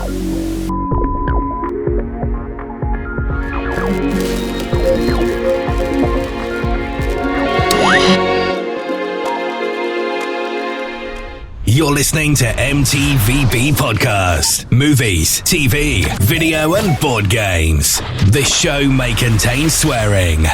You're listening to M.T.V.B. Podcast. Movies, TV, video and board games. This show may contain swearing.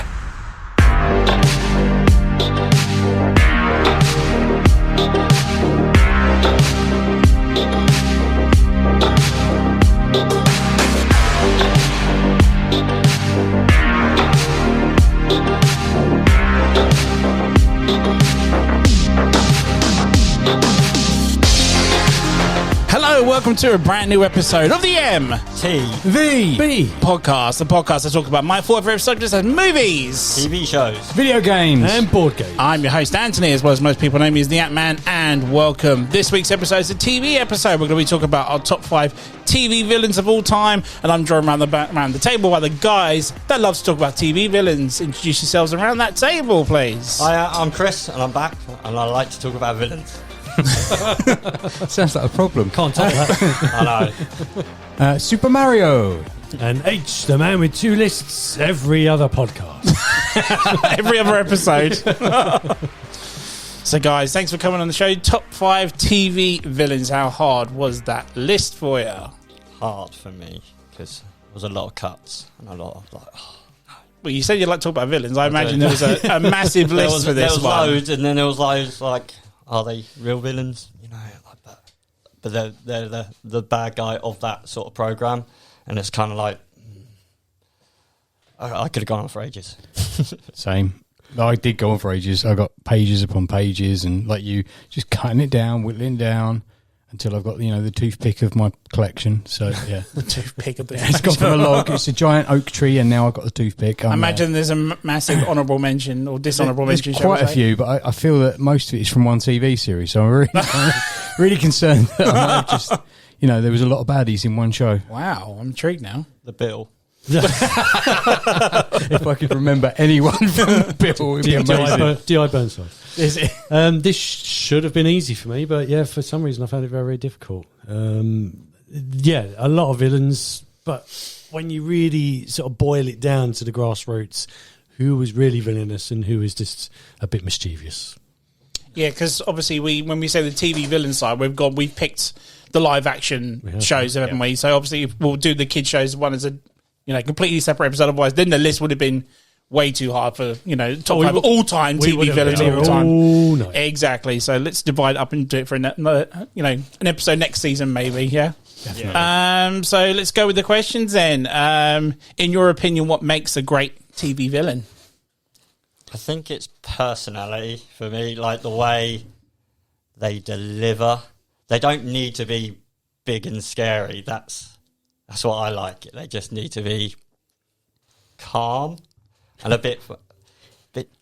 Welcome to a brand new episode of the M.T.V.B. podcast, the podcast that talks about my favorite subjects as movies, TV shows, video games, and board games. I'm your host Anthony, as well as most people know me as the Ant-Man, and welcome. This week's episode is a TV episode. We're going to be talking about our top 5 TV villains of all time, and I'm joined around the table by the guys that love to talk about TV villains. Introduce yourselves around that table, please. I'm Chris, and I'm back, and I like to talk about villains. Sounds like a problem. Can't top that. I know. Super Mario. And H, the man with 2 lists, every other podcast. Every other episode. So guys, thanks for coming on the show. Top 5 TV villains. How hard was that list for you? Hard for me, because there was a lot of cuts and a lot of Well, you said you'd like to talk about villains. I imagine there was a massive list for this one. There was loads, and then there was loads like, are they real villains? You know, like that. But they're the bad guy of that sort of program, and it's kind of like I could have gone on for ages. Same. I did go on for ages. I got pages upon pages, and like you, just cutting it down, whittling down until I've got the toothpick of my collection. So yeah, the toothpick of the it's gone from a log. It's a giant oak tree, and now I've got the toothpick. I imagine there's a massive honourable mention or dishonourable mention. Quite a few, but I feel that most of it is from one TV series. So I'm really concerned that I might have just there was a lot of baddies in one show. Wow, I'm intrigued now. The Bill. If I could remember anyone from the Bill, it would be amazing. D.I. Burnside. Is it? This should have been easy for me, but yeah, for some reason I found it very, very difficult. Yeah, a lot of villains, but when you really sort of boil it down to the grassroots, who was really villainous and who is just a bit mischievous? Yeah, because obviously when we say the TV villain side, we've picked the live action shows, haven't we? So obviously we'll do the kid shows one as a completely separate episode. Otherwise, then the list would have been way too hard for top 5 all-time TV villains of all time. No. Exactly. So let's divide up and do it for an episode next season, maybe. Yeah. So let's go with the questions then. In your opinion, what makes a great TV villain? I think it's personality for me, like the way they deliver. They don't need to be big and scary. That's what I like. They just need to be calm and a bit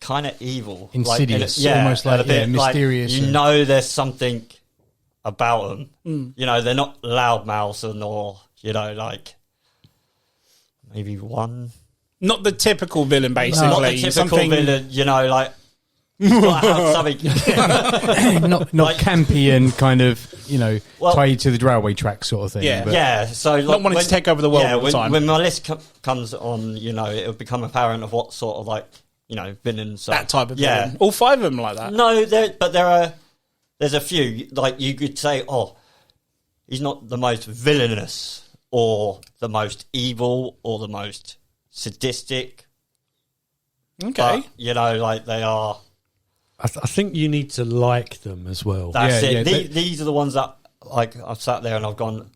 kind of evil, insidious, almost like a bit mysterious. Like, there's something about them. They're not loudmouths or like maybe one. Not the typical villain, basically. Not the typical villain. Like. Something. not like, campy and kind of tied to the railway track sort of thing. Yeah. So like, not wanting to take over the world all the time. When my list comes on, it'll become apparent of what sort of villains. That type of villain. All 5 of them like that. No, there's a few. Like you could say, he's not the most villainous or the most evil or the most sadistic. Okay. But, they are. I think you need to like them as well. That's it. These are the ones that I've sat there and I've gone,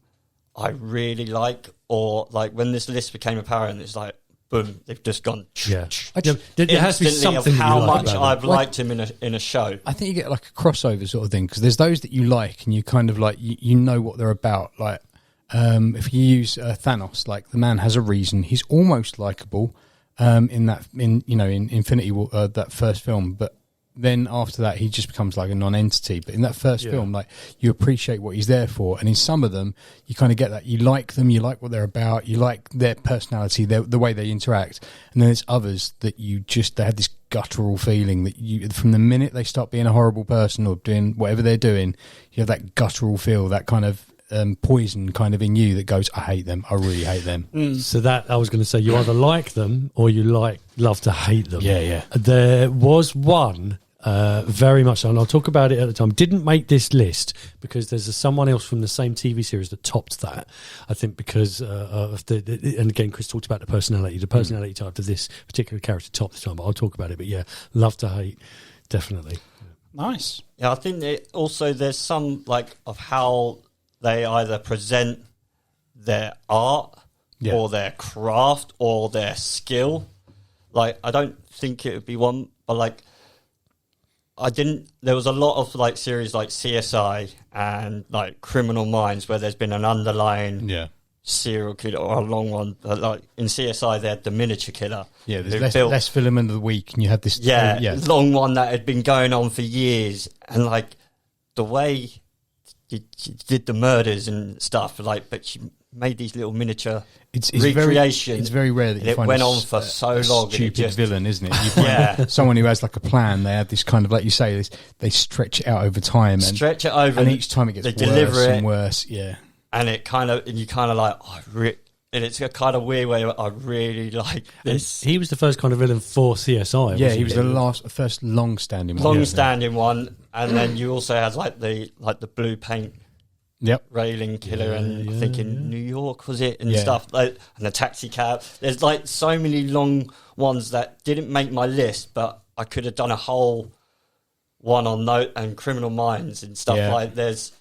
I really like, or like when this list became apparent, it's like, boom, they've just gone. Yeah. There has to be something of how much I've liked him in a show. I think you get like a crossover sort of thing, because there's those that you like and you kind of like, you know what they're about. Like if you use Thanos, like the man has a reason. He's almost likable in Infinity War, that first film, but then after that he just becomes like a non-entity. But in that first film, like, you appreciate what he's there for, and in some of them you kind of get that you like them, you like what they're about, you like their personality, the way they interact. And then there's others that they have this guttural feeling that you, from the minute they start being a horrible person or doing whatever they're doing, you have that guttural feel, that kind of poison kind of in you that goes, I hate them. I really hate them. So that I was going to say, you either like them or you love to hate them. Yeah. There was one. Very much so, and I'll talk about it at the time. Didn't make this list because there's someone else from the same TV series that topped that. I think because of and again, Chris talked about the personality type of this particular character topped the time. But I'll talk about it. But yeah, love to hate, definitely. Nice. Yeah, I think also there's some like of how they either present their art or their craft or their skill. Like, I don't think it would be one, but like. There was a lot of like series like CSI and like Criminal Minds where there's been an underlying serial killer or a long one. But like in CSI, they had the miniature killer. Yeah, there's less film of the week, and you had this long one that had been going on for years, and like the way she did the murders and stuff, like, but she made these little miniature recreations. It's very rare that you find it went on for so long. Stupid villain, isn't it? You find someone who has like a plan. They have this kind of, like you say, they stretch it out over time, and each time it gets worse and worse. Yeah, and you kind of like, and it's a kind of weird way. I really like this. And he was the first kind of villain for CSI. Yeah, he was the first long-standing one, and then you also had like the blue paint. Railing killer, and I think in New York was it, and stuff like, and the taxi cab. There's like so many long ones that didn't make my list, but I could have done a whole one on Note and Criminal Minds and stuff. Like, there's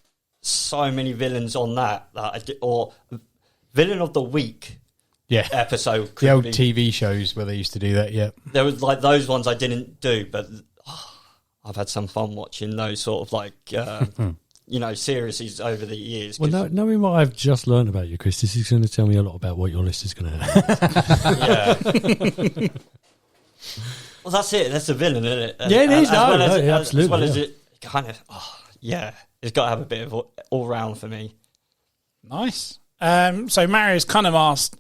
so many villains on that I did, or villain of the week. Episode. The old TV shows where they used to do that. Yeah, there was like those ones I didn't do, but I've had some fun watching those sort of like. Series over the years. Well, knowing what I've just learned about you, Chris, this is going to tell me a lot about what your list is going to have. Well, that's it. That's a villain, isn't it? It is. Absolutely. As well as it kind of, it's got to have a bit of all round for me. Nice. So Mario's kind of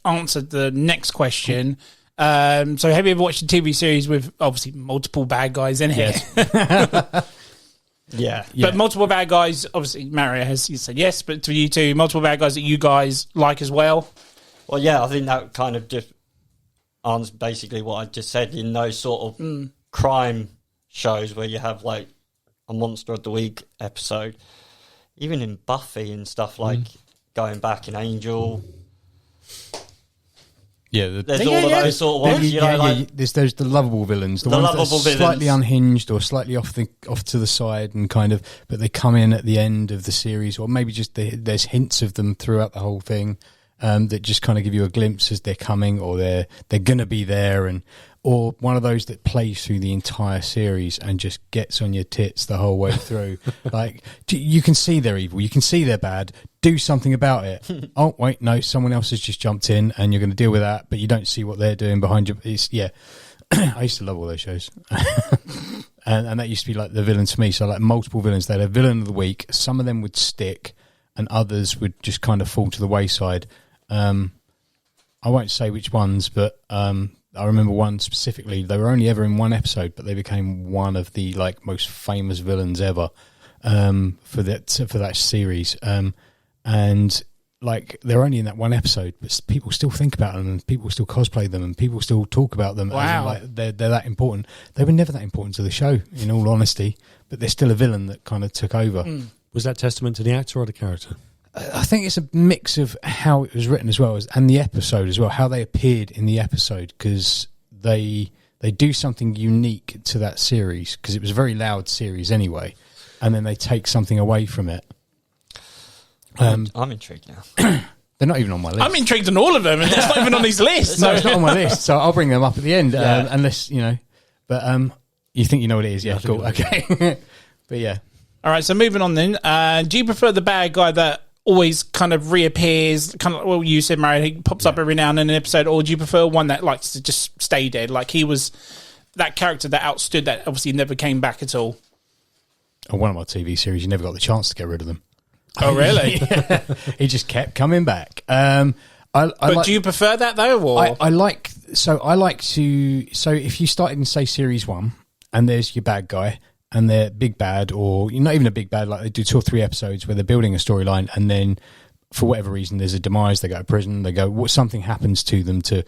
answered the next question. So have you ever watched a TV series with obviously multiple bad guys in it? Yes. Yeah. But multiple bad guys, obviously Mario has said yes, but to you two, multiple bad guys that you guys like as well? Well, yeah, I think that kind of just answers basically what I just said in those sort of crime shows where you have like a Monster of the Week episode. Even in Buffy and stuff, like going back in Angel. Yeah, there's all of those sort of ones. There's the lovable villains, the ones that are slightly unhinged or slightly off to the side, and kind of, but they come in at the end of the series, or maybe just there's hints of them throughout the whole thing that just kind of give you a glimpse as they're coming, or they're gonna be there, or one of those that plays through the entire series and just gets on your tits the whole way through. Like, you can see they're evil, you can see they're bad. Do something about it. Oh, wait, no, someone else has just jumped in and you're going to deal with that, but you don't see what they're doing behind you. I used to love all those shows. and that used to be like the villains for me. So like multiple villains. They had a villain of the week. Some of them would stick and others would just kind of fall to the wayside. I won't say which ones, but I remember one specifically. They were only ever in one episode, but they became one of the like most famous villains ever for that series. And like they're only in that one episode, but people still think about them, and people still cosplay them, and people still talk about them. Wow. As in, like they're that important. They were never that important to the show, in all honesty. But they're still a villain that kind of took over. Was that testament to the actor or the character? I think it's a mix of how it was written as well and the episode as well, how they appeared in the episode, because they do something unique to that series, because it was a very loud series anyway, and then they take something away from it. I'm intrigued now. They're not even on my list. I'm intrigued on all of them, and it's not even on his list. No, it's not on my list, so I'll bring them up at the end, unless, but you think you know what it is, yeah, cool, okay. But yeah. All right, so moving on then. Do you prefer the bad guy that always kind of reappears, kind of, well, you said, Mario, he pops up every now and then in an episode, or do you prefer one that likes to just stay dead, like he was that character that outstood, that obviously never came back at all? On one of my TV series, you never got the chance to get rid of them. Oh, really? Yeah. He just kept coming back. But do you prefer that though? Or? I like to. So if you started in say series 1, and there's your bad guy, and they're big bad, or not even a big bad, like they do 2 or 3 episodes where they're building a storyline, and then for whatever reason there's a demise, they go to prison, they go, something happens to them to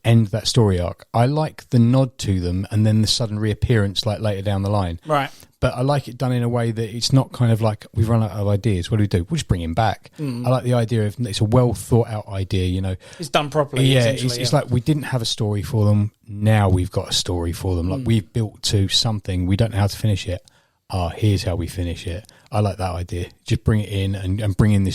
end that story arc. I like the nod to them and then the sudden reappearance like later down the line. Right. But I like it done in a way that it's not kind of like we've run out of ideas. What do? We'll just bring him back. I like the idea of it's a well thought out idea, you know. It's done properly. Yeah, it's like we didn't have a story for them. Now we've got a story for them. Like we've built to something. We don't know how to finish it. Here's how we finish it. I like that idea. Just bring it in and bring in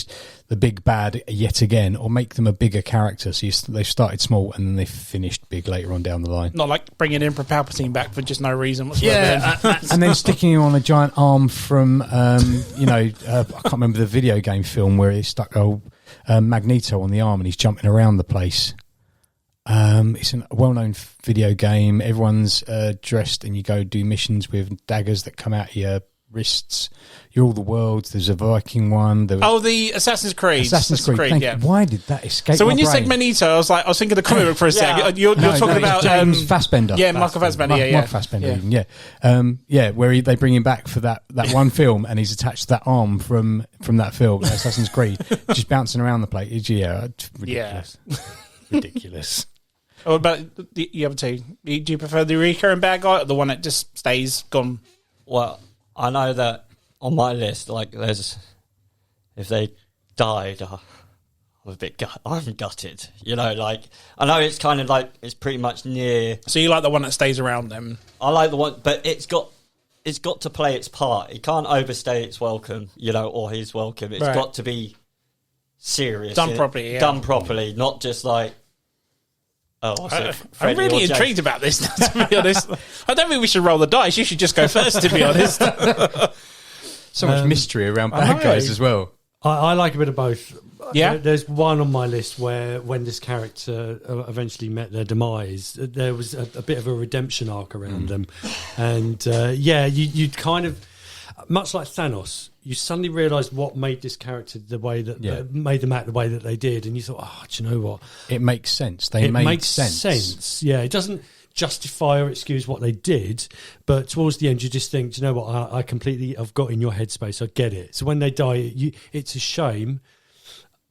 the big bad yet again, or make them a bigger character. So they've started small and then they finished big later on down the line. Not like bringing Emperor Palpatine back for just no reason whatsoever. Yeah, and then sticking him on a giant arm from, I can't remember the video game film where he stuck Magneto on the arm and he's jumping around the place. It's a well-known video game. Everyone's dressed and you go do missions with daggers that come out of your wrists. You're all the worlds. There's a Viking one. The Assassin's Creed. Assassin's Creed. Yeah. Why did that escape? So when my you brain? said Magneto, I was thinking of the comic book for a sec. You're No, talking about James Fassbender. Yeah, Michael Fassbender. Mark Fassbender. Yeah. Where they bring him back for that one film, and he's attached to that arm from that film, Assassin's Creed, just bouncing around the place. It's ridiculous. Ridiculous. What about the other two? Do you prefer the recurring bad guy or the one that just stays gone? Well, I know that on my list, like, if they died, I'm gutted. You know, like, I know it's kind of like, it's pretty much near. So you like the one that stays around them? I like the one, but it's got to play its part. It can't overstay its welcome, you know, or his welcome. It's got to be serious. Done properly, yeah. Done properly, not just like, I'm really intrigued about this, to be honest. I don't think we should roll the dice. You should just go first, to be honest. So much mystery around bad guys as well. I like a bit of both. Yeah? There's one on my list where when this character eventually met their demise, there was a bit of a redemption arc around them. And you kind of, much like Thanos, you suddenly realised what made this character the way that made them act the way that they did, and you thought, do you know what? It makes sense. It makes sense. Yeah, it doesn't justify or excuse what they did, but towards the end, you just think, do you know what? I've got in your headspace. I get it. So when they die, it's a shame.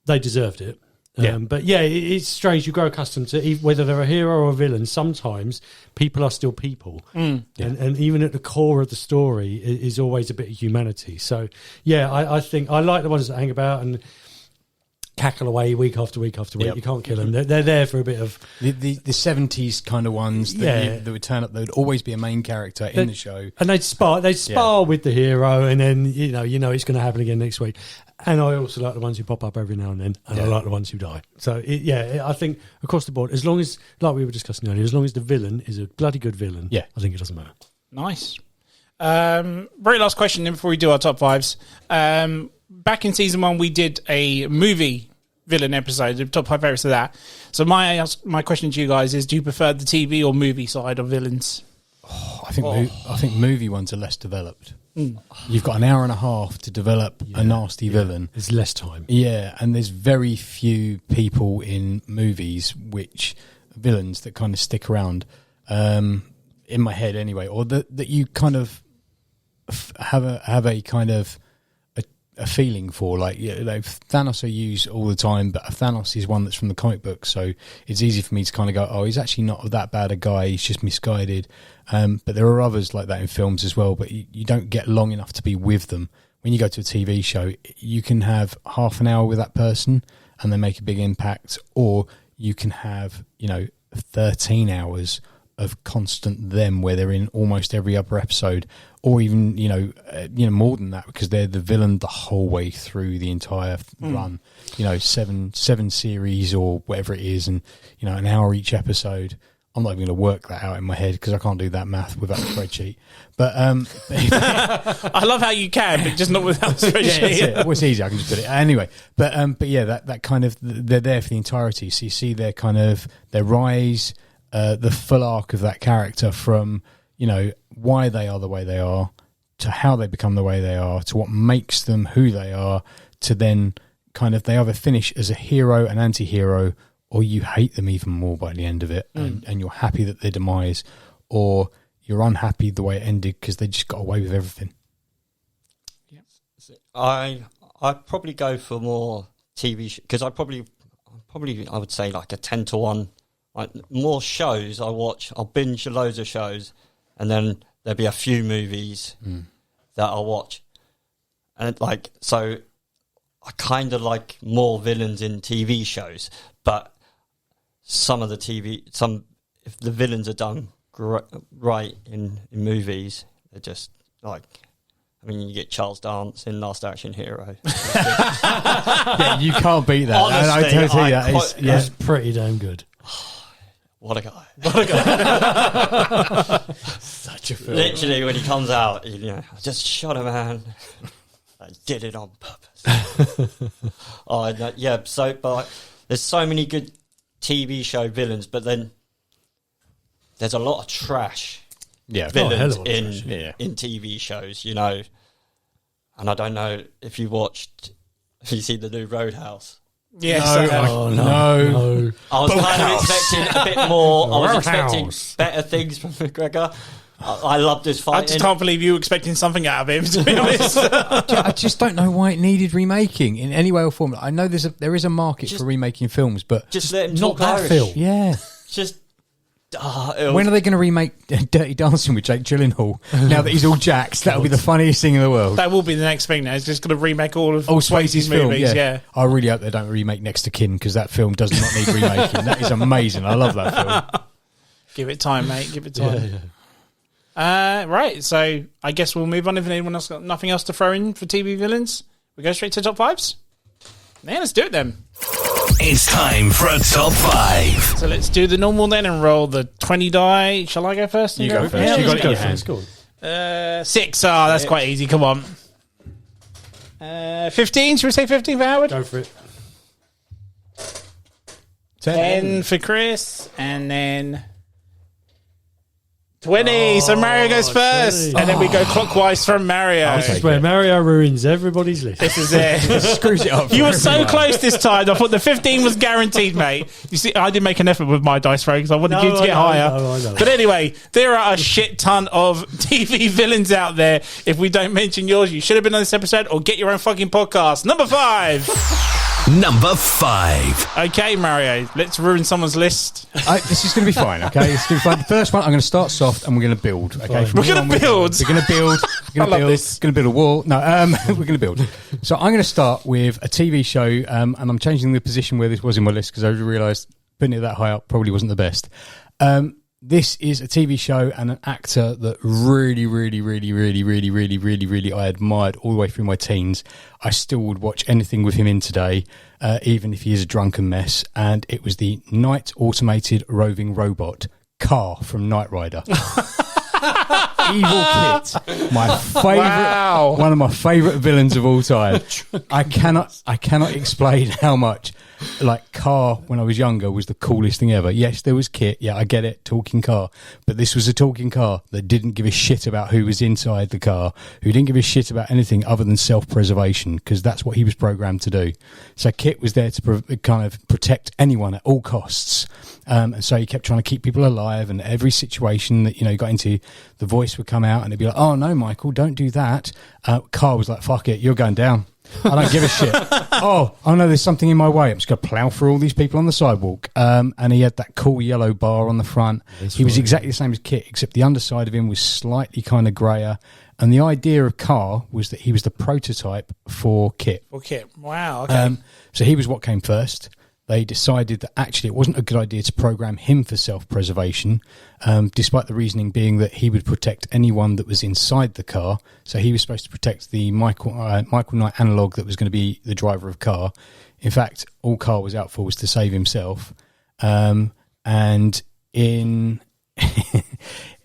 They deserved it. But it's strange. You grow accustomed to whether they're a hero or a villain. Sometimes people are still people, and even at the core of the story is always a bit of humanity. So I think I like the ones that hang about and cackle away week after week after week. You can't kill them. They're there for a bit of the 70s kind of ones that would turn up. There would always be a main character in the show, and they'd spar with the hero, and then you know it's going to happen again next week. And I also like the ones who pop up every now and then, and I like the ones who die. So, I think across the board, as long as, like we were discussing earlier, as long as the villain is a bloody good villain, I think it doesn't matter. Nice. Very last question before we do our top fives. Back in season 1, we did a movie villain episode, the top 5 favorites of that. So my question to you guys is, do you prefer the TV or movie side of villains? I think movie ones are less developed. You've got an hour and a half to develop a nasty villain. There's less time. Yeah, and there's very few people in movies villains that kind of stick around, in my head anyway, or that you kind of have a kind of a feeling for. Like, Thanos I use all the time, but Thanos is one that's from the comic book, so it's easy for me to kind of go, he's actually not that bad a guy, he's just misguided. But there are others like that in films as well, but you don't get long enough to be with them. When you go to a TV show, you can have half an hour with that person and they make a big impact, or you can have 13 hours of constant them where they're in almost every other episode, or even more than that, because they're the villain the whole way through the entire run. 7 series or whatever it is, and an hour each episode. I'm not even going to work that out in my head because I can't do that math without a spreadsheet. But I love how you can, but just not without a spreadsheet. Well, it's easy. I can just put it anyway. But that kind of, they're there for the entirety. So you see their kind of their rise, the full arc of that character from why they are the way they are, to how they become the way they are, to what makes them who they are, to then kind of they either finish as a hero, an anti-hero, or you hate them even more by the end of it, and you're happy that their demise, or you're unhappy the way it ended because they just got away with everything. I'd probably go for more TV because I would say like a 10 to 1. Like more shows I watch, I'll binge loads of shows, and then there'll be a few movies that I'll watch, and like so, I kind of like more villains in TV shows, but some of the if the villains are done right in movies, they're just like. I mean, you get Charles Dance in Last Action Hero. Yeah, you can't beat that. Honestly, I tell you that. It's pretty damn good. What a guy. Such a film. Literally, when he comes out, I just shot a man. I did it on purpose. But there's so many good TV show villains, but then there's a lot of trash villains in TV shows, And I don't know if you see the new Roadhouse. Yes. No. I was kind of expecting a bit more. I was expecting better things from McGregor. I love this fight. I just can't believe you were expecting something out of him, to be honest. I just don't know why it needed remaking in any way or form. I know there is a market for remaking films, but just let him not talk that Irish. film. Yeah. Just when are they going to remake Dirty Dancing with Jake Gyllenhaal? Now that he's all jacked, that'll be the funniest thing in the world. That will be the next thing now. It's just going to remake all of Swayze's film. movies. Yeah. I really hope they don't remake Next to Kin because that film does not need remaking. That is amazing. I love that film. Give it time, mate. Give it time. Right. So I guess we'll move on if anyone else got nothing else to throw in for TV villains. We go straight to top fives. Yeah, let's do it then. It's time for a top 5. So let's do the normal then and roll the 20 die. Shall I go first? You go first. Yeah, You got it in your Let's hand. go. 6. That's quite easy. Come on. 15. Should we say 15 for Howard? Go for it. 10 for Chris. And then 20. So Mario goes first. 20. And then we go clockwise from Mario. This is where Mario ruins everybody's list. This is it. Screws it up. You were so close this time. I thought the 15 was guaranteed, mate. You see, I did make an effort with my dice throw because I wanted you to get higher. I know. But anyway, there are a shit ton of TV villains out there. If we don't mention yours, you should have been on this episode or get your own fucking podcast. Number 5. Number 5. Okay, Mario, let's ruin someone's list. This is going to be fine, okay? It's going to be fine. The first one, I'm going to start soft and we're going to build, okay? We're going to build. We're going to build. We're going to build. Going to build a wall. No, we're going to build. So I'm going to start with a TV show, and I'm changing the position where this was in my list because I realised putting it that high up probably wasn't the best. This is a TV show and an actor that really I admired all the way through my teens. I still would watch anything with him in today, even if he is a drunken mess. And it was the Night Automated Roving Robot, Car from Knight Rider. Evil Kit, my favourite, one of my favourite villains of all time. I cannot explain how much. Like Car when I was younger was the coolest thing ever. Yes, there was Kit. Yeah, I get it, talking car. But this was a talking car that didn't give a shit about who was inside the car, who didn't give a shit about anything other than self-preservation, because that's what he was programmed to do. So Kit was there to kind of protect anyone at all costs. And so he kept trying to keep people alive, and every situation that, got into, the voice would come out and it'd be like, oh no, Michael, don't do that. Car was like, fuck it, you're going down. I don't give a shit. Oh no, there's something in my way. I'm just going to plough through all these people on the sidewalk. And he had that cool yellow bar on the front. He was exactly the same as Kit, except the underside of him was slightly kind of grayer. And the idea of Car was that he was the prototype for Kit. Wow. Okay. So he was what came first. They decided that actually it wasn't a good idea to program him for self-preservation, despite the reasoning being that he would protect anyone that was inside the car. So he was supposed to protect the Michael Knight analog that was going to be the driver of Car. In fact, all Car was out for was to save himself. And in...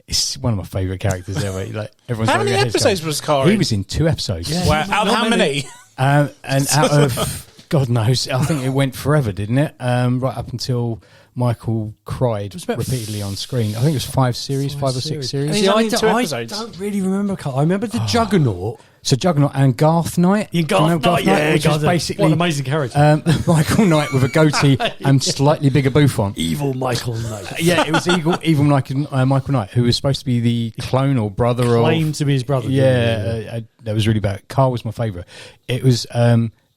It's one of my favourite characters ever. Like, everyone's how many episodes was Car in? He was in 2 episodes. Yeah, wow. Out of how many? And out of... God knows. I think it went forever, didn't it? Right up until Michael cried repeatedly on screen. I think it was 5 or 6 series. He's only in 2 I episodes. don't really remember. I remember the Juggernaut. So Juggernaut and Garth Knight. Yeah, Do you remember Garth Knight, which is basically what an amazing character. Michael Knight with a goatee and slightly bigger bouffant. Evil Michael Knight. Yeah, it was evil Michael Knight, who was supposed to be the clone or brother Claimed to be his brother. Yeah, that was really bad. Carl was my favourite. It was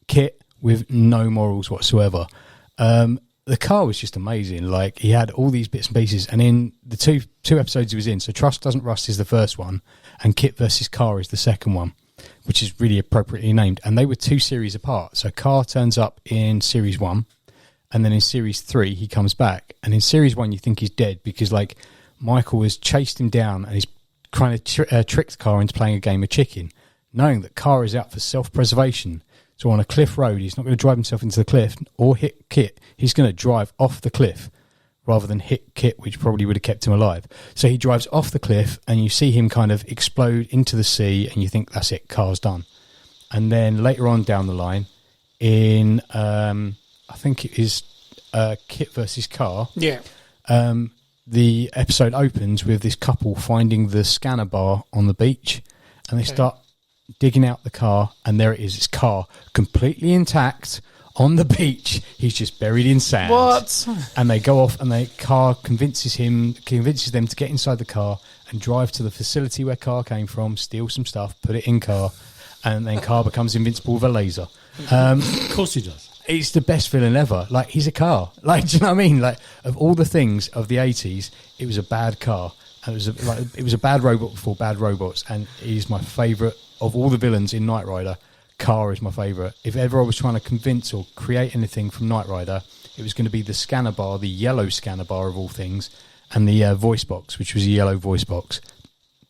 Kit with no morals whatsoever. The car was just amazing. Like, he had all these bits and pieces, and in the two episodes he was in, so Trust Doesn't Rust is the first one, and Kit versus Car is the second one, which is really appropriately named. And they were 2 series apart. So Car turns up in series 1, and then in series 3 he comes back. And in series 1 you think he's dead because, like, Michael has chased him down and he's trying to trick Car into playing a game of chicken, knowing that Car is out for self-preservation. So on a cliff road, he's not going to drive himself into the cliff or hit Kit. He's going to drive off the cliff rather than hit Kit, which probably would have kept him alive. So he drives off the cliff, and you see him kind of explode into the sea, and you think, that's it, Car's done. And then later on down the line, in, I think it is Kit versus Car. Yeah. The episode opens with this couple finding the scanner bar on the beach, and they start digging out the car, and there it is. It's Car, completely intact on the beach. He's just buried in sand. What? And they go off, and Car convinces them to get inside the car and drive to the facility where Car came from, steal some stuff, put it in Car, and then Car becomes invincible with a laser. Of course he does. It's the best villain ever. Like, he's a car. Like, do you know what I mean? Like, of all the things of the 80s, it was a bad car. And it was a bad robot before bad robots, and he's my favourite of all the villains in Knight Rider. Car is my favourite. If ever I was trying to convince or create anything from Knight Rider, it was going to be the scanner bar, the yellow scanner bar of all things, and the voice box, which was a yellow voice box.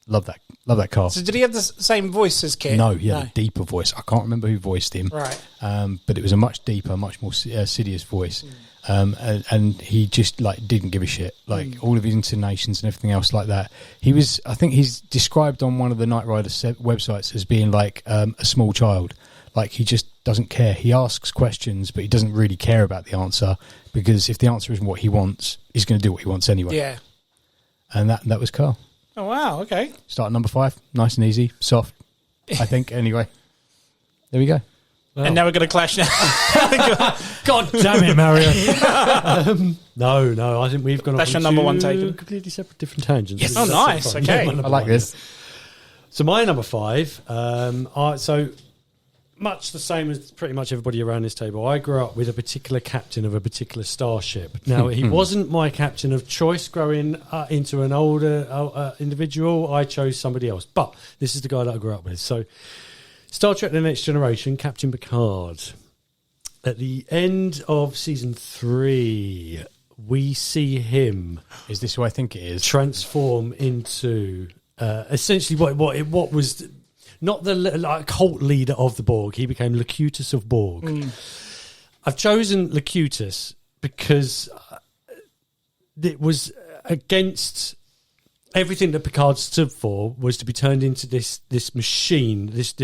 Love that car. So did he have the same voice as Kit? No, he had a deeper voice. I can't remember who voiced him. Right. But it was a much deeper, much more Sidious voice. And he just, like, didn't give a shit. Like, all of his intonations and everything else like that. I think he's described on one of the Knight Rider websites as being like a small child. Like, he just doesn't care. He asks questions, but he doesn't really care about the answer, because if the answer isn't what he wants, he's going to do what he wants anyway. Yeah. And that was Carl. Oh, wow. Okay. Start at number 5. Nice and easy. Soft, I think. Anyway. There we go. Well. And now we're going to clash now. God damn it, Mario. No, I think we've gone That's your number one taken. Completely separate, different tangents. Yes. Oh, nice. Okay. I like this. So my number 5, so much the same as pretty much everybody around this table. I grew up with a particular captain of a particular starship. Now, he wasn't my captain of choice growing into an older individual. I chose somebody else. But this is the guy that I grew up with. So Star Trek The Next Generation, Captain Picard. At the end of season 3, we see him... Is this who I think it is? ...transform into essentially what was... Not the cult leader of the Borg. He became Locutus of Borg. I've chosen Locutus because it was against everything that Picard stood for, was to be turned into this machine, this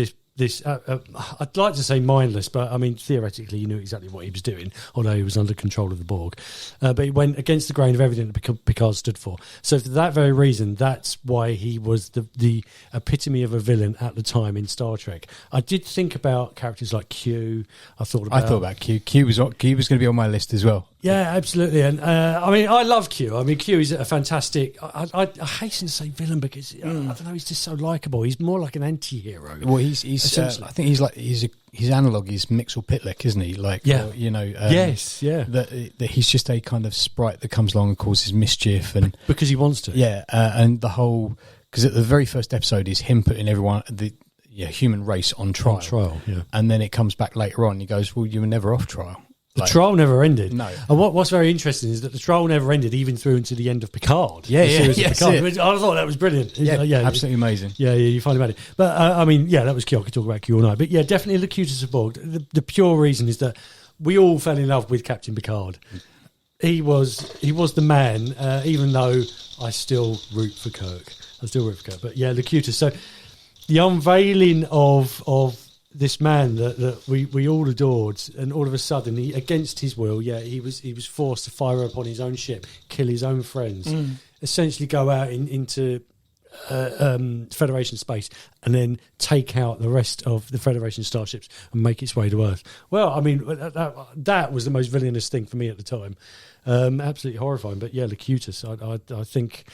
I'd like to say mindless, but I mean, theoretically, he knew exactly what he was doing, although he was under control of the Borg. But he went against the grain of everything that Picard stood for. So for that very reason, that's why he was the epitome of a villain at the time in Star Trek. I did think about characters like Q. I thought about Q. Q was going to be on my list as well. Yeah, absolutely. And I mean, I love Q. I mean, Q is a fantastic... I hasten to say villain because, I don't know, he's just so likeable. He's more like an anti-hero. Well, he's I think his analogue is Mixel Pitlick, isn't he? Like, yeah. Yes, yeah. That he's just a kind of sprite that comes along and causes mischief. And because he wants to. Yeah, and the whole... Because at the very first episode is him putting everyone... the human race on trial. Yeah. And then it comes back later on. He goes, well, you were never off trial. The trial never ended. No. And what's very interesting is that the trial never ended even through into the end of Picard. Picard. I thought that was brilliant. Yeah, absolutely amazing. Yeah, you finally made it. But, I mean, that was Q. I could talk about Q all night. But, yeah, definitely Locutus of Borg. The pure reason is that we all fell in love with Captain Picard. He was the man, even though I still root for Kirk. But, yeah, Locutus. So the unveiling of this man that we all adored, and all of a sudden, he, against his will, he was forced to fire upon his own ship, kill his own friends, essentially go out into Federation space, and then take out the rest of the Federation starships and make its way to Earth. Well, I mean, that was the most villainous thing for me at the time. Absolutely horrifying. But yeah, Locutus, I think.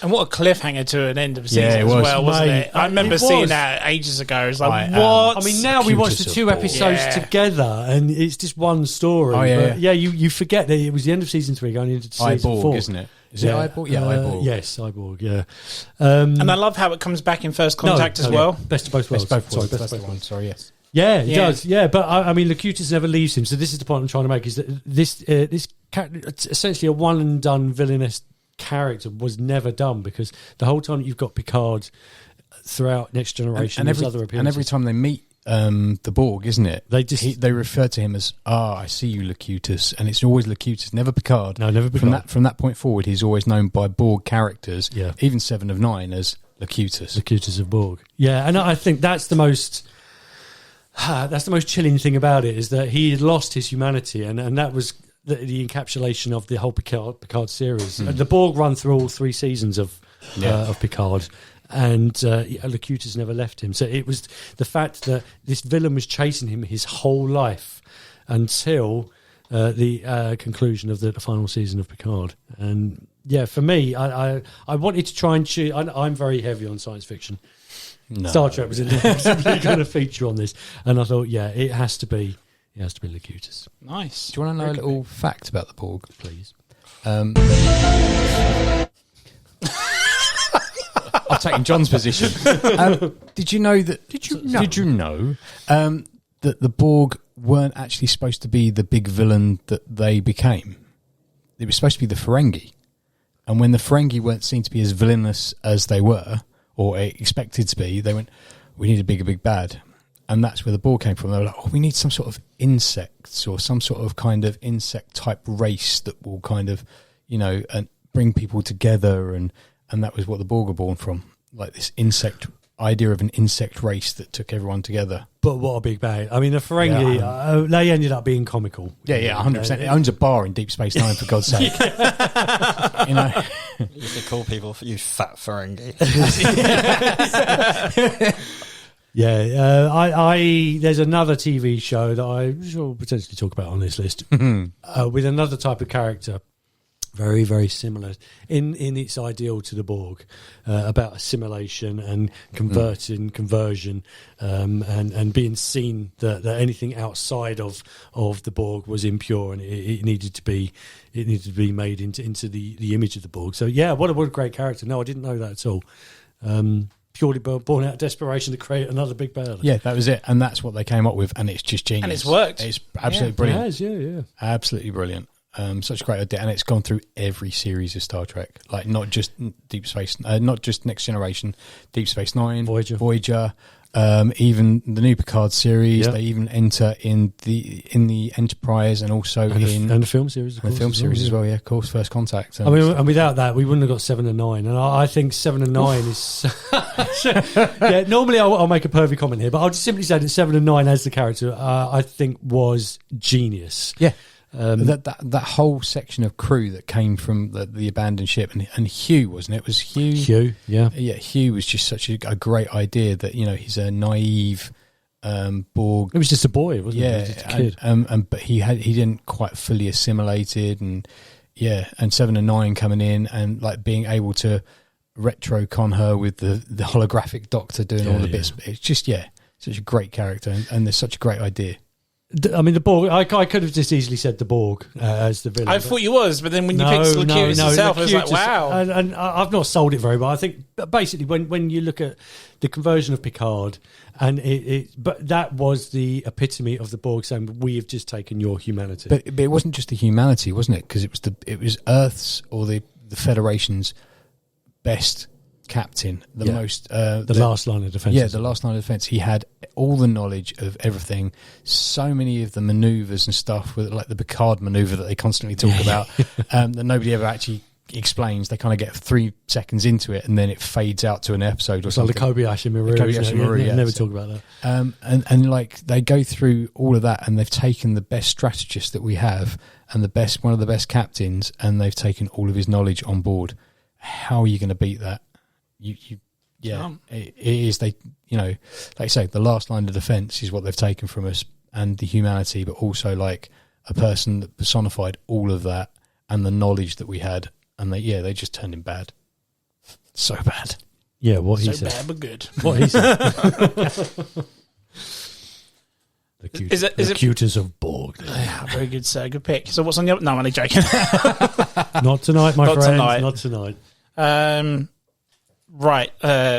And what a cliffhanger to an end of season Yeah, it as was. well, wasn't Mate, it? I remember it seeing was. that ages ago. It was like, I what? I mean, now we watch the Locutus 2 of Borg. episodes Yeah. together, and it's just one story. Oh, yeah, But you forget that it was the end of season 3 going into season 4. Iborg, isn't it? Is it Iborg? Yeah, Iborg. Yes, Iborg, yeah. And I love how it comes back in First Contact as well. Best of both worlds. Best both worlds. Sorry, That's best of the both one. worlds. Sorry, yes. Yeah, it Yeah. does. Yeah, but I mean, Locutus never leaves him. So this is the point I'm trying to make: is that this character, it's essentially a one and done villainous character, was never done, because the whole time you've got Picard throughout Next Generation, And there's every, other appearances. and every time they meet the Borg, isn't it? They refer to him as, I see you, Locutus, and it's always Locutus, never Picard. No, never Picard. From that point forward, he's always known by Borg characters, Yeah. even 7 of 9, as Locutus. Locutus of Borg. Yeah, and I think that's the most chilling thing about it, is that he had lost his humanity, and that was the encapsulation of the whole Picard series. The Borg run through all 3 seasons of Picard, and Locutus never left him. So it was the fact that this villain was chasing him his whole life until the conclusion of the final season of Picard. And yeah, for me, I wanted to try and choose. I'm very heavy on science fiction. No. Star Trek was inevitably going to feature on this, and I thought, it has to be Locutus. Nice. Do you want to know a little fact about the Borg? Please. I've taken John's position. Did you know that? Did you know that the Borg weren't actually supposed to be the big villain that they became? It was supposed to be the Ferengi, and when the Ferengi weren't seen to be as villainous as they were, or expected to be, they went, "We need a big bad." And that's where the Borg came from. They were like, "Oh, we need some sort of insects or some sort of kind of insect type race that will kind of, and bring people together." And that was what the Borg were born from, like this idea of an insect race that took everyone together. But what a big bag! I mean, the Ferengi, they ended up being comical. Yeah, 100%. It owns a bar in Deep Space Nine, for God's sake. You used to call people, you fat Ferengi. Yeah, there's another TV show that I shall potentially talk about on this list with another type of character, very, very similar in its ideal to the Borg, about assimilation and conversion, and being seen that anything outside of the Borg was impure, and it needed to be made into the image of the Borg. So yeah, what a great character. No, I didn't know that at all. Purely born out of desperation to create another big bad. Yeah, that was it. And that's what they came up with, and it's just genius. And it's worked. It's absolutely brilliant. It has, yeah. Absolutely brilliant. Such a great idea, and it's gone through every series of Star Trek, like not just Deep Space, not just Next Generation, Deep Space Nine, Voyager, even the new Picard series. Yep. They even enter in the Enterprise, and also and the film series, of course, the film series as well. Yeah, of course, First Contact. I mean, and without that, we wouldn't have got 7 and 9. And I think 7 and 9 is. Yeah, normally I'll make a pervy comment here, but I'll just simply say that 7 and 9 as the character, I think was genius. Yeah. That whole section of crew that came from the abandoned ship, and Hugh, wasn't it? It was Hugh. Yeah. Hugh was just such a great idea that he's a naive Borg. It was just a boy, wasn't Yeah, it? Just a kid. But he didn't quite fully assimilated, and 7 and 9 coming in and like being able to retro-con her with the holographic Doctor doing all the bits. It's just such a great character, and there's such a great idea. I mean, the Borg. I could have just easily said the Borg as the villain. I thought you was, but then when you picked Locutus itself, I was like, wow. And I've not sold it very well. I think basically when you look at the conversion of Picard, and but that was the epitome of the Borg saying, "We have just taken your humanity." But it wasn't just the humanity, wasn't it? Because it was Earth's or the Federation's best captain, the most the last line of defense. Yeah, the last line of defense. He had all the knowledge of everything. So many of the maneuvers and stuff, with like the Picard maneuver that they constantly talk about, that nobody ever actually explains. They kind of get 3 seconds into it, and then it fades out to an episode or It's like something. the Kobayashi Maru. Kobayashi Maru, yeah. Never talk about that. And like they go through all of that, and they've taken the best strategist that we have, and one of the best captains, and they've taken all of his knowledge on board. How are you going to beat that? It is. They, like I say, the last line of defense is what they've taken from us, and the humanity, but also like a person that personified all of that and the knowledge that we had, and they just turned him bad, so bad. Yeah, what he So said. bad but good. What he said. Is it Cutest of Borg. Yeah, very good, sir. Good pick. So what's on your... No, I'm only joking. Not tonight, my Not friends. tonight. Not tonight. Right.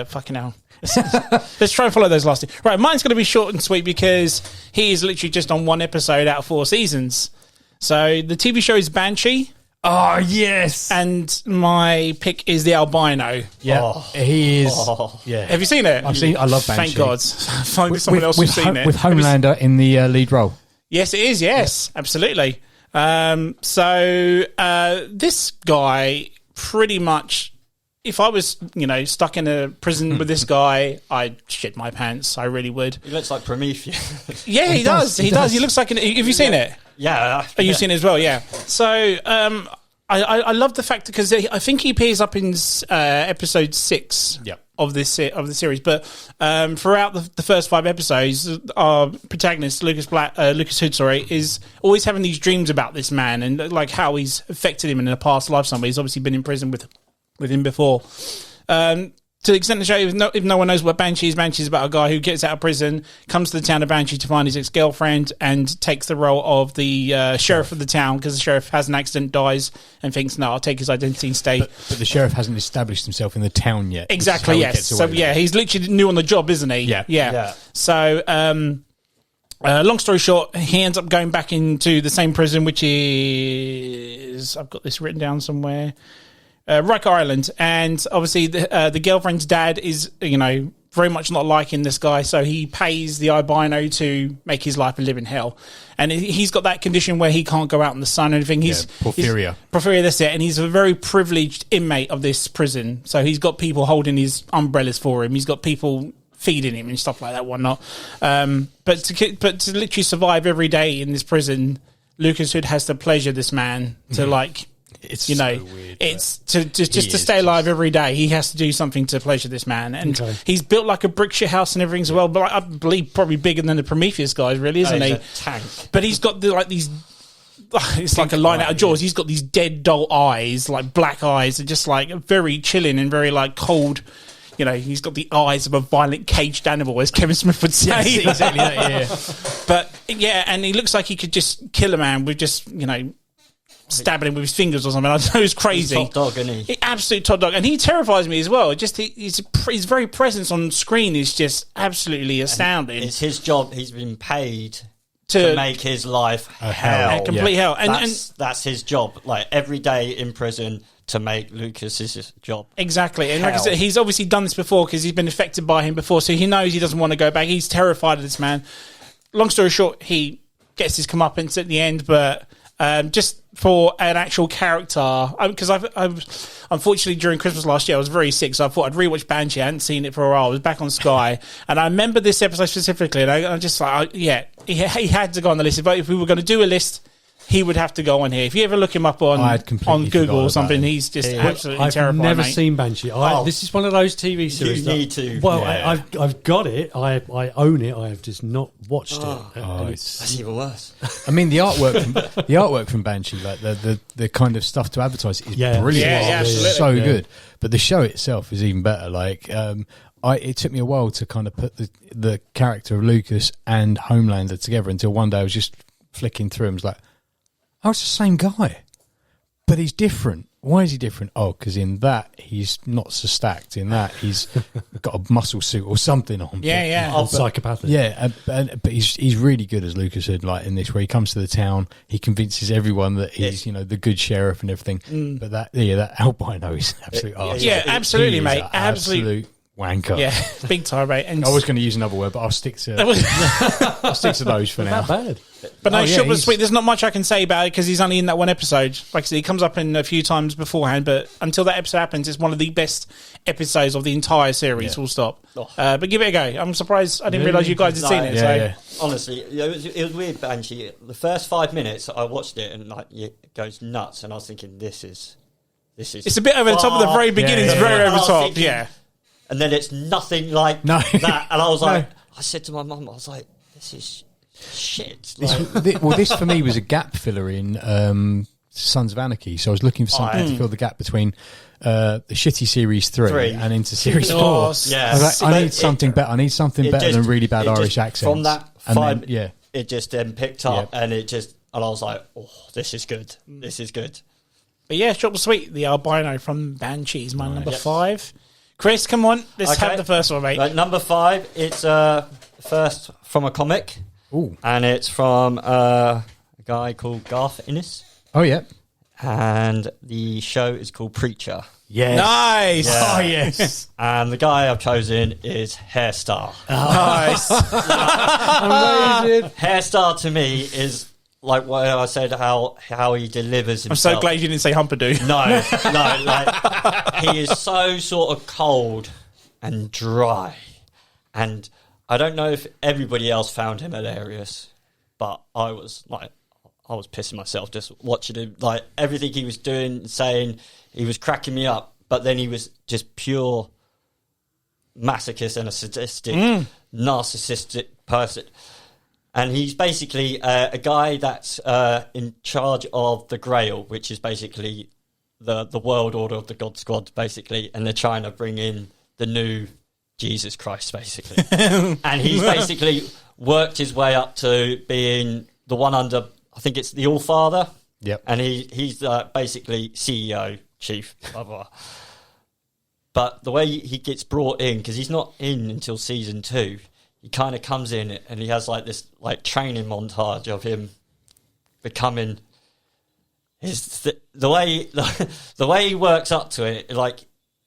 Fucking hell. Let's try and follow those last two. Right, mine's going to be short and sweet because he is literally just on 1 episode out of 4 seasons. So the TV show is Banshee. Oh yes, And my pick is the albino. yeah, he is. Yeah, Have you seen it? I love Banshee. Thank God. Finally someone else has seen it. with Homelander in the lead role. Yes, it is. Yes, absolutely. So this guy pretty much, if I was, stuck in a prison with this guy, I'd shit my pants. I really would. He looks like Prometheus. Yeah, he does. He does. He looks like have you seen it? Yeah. Oh, you've seen it as well, yeah. So I love the fact because I think he appears up in episode 6 of this series. But throughout the first 5 episodes, our protagonist Lucas Hood, is always having these dreams about this man and like how he's affected him in a past life. Somewhere he's obviously been in prison with him before. To the extent of the show, if no one knows what Banshee is about a guy who gets out of prison, comes to the town of Banshee to find his ex-girlfriend, and takes the role of the sheriff of the town because the sheriff has an accident, dies, and thinks, no, I'll take his identity and stay. But the sheriff hasn't established himself in the town yet. Exactly, yes. So, he's literally new on the job, isn't he? Yeah. So, long story short, he ends up going back into the same prison, which is... I've got this written down somewhere... Riker Island, and obviously the girlfriend's dad is, very much not liking this guy, so he pays the albino to make his life a living hell. And he's got that condition where he can't go out in the sun or anything. Porphyria. Porphyria, that's it. And he's a very privileged inmate of this prison. So he's got people holding his umbrellas for him. He's got people feeding him and stuff like that, whatnot. But to literally survive every day in this prison, Lucas Hood has to pleasure this man to It's so weird. It's to stay alive every day. He has to do something to pleasure this man, and he's built like a brick shit house and everything as well. But I believe probably bigger than the Prometheus guys, really, isn't he? A tank. But he's got these. It's like a line out of Jaws. He's got these dead doll eyes, like black eyes, and just like very chilling and very like cold. He's got the eyes of a violent caged animal, as Kevin Smith would say. Yes, exactly that, yeah. But yeah, and he looks like he could just kill a man with just stabbing him with his fingers or something. I know it's crazy. He's top dog, isn't he? Absolute top dog, and he terrifies me as well. Just his very presence on screen is just absolutely astounding. It's his job. He's been paid to make his life hell. A complete hell. And that's his job. Like every day in prison to make Lucas's job. Exactly. And like I said, he's obviously done this before because he's been affected by him before, so he knows he doesn't want to go back. He's terrified of this man. Long story short, he gets his comeuppance at the end, but just for an actual character, because I've unfortunately during Christmas last year I was very sick, so I thought I'd rewatch Banshee. I hadn't seen it for a while. I was back on Sky, and I remember this episode specifically, and I'm just like, he had to go on the list. If we were going to do a list, he would have to go on here. If you ever look him up on Google or something, he's just absolutely terrifying. I've never mate. seen Banshee. This is one of those TV series. You need to. Well, I've got it. I own it. I have just not watched it. That's even worse. I mean, the artwork from Banshee, like the kind of stuff to advertise, is brilliant. Yeah, It's absolutely. so good. But the show itself is even better. Like, it took me a while to kind of put the character of Lucas and Homelander together until one day I was just flicking through and was like, oh, it's the same guy, but he's different. Why is he different? Oh, because in that he's not so stacked. In that he's got a muscle suit or something on. Psychopathic. Yeah, but he's really good as Lucas said. Like in this, where he comes to the town, he convinces everyone that he's the good sheriff and everything. But that albino is absolute arse. Yeah, absolutely, He is mate. an Absolute Wanker. Yeah, big time, mate. And I was going to use another word, but I'll stick to those for now. Not bad. But no, Oh, yeah, short but he's- sweet. There's not much I can say about it because he's only in that one episode. Like I said, he comes up in a few times beforehand, but until that episode happens, it's one of the best episodes of the entire series. Full stop. But give it a go. I'm surprised. I didn't realise you guys had seen it. Yeah, So Honestly, it was weird, Banshee. The first 5 minutes, I watched it and like it goes nuts, and I was thinking, this is. it's a bit over the top of the very beginning. It's yeah, very yeah. over the I was top. thinking- Yeah. And then it's nothing like No. that, and I was like, No. I said to my mum, I was like, this is shit. This for me was a gap filler in Sons of Anarchy. So I was looking for something to fill the gap between the shitty series 3 and into series 4. Oh, Yeah. I was like, I need something better. I need something it better just- than really bad it Irish just- accents. From that And five, then, yeah. it just then picked up, Yeah. and I was like, oh, this is good. This is good. But yeah, short but sweet. The albino from Banshees, my number Yep. 5. Chris, come on. Let's Okay. have the first one, mate. Right, number 5, it's first from a comic, Ooh. and it's from a guy called Garth Ennis, Oh, yeah. and the show is called Preacher. Yes. Nice. Yeah. Oh, yes. And the guy I've chosen is Hairstar. Nice. Amazing. Hairstar to me is like what I said, how he delivers I'm himself. so glad you didn't say Humpadoo. No, like he is so sort of cold and dry, and I don't know if everybody else found him hilarious, but I was pissing myself just watching him. Like everything he was doing, saying, he was cracking me up, but then he was just pure masochist and a sadistic, narcissistic person. And he's basically a guy that's in charge of the Grail, which is basically the world order of the God Squad, basically. And they're trying to bring in the new Jesus Christ, basically. And he's basically worked his way up to being the one under, I think it's the All-Father. Yep. And he's basically CEO, chief, blah, blah. But the way he gets brought in, because he's not in until season 2, he kind of comes in and he has like this like training montage of him becoming the way he works up to it. Like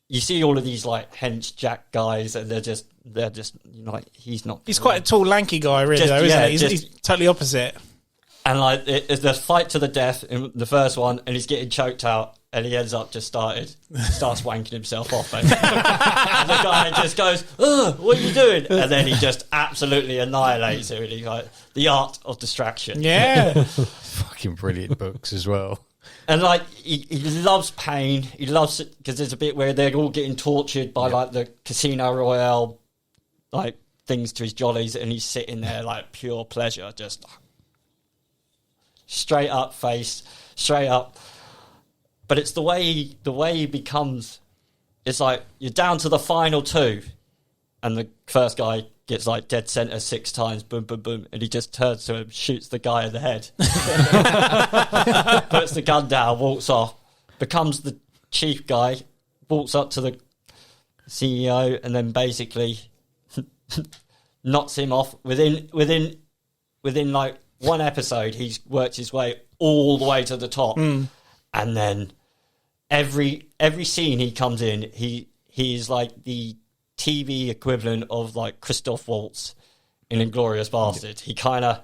you see all of these like hench jack guys, and they're just you know, like he's not. He's quite a tall, lanky guy, really, Just- though, isn't yeah, he? He's just- totally opposite. And like it's the fight to the death in the first one, and he's getting choked out, and he ends up starts wanking himself off, basically. And the guy just goes, "Ugh, what are you doing?" And then he just absolutely annihilates him. And he's like, the art of distraction. Yeah. Fucking brilliant books as well. And like he loves pain. He loves it because there's a bit where they're all getting tortured by like the Casino Royale, like things to his jollies, and he's sitting there like pure pleasure, just straight up face, straight up. But it's the way he becomes. It's like you're down to the final 2, and the first guy gets like dead center 6 times, boom, boom, boom, and he just turns to him, shoots the guy in the head, puts the gun down, walks off, becomes the chief guy, walks up to the CEO, and then basically knocks him off. Within like one episode, he's worked his way all the way to the top, and then every scene he comes in, he's like the TV equivalent of like Christoph Waltz in Inglourious Bastard. He kind of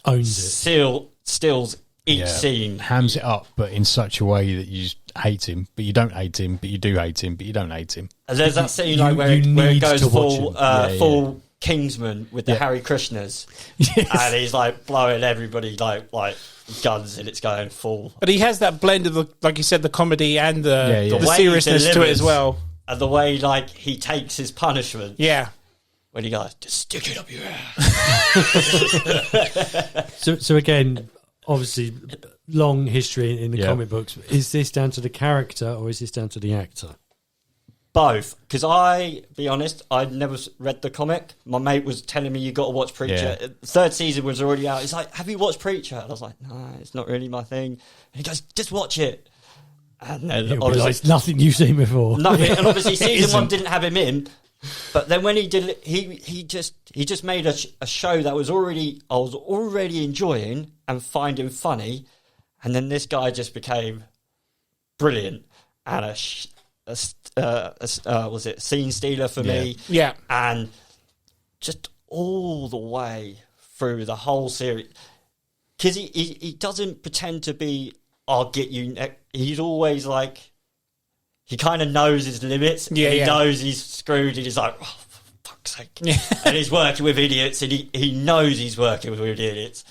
Owns it. stills each scene. Hams it up, but in such a way that you just hate him, but you don't hate him, but you do hate him, but you don't hate him. And there's that scene you- like where you it need goes to watch full him. full Kingsman with the Harry Krishners, and he's like blowing everybody like guns, and it's going full. But he has that blend of, like you said, the comedy and the The way he seriousness to it delivers, as well. And the way like he takes his punishment. Yeah. When he goes, just stick it up your ass. So again, obviously, long history in the Yeah. comic books. Is this down to the character or is this down to the actor? Both, because be honest, I'd never read the comic. My mate was telling me you got to watch Preacher. Yeah. The 3rd season was already out. He's like, "Have you watched Preacher?" And I was like, "No, it's not really my thing." And he goes, "Just watch it." And then It'll be obviously, like nothing you've seen before. nothing. And obviously, season Isn't. 1 didn't have him in. But then when he did, he just made a show that I was already enjoying and finding funny, and then this guy just became brilliant and a was it Scene Stealer for me? Yeah. And just all the way through the whole series. Because he doesn't pretend to be, I'll get you. He's always like, he kind of knows his limits. Yeah, and he yeah. knows he's screwed, and he's like, oh, for fuck's sake. And he's working with idiots, and he knows he's working with idiots.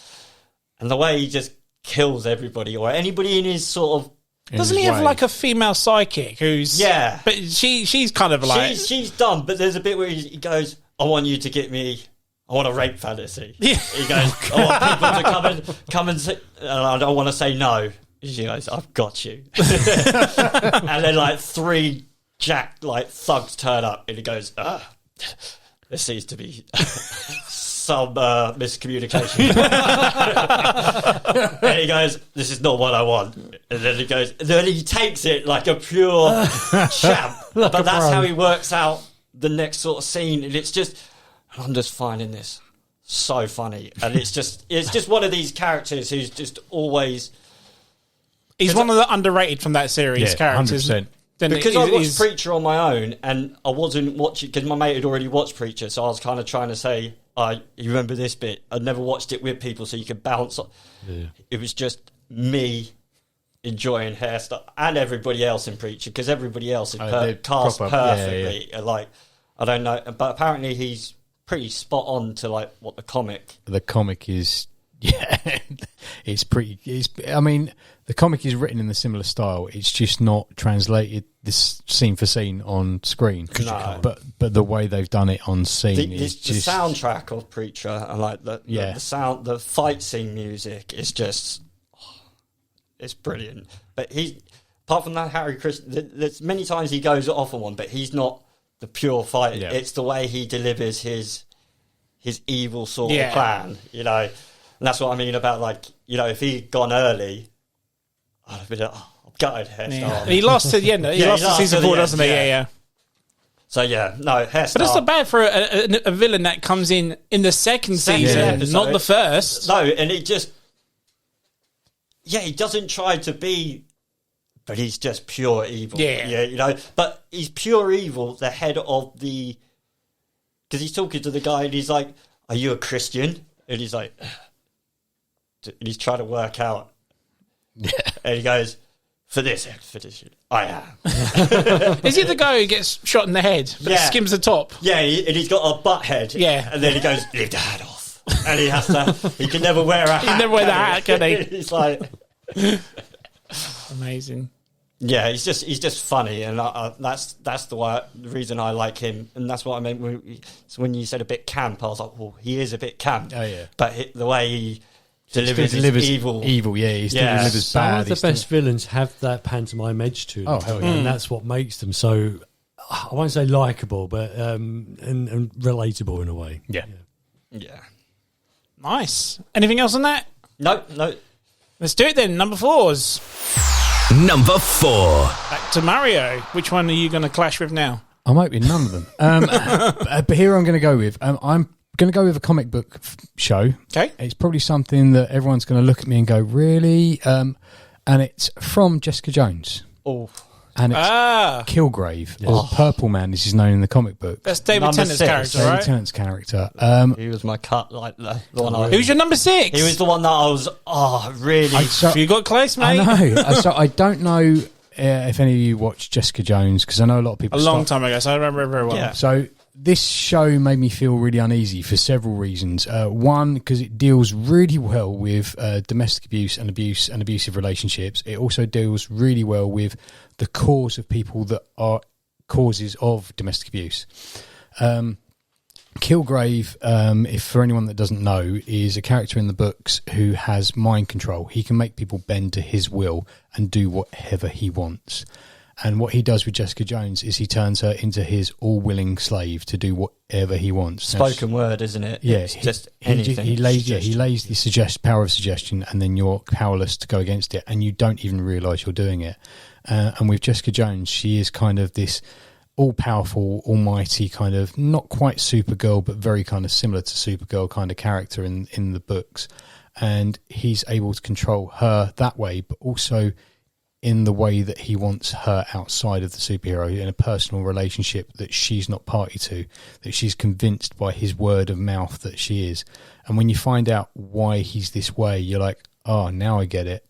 And the way he just kills everybody, or anybody in his sort of... Doesn't he have like a female psychic who's... Yeah. But she's kind of like... She's dumb, but there's a bit where he goes, I want you to get me... I want a rape fantasy. Yeah. He goes, I want people to come and say, and I don't want to say no. She goes, I've got you. And then like 3 thugs turn up, and he goes, there seems to be some miscommunication. And he goes, this is not what I want. And then he takes it like a pure champ. But that's how he works out the next sort of scene, and it's just... I'm just finding this so funny, and it's just one of these characters who's just always. He's one of the underrated from that series characters. 100%. Because I watched Preacher on my own, and I wasn't watching because my mate had already watched Preacher, so I was kind of trying to say, "You remember this bit?" I'd never watched it with people, so you could bounce. Yeah. It was just me enjoying hairstyle and everybody else in Preacher because everybody else is cast perfectly. Yeah. Like I don't know, but apparently he's pretty spot on to like what the comic is. It's pretty. I mean, the comic is written in a similar style. It's just not translated this scene for scene on screen. No. But the way they've done it on scene is just the soundtrack of Preacher and like the sound, the fight scene music is just it's brilliant. But apart from that, Harry Christian, there's many times he goes off on one, but he's not the pure fighter. Yeah. It's the way he delivers his evil sort of plan, you know. And that's what I mean about, like, you know, if he'd gone early, I'd have been I'm gutted hairstyle. Yeah. He lost to he lost to season 4, doesn't he? Yeah. So no, hairstyle. But that's not bad for a villain that comes in the second season, episode. not the first. No, and it just he doesn't try to be. But he's just pure evil. Yeah, you know. But he's pure evil, the head of the... Because he's talking to the guy and he's like, are you a Christian? And he's like... And he's trying to work out. Yeah. And he goes, for this expedition, I am. Is he the guy who gets shot in the head but skims the top? Yeah, and he's got a butt head. Yeah. And then he goes, leave the hat off. And he can never wear a hat. He can never wear the hat, can he? He's like... Amazing. Yeah, he's just funny, and that's the reason I like him, and that's what I meant when you said a bit camp. I was like, well, he is a bit camp. Oh yeah, but the way he delivers evil. Yeah, he still delivers Some bad. of the best villains have that pantomime edge to them. Oh hell yeah, and that's what makes them so. I won't say likable, but and relatable in a way. Yeah. Nice. Anything else on that? No. Let's do it then. Number 4s. Number 4. Back to Mario. Which one are you going to clash with now? I'm hoping none of them. But here I'm going to go with. I'm going to go with a comic book show. Okay. It's probably something that everyone's going to look at me and go, really? And it's from Jessica Jones. Oh. And it's Kilgrave, or Purple Man, as he's known in the comic book. That's David Number Tennant's 6. character, David right? Tennant's character. He was my cut, like the one Who's your number 6? He was the one that I was, really... You got close, mate. I know. So I don't know if any of you watched Jessica Jones, because I know a lot of people... A long time ago, so I remember it very well. Yeah. So this show made me feel really uneasy for several reasons. One, because it deals really well with domestic abuse and abusive relationships. It also deals really well with the cause of people that are causes of domestic abuse. Kilgrave, if for anyone that doesn't know, is a character in the books who has mind control. He can make people bend to his will and do whatever he wants. And what he does with Jessica Jones is he turns her into his all-willing slave to do whatever he wants. Spoken word, isn't it? Yeah, it's just anything. He lays the power of suggestion, and then you're powerless to go against it, and you don't even realise you're doing it. And with Jessica Jones, she is kind of this all-powerful, almighty kind of, not quite Supergirl, but very kind of similar to Supergirl kind of character in the books. And he's able to control her that way, but also in the way that he wants her outside of the superhero, in a personal relationship that she's not party to, that she's convinced by his word of mouth that she is. And when you find out why he's this way, you're like, oh, now I get it.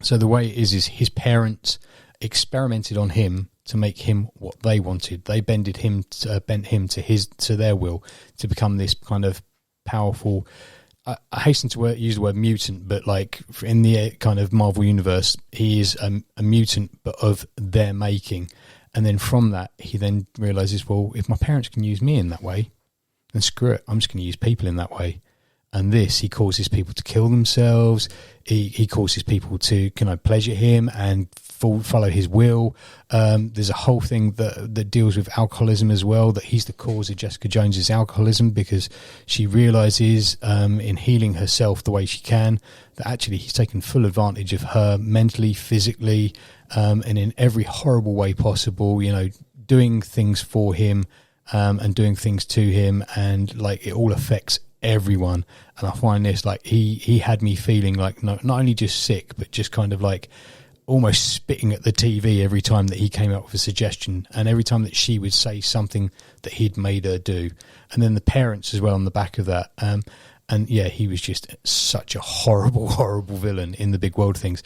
So the way it is his parents experimented on him to make him what they wanted. They bent him to their will to become this kind of powerful. I hasten to use the word mutant, but like in the kind of Marvel universe, he is a mutant, but of their making. And then from that, he then realizes, well, if my parents can use me in that way, then screw it. I'm just going to use people in that way. And he causes people to kill themselves. He causes people to pleasure him and follow his will. There's a whole thing that deals with alcoholism as well, that he's the cause of Jessica Jones's alcoholism, because she realizes in healing herself the way she can that actually he's taken full advantage of her mentally, physically, and in every horrible way possible, doing things for him and doing things to him, and like it all affects everyone. And I find this, like, he had me feeling like not only just sick, but just kind of like almost spitting at the TV every time that he came out with a suggestion, and every time that she would say something that he'd made her do. And then the parents as well on the back of that. And yeah, he was just such a horrible, horrible villain in the big world things.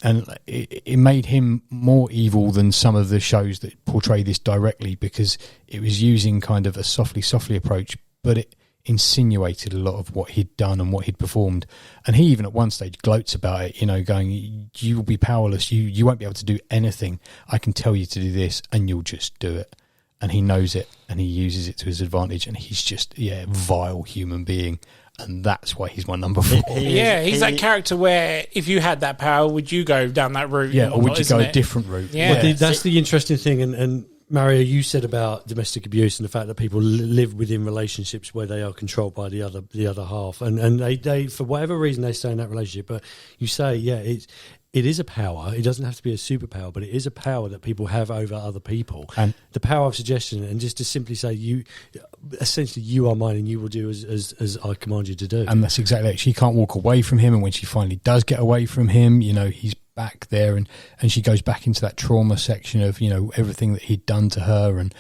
And it made him more evil than some of the shows that portray this directly, because it was using kind of a softly approach, but it insinuated a lot of what he'd done and what he'd performed. And he even at one stage gloats about it, going, you will be powerless, you won't be able to do anything. I can tell you to do this and you'll just do it. And he knows it and he uses it to his advantage, and he's just a vile human being. And that's why he's my number 4. He's that character where if you had that power, would you go down that route? Yeah, or would you go a different route? Yeah. Well, that's the interesting thing. And Mario, you said about domestic abuse and the fact that people live within relationships where they are controlled by the other half, and they for whatever reason they stay in that relationship. But you say, it is a power. It doesn't have to be a superpower, but it is a power that people have over other people. And the power of suggestion, and just to simply say, you are mine and you will do as I command you to do. And that's exactly it. She can't walk away from him, and when she finally does get away from him, he's back there, and she goes back into that trauma section of everything that he'd done to her, and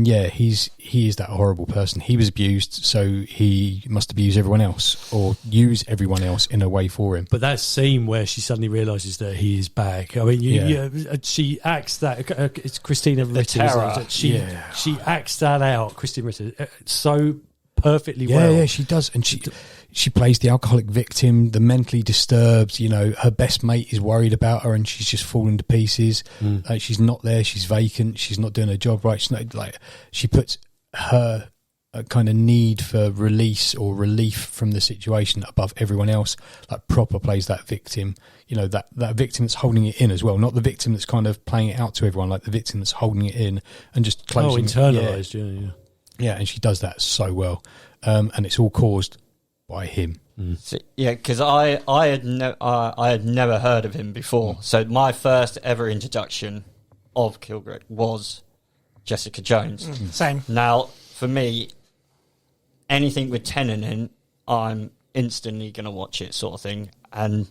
he is that horrible person. He was abused, so he must abuse everyone else or use everyone else in a way for him. But that scene where she suddenly realizes that he is back, I mean, she acts that it's Christina Ricci. She acts that out, Christina Ricci, so perfectly well. Yeah, she does, and she plays the alcoholic victim, the mentally disturbed. Her best mate is worried about her, and she's just falling to pieces. She's not there. She's vacant. She's not doing her job right. She's not, she puts her kind of need for release or relief from the situation above everyone else. Like proper plays that victim. That victim that's holding it in as well, not the victim that's kind of playing it out to everyone. Like the victim that's holding it in and just closing. Internalized. Yeah, and she does that so well, and it's all caused by him. So, because I had never heard of him before. So my first ever introduction of Kilgrave was Jessica Jones. Same. Now, for me, anything with Tennant in, I'm instantly going to watch it, sort of thing. And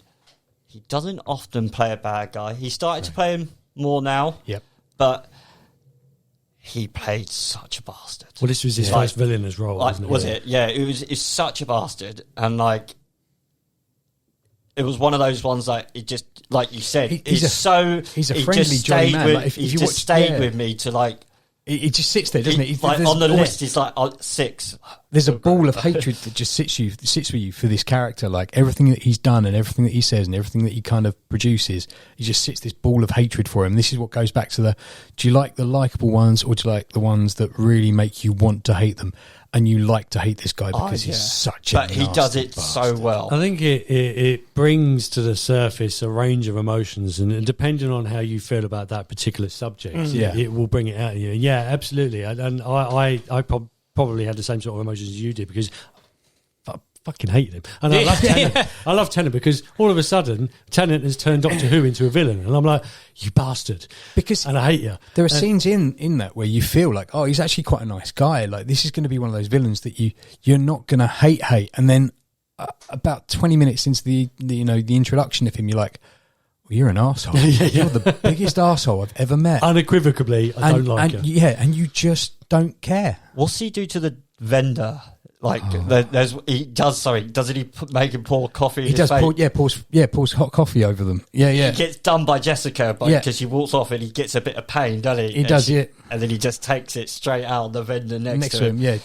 he doesn't often play a bad guy. He started to play him more now. Yep. But he played such a bastard. Well, this was his first villain as well, wasn't it? Was it? Yeah, it's such a bastard. And, it was one of those ones that it just, like you said, he's a friendly Johnny man. He just stayed with me to, He just sits there, doesn't he? On the list, he's 6. There's a ball of hatred that just sits with you for this character. Like everything that he's done and everything that he says and everything that he kind of produces, he just sits this ball of hatred for him. This is what goes back to do you like the likable ones, or do you like the ones that really make you want to hate them? And you like to hate this guy because he's such a But he does it bastard. so well. I think it brings to the surface a range of emotions, and depending on how you feel about that particular subject, it will bring it out of you. Yeah, absolutely. And I probably had the same sort of emotions as you did, because I fucking hated him. And I love Tennant. I love Tennant because all of a sudden Tennant has turned Doctor Who into a villain, and I'm like, you bastard, and I hate you. There are scenes in that where you feel like, oh, he's actually quite a nice guy. Like this is going to be one of those villains that you're not going to hate, and then about 20 minutes into the introduction of him, you're like, Well, you're an arsehole. You're the biggest arsehole I've ever met. Unequivocally, I don't like her. Yeah, and you just don't care. What's he do to the vendor? Like, doesn't he make him pour coffee in He his does. face? Pours hot coffee over them. Yeah. He gets done by Jessica because she walks off and he gets a bit of pain, doesn't he? He does, yeah. And then he just takes it straight out of the vendor next to him. Yeah.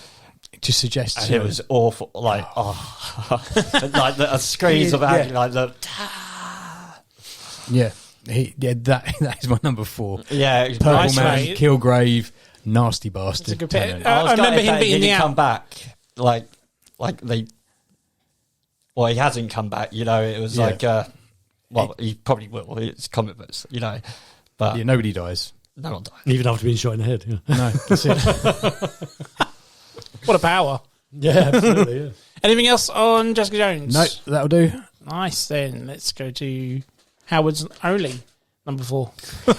It just suggests. And it was awful. Like, like the screams of agony, like the. Yeah. That is my number 4. Yeah, Purple nice, Man, mate. Kilgrave, nasty bastard. It's a good pick. I was I remember gutted him that being he the didn't come out. back. Like they. Well, he hasn't come back. You know, it was like. He probably will. It's comic books, you know, but Yeah, nobody dies. no one died. Even after being shot in the head. Yeah, No, that's it. What a power. yeah absolutely. Yeah. Anything else on Jessica Jones? No, that'll do. Nice, then. Let's go to Howard's Only, number 4. Rub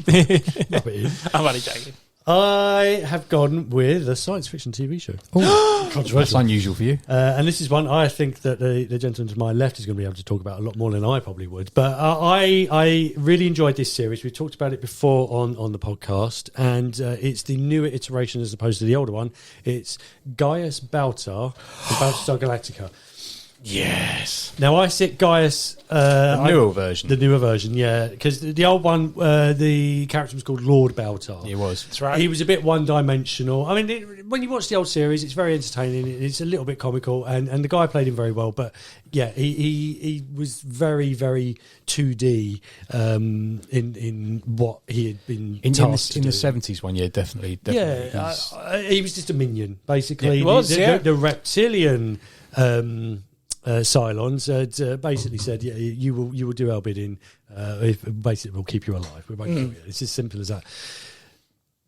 it in. I'm only joking. I have gone with a science fiction TV show. That's Controversial. unusual for you. And this is one I think that the gentleman to my left is going to be able to talk about a lot more than I probably would. But I really enjoyed this series. We talked about it before on the podcast, and it's the newer iteration as opposed to the older one. It's Gaius Baltar, from Battlestar Galactica. Yes. Now I sit Gaius, The newer version. the newer version, yeah, because the old one, the character was called Lord Baltar. It was. That's right. He was a bit one-dimensional. I mean, when you watch the old series, it's very entertaining. It's a little bit comical, and the guy played him very well. But yeah, he was very, very 2D in what he had been In the tasked to do. 70s one, yeah, definitely. Yeah, he was just a minion, basically. Yeah, he was, the reptilian Cylons had basically said, "Yeah, you will do our bidding. Basically, we'll keep you alive. We won't kill you." It's as simple as that.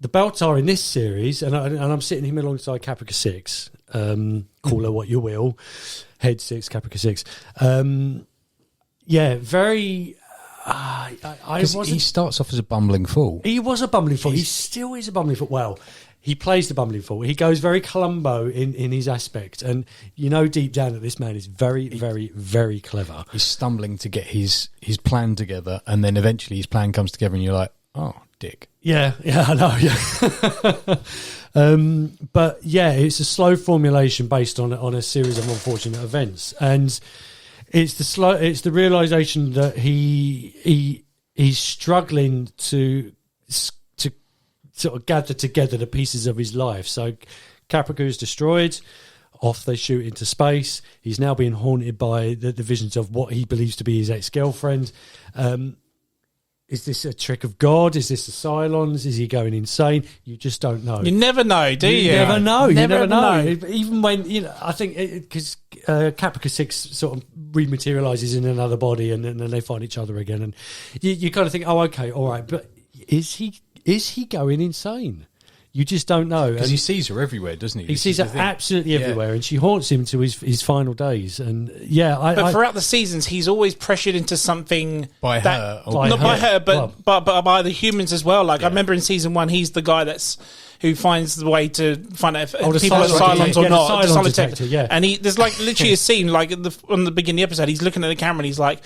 The Baltar in this series, and I'm sitting here alongside Caprica 6. Call her what you will, Head 6, Caprica 6. Yeah, very. He starts off as a bumbling fool. He was a bumbling fool. He still is a bumbling fool. Well, he plays the bumbling fool. He goes very Columbo in his aspect. And you know deep down that this man is very, very, very clever. He's stumbling to get his plan together, and then eventually his plan comes together, and you're like, oh, dick. Yeah, I know, yeah. But yeah, it's a slow formulation based on a series of unfortunate events. And it's the realization that he's struggling to sort of gather together the pieces of his life. So Caprica is destroyed. Off they shoot into space. He's now being haunted by the visions of what he believes to be his ex-girlfriend. Is this a trick of God? Is this the Cylons? Is he going insane? You just don't know. You never know, do you? You never know. You never know. know. Even when, I think because Caprica 6 sort of rematerializes in another body and then they find each other again. And you kind of think, oh, okay, all right. But is he going insane? You just don't know. Because he sees her everywhere, doesn't he? He sees her absolutely everywhere, and she haunts him to his final days. And yeah, but throughout the seasons, he's always pressured into something By her. not by her, but by the humans as well. Like I remember in season 1, he's the guy who finds the way to find out if people are Cylons or not. The Cylon detector, yeah. And there's like literally a scene like on the beginning of the episode, he's looking at the camera and he's like,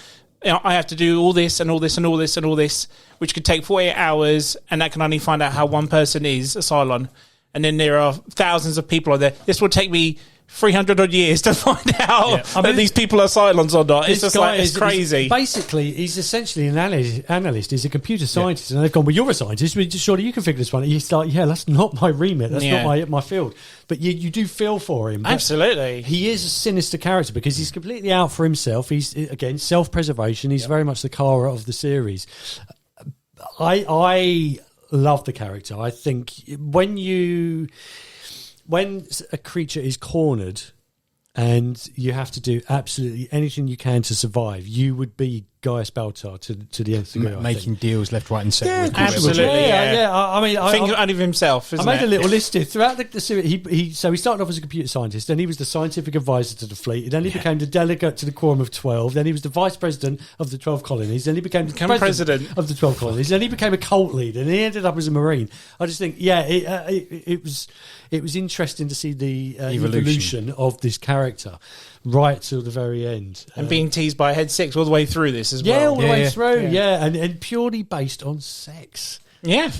I have to do all this and all this and all this and all this, which could take 48 hours, and that can only find out how one person is a Cylon. And then there are thousands of people out there. This will take me 300 odd years to find out that these people are Cylons or not. It's just like, it's crazy. Basically, he's essentially an analyst. He's a computer scientist. And they've gone, well, you're a scientist. Surely you can figure this one out. He's like, yeah, that's not my remit. That's not my field. But you do feel for him. Absolutely. He is a sinister character because he's completely out for himself. He's, again, self-preservation. He's very much the Kara of the series. I love the character. I think when a creature is cornered and you have to do absolutely anything you can to survive, you would be Gaius Baltar to the nth degree. Making deals left, right, and centre. Yeah, with absolutely. Yeah. I mean, Thinking out of himself, isn't I made it? a little list here. Throughout the series. He started off as a computer scientist, then he was the scientific advisor to the fleet, then he became the delegate to the Quorum of 12, then he was the vice president of the 12 colonies, then he became the president of the 12 colonies, then he became a cult leader, and he ended up as a Marine. I just think, it was interesting to see the evolution of this character. right till the very end. And being teased by Head 6 all the way through this as well. Yeah, all the way Yeah. through. Yeah, and purely based on sex. Yeah.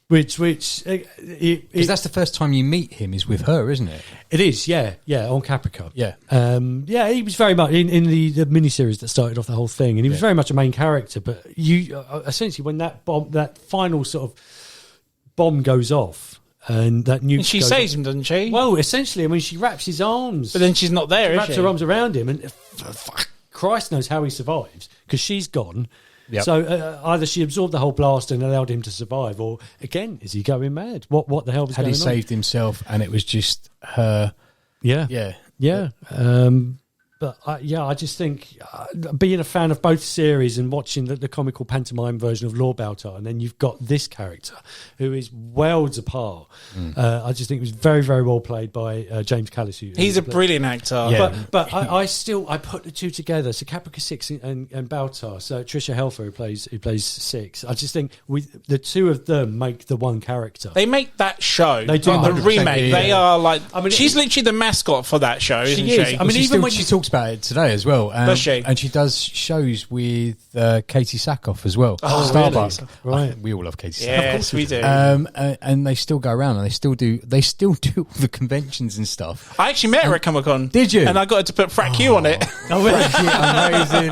Which Because that's the first time you meet him is with her, isn't it? it is, yeah, on Caprica. Yeah. He was very much in the miniseries that started off the whole thing, and he was very much a main character. But you essentially, when that final sort of bomb goes off, and that nuke, And she goes saves off, him, doesn't she? well, essentially, I mean, she wraps his arms, but then she's not there, is wraps she? her arms around him, and Christ knows how he survives because she's gone. Yep. So either she absorbed the whole blast and allowed him to survive, or again, is he going mad? What the hell was Had going he on? saved himself and it was just her? Yeah, Yeah. yeah. But I just think being a fan of both series and watching the comical pantomime version of Lord Baltar, and then you've got this character who is worlds apart. I just think it was very, very well played by James Callis. He's a brilliant actor. Yeah. But I put the two together. So Caprica 6 and Baltar. So Trisha Helfer who plays 6. I just think the two of them make the one character. They make that show. They do, The 100%, remake. yeah. They are like. I mean, she's literally the mascot for that show, isn't she? is. I mean, She even still- when she you- talks about it today as well. Does she? And she does shows with Katie Sackhoff as well. Oh, Starbuck. really? We all love Katie Sackhoff. Yes, we do. And they still go around and they still do all the conventions and stuff. I actually met her at Comic Con. Did you? And I got her to put Frack You on it. Amazing.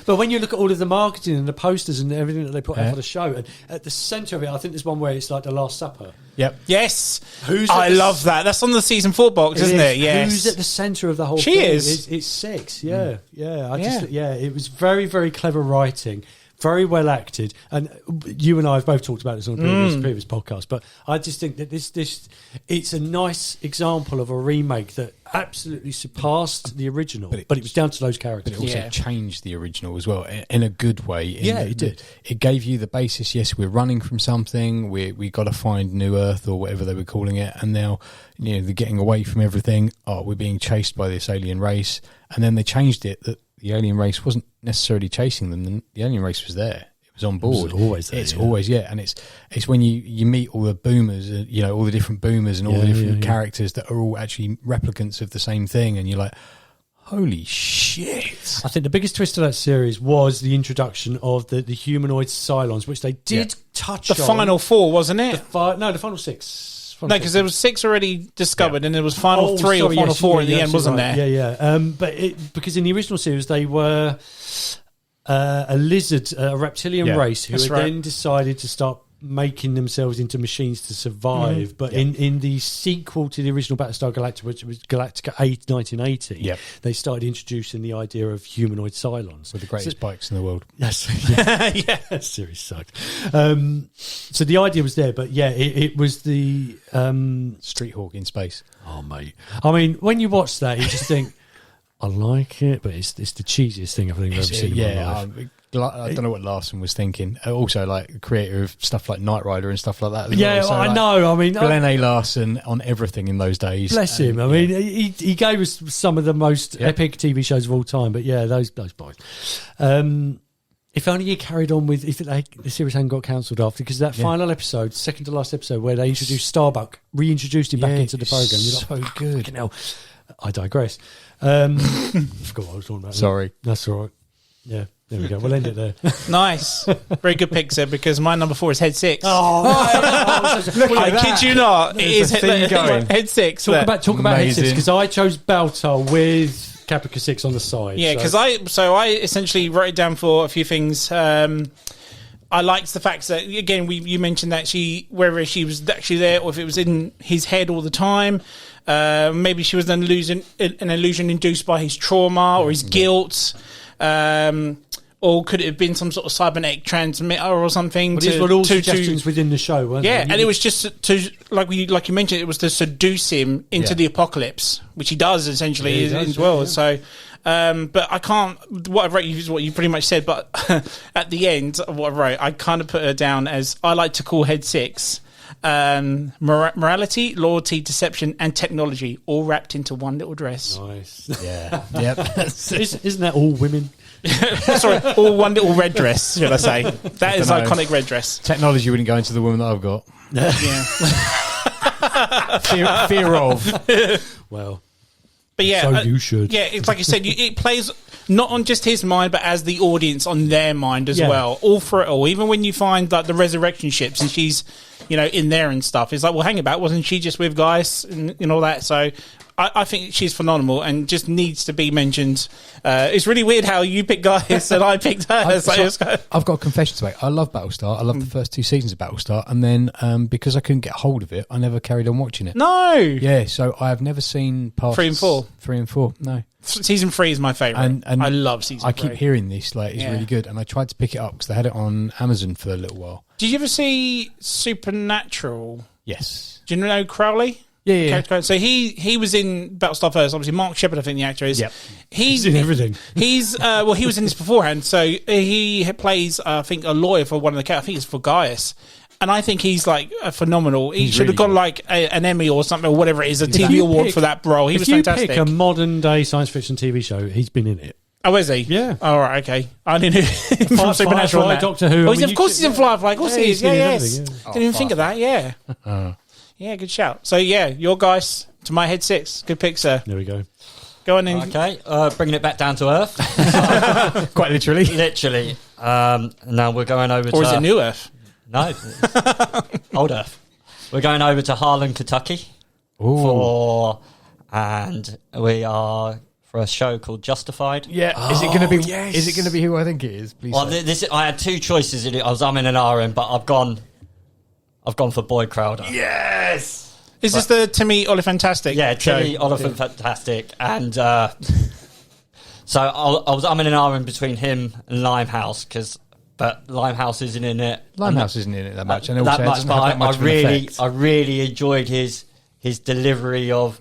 But when you look at all of the marketing and the posters and everything that they put out Yeah. for the show, and at the centre of it, I think there's one where it's like the Last Supper. Yep. Yes. Who's I at the- love that. That's on the season 4 box, isn't it? Yes. Who's at the centre of the whole She thing? is. It's 6. Yeah. It was very, very clever writing. Very well acted, and you and I have both talked about this on a previous podcast. But I just think that it's a nice example of a remake that absolutely surpassed the original. But it was down to those characters. But it also Yeah. changed the original as well in a good way. Yeah, it did. It gave you the basis. Yes, we're running from something. We got to find New Earth or whatever they were calling it. And now, they're getting away from everything. Oh, we're being chased by this alien race. And then they changed it that the alien race wasn't necessarily chasing them. The alien race was there. It was on board. always there, It's yeah. always, yeah. And it's when you meet all the boomers, all the different boomers and all the different characters that are all actually replicants of the same thing. And you're like, holy shit. I think the biggest twist of that series was the introduction of the humanoid Cylons, which they did touch The on. final 4, wasn't it? The final 6. No, because there was 6 already discovered, and there was final 3 or sorry, final yes, 4 you're in the end, absolutely wasn't right. there? Yeah. Because in the original series, they were a lizard, a reptilian Yeah, race who that's had right. then decided to start making themselves into machines to survive. But in the sequel to the original Battlestar Galactica, which was Galactica 8, 1980, Yep. they started introducing the idea of humanoid Cylons. With the greatest bikes in the world. Yes, yeah, that series sucked. So the idea was there, but it was the Street Hawk in space. oh mate. I mean, when you watch that, you just think, I like it, but it's the cheesiest thing I think I've ever seen in my life. I don't know what Larson was thinking. Also, like the creator of stuff like Knight Rider and stuff like that. as Yeah, well. So, I like, know. I mean, Glenn A. Larson on everything in those days. bless him. I mean, he gave us some of the most epic TV shows of all time. But yeah, those boys. If only he carried on with the series hadn't got cancelled after, because that final episode, second to last episode, where they introduced Starbuck, reintroduced him back into the program. You're like, so good. fucking hell. I digress. I forgot what I was talking about. Sorry. That's all right. Yeah, there we go. We'll end it there. Nice. Very good pick, sir, because my number 4 is Head 6. I kid you not. It is a theme going. Head 6. Talk about Head 6, Amazing. because I chose Baltar with Caprica 6 on the side. Yeah, because I essentially wrote it down for a few things. I liked the fact that, again, you mentioned that whether she was actually there or if it was in his head all the time, maybe she was an illusion induced by his trauma or his guilt, or could it have been some sort of cybernetic transmitter or something? But these were all suggestions within the show, weren't yeah, they? and it was just to like you mentioned, it was to seduce him into the apocalypse, which he does essentially Yeah, he does, as well. yeah. So, but I can't. What I wrote is what you pretty much said. But at the end of what I wrote, I kind of put her down as I like to call Head 6. Morality, loyalty, deception, and technology all wrapped into one little dress. Nice. Yeah. Yep. Isn't that all women? Sorry, all one little red dress, should I say? That is dunno. iconic red dress. Technology wouldn't go into the woman that I've got. Yeah. Fear of. Well, But yeah, So you should. Yeah, it's like you said, it plays not on just his mind, but as the audience on their mind as Yeah. well. All for it all. Even when you find like the resurrection ships and she's, in there and stuff, it's like, well, hang about, wasn't she just with guys and all that? So I think she's phenomenal and just needs to be mentioned. It's really weird how you pick guys and I picked her. I've got a confession to make. I love Battlestar. I love the first 2 seasons of Battlestar, and then because I couldn't get hold of it, I never carried on watching it. No. Yeah, so I have never seen past 3 and 4. 3 and 4, no. Season 3 is my favourite. And I love season 3. I keep hearing this, like, it's really good, and I tried to pick it up because they had it on Amazon for a little while. Did you ever see Supernatural? Yes. Do you know Crowley? Yeah. So he was in Battlestar first. Obviously, Mark Sheppard, I think the actor is. Yep. He's in everything. He's he was in this beforehand. So he plays, I think, a lawyer for one of the characters. I think it's for Gaius. And I think he's like a phenomenal. He should have got like an Emmy or something or whatever it is, a TV award for that role. He was fantastic. If you pick a modern day science fiction TV show, he's been in it. Oh, is he? Yeah. All right, okay. I didn't know from Supernatural. Firefly, Doctor Who. Oh, of course he's in Firefly. Of course he is. he's been in Yes. everything, yeah. Didn't even think of that. Yeah. Yeah, good shout. So yeah, your guys to my head 6. Good pick, sir. There we go. Go on in. Okay, bringing it back down to Earth. Quite literally. Literally. Now we're going over to... Or is it New Earth? No. Old Earth. We're going over to Harlan, Kentucky. Ooh. And we are for a show called Justified. Yeah. Is it going to be? Yes. Is it going to be who I think it is? Please. Well, I had 2 choices in it. I was umming and ahhing, but I've gone for Boyd Crowder. Yes. Is this the Timmy Olyphantastic? Yeah, Timmy show? Oliphant Fantastic. And so I was umming and ahhing between him and Limehouse, but Limehouse isn't in it. Limehouse isn't in it that much. And also that it much, doesn't but have that much of an effect. I really enjoyed his delivery of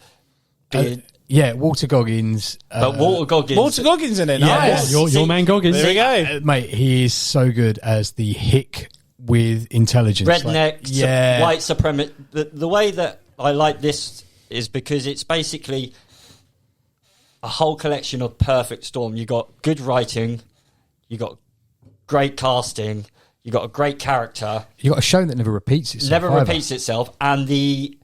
being... Yeah, Walter Goggins. But Walter Goggins in it. Yeah, Nice. Your man Goggins. There we go. Mate, he is so good as the hick with intelligence. redneck, white supremacist. The way that I like this is because it's basically a whole collection of perfect storm. You got good writing, you got great casting, you got a great character. You got a show that never repeats itself. And the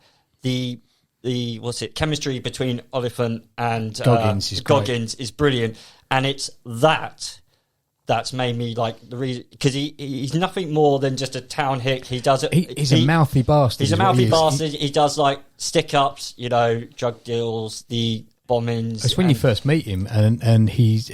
chemistry between Oliphant and Goggins is brilliant, and it's that's made me like the reason, because he's nothing more than just a town hick. He does it. He's a mouthy bastard. He's a mouthy bastard. He does like stick ups, drug deals, the bombings. It's when you first meet him, and he's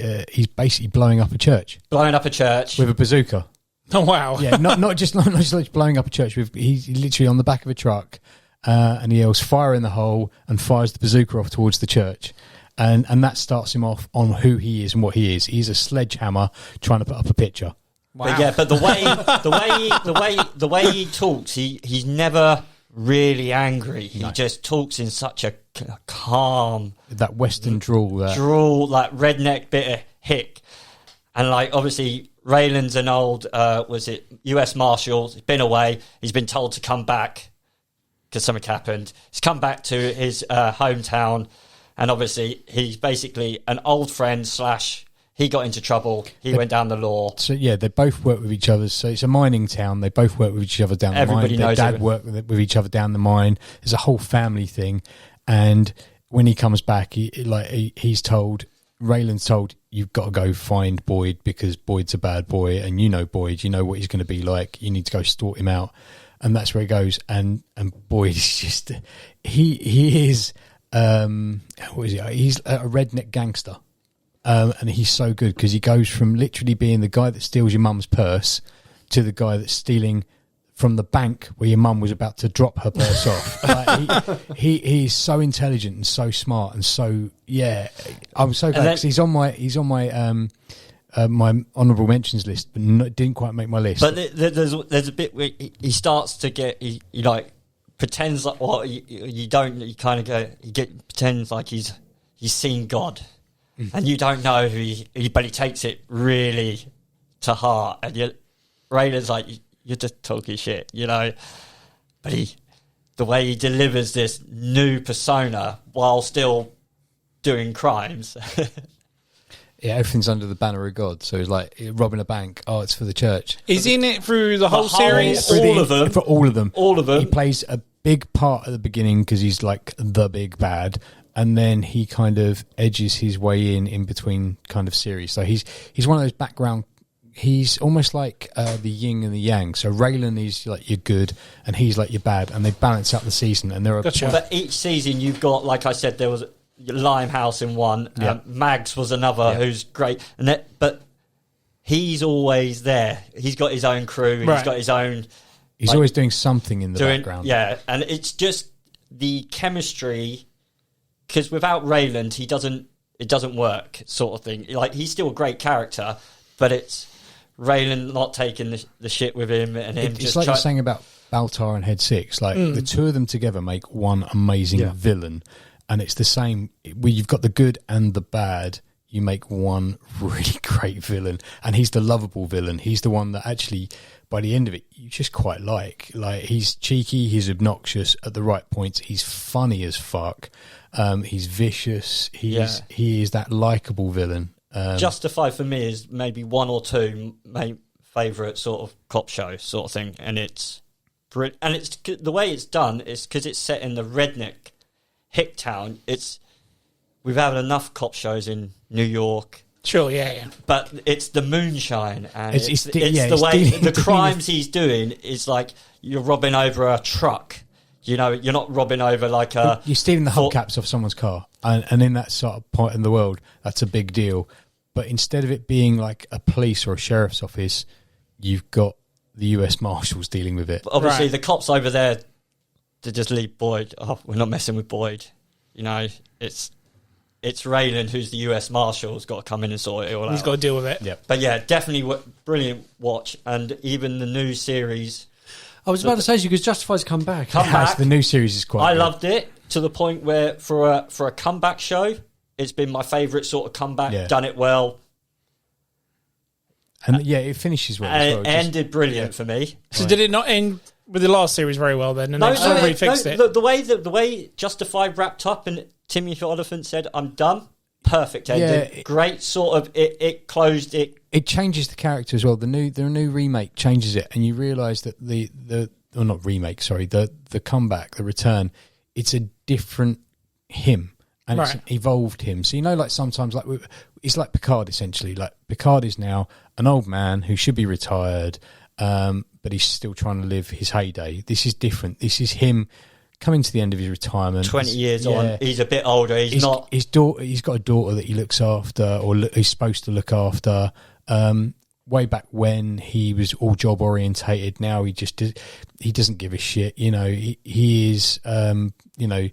basically blowing up a church with a bazooka. Oh wow! Yeah, not just like blowing up a church. He's literally on the back of a truck, and he yells "fire in the hole" and fires the bazooka off towards the church. And that starts him off on who he is and what he is. He's a sledgehammer trying to put up a picture. Wow. But the way he talks, he's never really angry. He just talks in such a calm, that Western drawl, like redneck bit of hick, and like obviously Raylan's an old U.S. Marshal. He's been away. He's been told to come back because something happened. He's come back to his hometown. And obviously, he's basically an old friend / he got into trouble. He went down the law. So, yeah, they both work with each other. So it's a mining town. They both work with each other down the mine. Their dad worked with each other down the mine. There's a whole family thing. And when he comes back, he's told, Raylan's told, you've got to go find Boyd because Boyd's a bad boy. And you know Boyd. You know what he's going to be like. You need to go sort him out. And that's where he goes. And Boyd is just... He is... what is he? He's a redneck gangster, and he's so good because he goes from literally being the guy that steals your mum's purse to the guy that's stealing from the bank where your mum was about to drop her purse off. Like, he's so intelligent and so smart and so I'm so glad because he's on my my honourable mentions list, but didn't quite make my list. But there's a bit where he starts to get he like. Pretends like you don't. You kind of go. Pretends like he's seen God, and you don't know who he. But he takes it really to heart, and Raylan's like you're just talking shit, But the way he delivers this new persona while still doing crimes. Yeah, everything's under the banner of God. So he's like robbing a bank. Oh, it's for the church. Is he in it through the whole series? All of them. He plays a big part at the beginning because he's like the big bad, and then he kind of edges his way in between kind of series. So he's one of those background. He's almost like the yin and the yang. So Raylan is like your good, and he's like your bad, and they balance out the season. And there are But each season you've got, like I said, there was Limehouse in one, Mags was another, who's great, but he's always there. He's got his own crew. He's got his own. He's always doing something in the background. Yeah, and it's just the chemistry. Because without Rayland, it doesn't work, sort of thing. Like, he's still a great character, but it's Raylan not taking the shit with him, and him it's like you're saying about Baltar and Head Six. Like the two of them together make one amazing villain, and it's the same. Where you've got the good and the bad, you make one really great villain, and he's the lovable villain. He's the one that actually, by the end of it, you just quite like. Like, he's cheeky, he's obnoxious at the right points. He's funny as fuck. He's vicious. He is that likable villain. Justified for me is maybe one or two my favourite sort of cop show sort of thing, and it's the way it's done is because it's set in the redneck hick town. We've had enough cop shows in New York. Sure, yeah. But it's the moonshine, and it's the way the crimes he's doing is like you're robbing over a truck. You know, you're not robbing over like you're stealing the hubcaps off someone's car, and in that sort of point in the world, that's a big deal. But instead of it being like a police or a sheriff's office, you've got the US Marshals dealing with it. But obviously, the cops over there, they just leave Boyd. Oh, we're not messing with Boyd. You know, it's Raylan, who's the US Marshal's got to come in and sort it all out. He's got to deal with it. Yep. But yeah, definitely brilliant watch, and even the new series. I was about to say, because Justified's come back. The new series is quite. I loved it to the point where for a comeback show, it's been my favourite sort of comeback. Yeah. Done it well, and it finishes well. And as well. it ended brilliant for me. So did it not end with the last series very well then? And they fixed it. The way Justified wrapped up and Timmy Oliphant said, "I'm done." Perfect ending. Yeah, great sort of. It closed it. It changes the character as well. The new remake changes it, and you realise that the comeback, the return, it's a different him, and it's an evolved him. So, you know, like sometimes, like it's like Picard essentially. Like Picard is now an old man who should be retired, but he's still trying to live his heyday. This is different. This is him coming to the end of his retirement. 20 years on, he's a bit older. He's not. His daughter. He's got a daughter that he looks after, or he's supposed to look after. Way back when he was all job orientated, now he doesn't give a shit. You know, he is the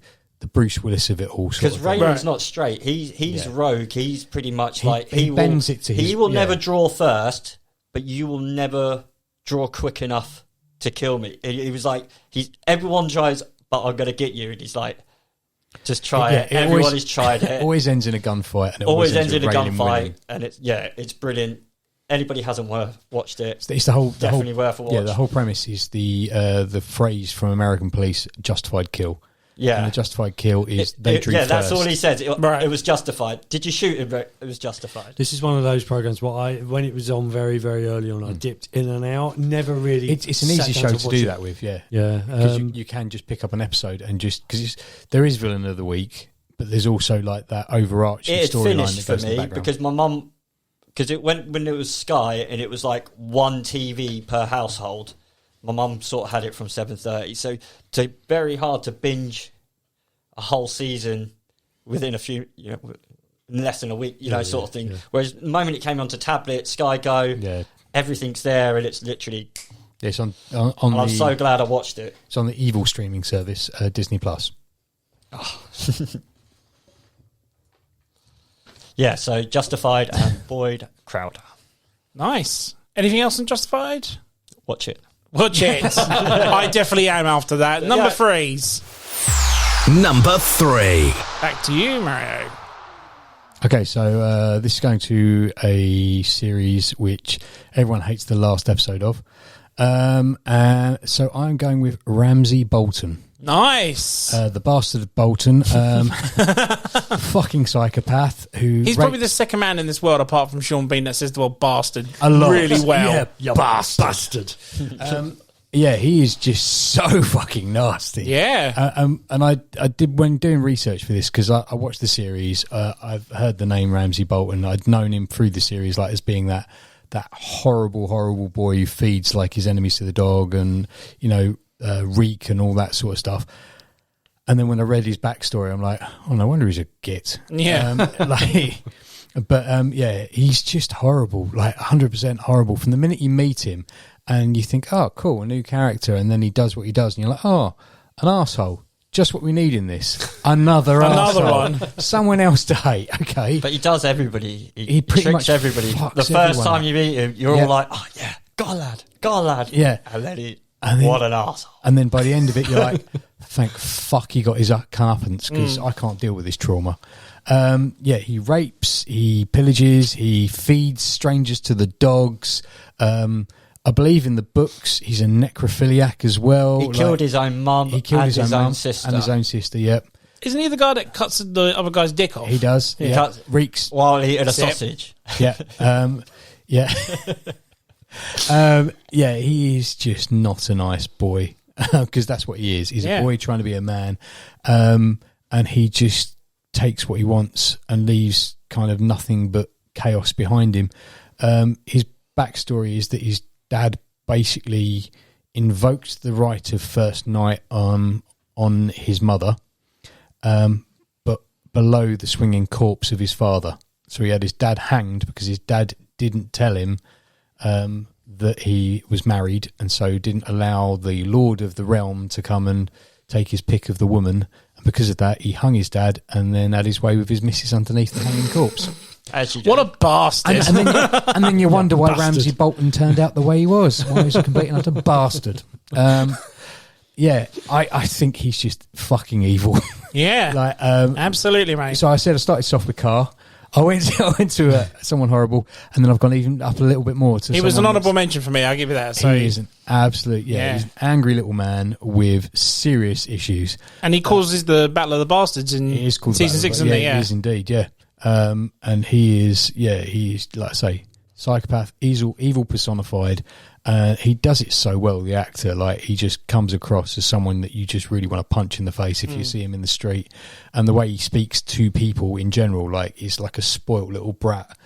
Bruce Willis of it all. Because Raylan's not straight. He's rogue. He's pretty much he bends it to his. He will never draw first, but you will never draw quick enough to kill me. He was like everyone tries, but I'm going to get you. And he's like, just try it. Everyone has tried it. Always ends in a gunfight. And it always ends in a Raylan gunfight, winning. and it's brilliant. Anybody hasn't watched it? It's the definitely worth a watch. Yeah, the whole premise is the phrase from American Police: "Justified kill." Yeah, and the justified kill is they drew first. That's all he says. It was justified. Did you shoot him? It was justified. This is one of those programs where when it was on very, very early on, I dipped in and out. Never really. It's an easy show to do that with. Yeah, because you can just pick up an episode and just because there is villain of the week, but there's also like that overarching storyline that goes in the background. Because my mum. Because it went when it was Sky and it was like one TV per household. My mum sort of had it from 7:30, so it's very hard to binge a whole season within a few, in less than a week, sort of thing. Yeah. Whereas the moment it came onto tablet, Sky Go, everything's there, and it's literally. It's on I'm so glad I watched it. It's on the evil streaming service, Disney Plus. Oh. Yeah, so Justified and Boyd Crowder. Nice. Anything else on Justified? Watch it. I definitely am after that. Number 3's. Number 3. Back to you, Mario. Okay, so this is going to a series which everyone hates the last episode of. And so I'm going with Ramsay Bolton. Nice. The bastard of Bolton. Fucking psychopath who... He's probably the second man in this world apart from Sean Bean that says the word bastard really well. Yeah, bastard. Yeah, he is just so fucking nasty. Yeah. And I did, when doing research for this, because I watched the series, I've heard the name Ramsay Bolton. I'd known him through the series, like as being that horrible boy who feeds like his enemies to the dog, and reek and all that sort of stuff. And then when I read his backstory, I'm like, oh, no wonder he's a git. Yeah. He's just horrible, like 100% horrible from the minute you meet him. And you think, oh, cool, a new character. And then he does what he does. And you're like, oh, an arsehole. Just what we need in this. Another one. Someone else to hate. Okay. But he does everybody. He pretty tricks much everybody. The first time you meet him, you're all like, oh, yeah, go on, lad. Yeah. And then what an arsehole. And then by the end of it, you're like, thank fuck he got his comeuppance, because I can't deal with this trauma. He rapes, he pillages, he feeds strangers to the dogs. I believe in the books he's a necrophiliac as well. He killed his own mum. He killed his own sister. And his own sister, yep. Isn't he the guy that cuts the other guy's dick off? He does. He yeah. cuts Reeks. while eating a sausage. Yeah. He is just not a nice boy, because that's what he is. He's a boy trying to be a man. And he just takes what he wants and leaves kind of nothing but chaos behind him. His backstory is that his dad basically invoked the right of first night on his mother, but below the swinging corpse of his father. So he had his dad hanged because his dad didn't tell him that he was married, and so didn't allow the Lord of the Realm to come and take his pick of the woman. And because of that, he hung his dad and then had his way with his missus underneath the hanging corpse. What a bastard. And then you wonder why Ramsay Bolton turned out the way he was. Why he was a complete and utter bastard. I think he's just fucking evil. Yeah. Absolutely, mate. So I said I started soft with Carr. I went to someone horrible, and then I've gone even up a little bit more to. He was an honourable mention for me. I'll give you that. So he is an absolute, he's an angry little man with serious issues, and he causes the Battle of the Bastards in season 6, isn't it? Yeah, he is indeed. Yeah, and he is, like I say, psychopath, evil personified. He does it so well, the actor. Like, he just comes across as someone that you just really want to punch in the face if you see him in the street. And the way he speaks to people in general, like, he's like a spoiled little brat.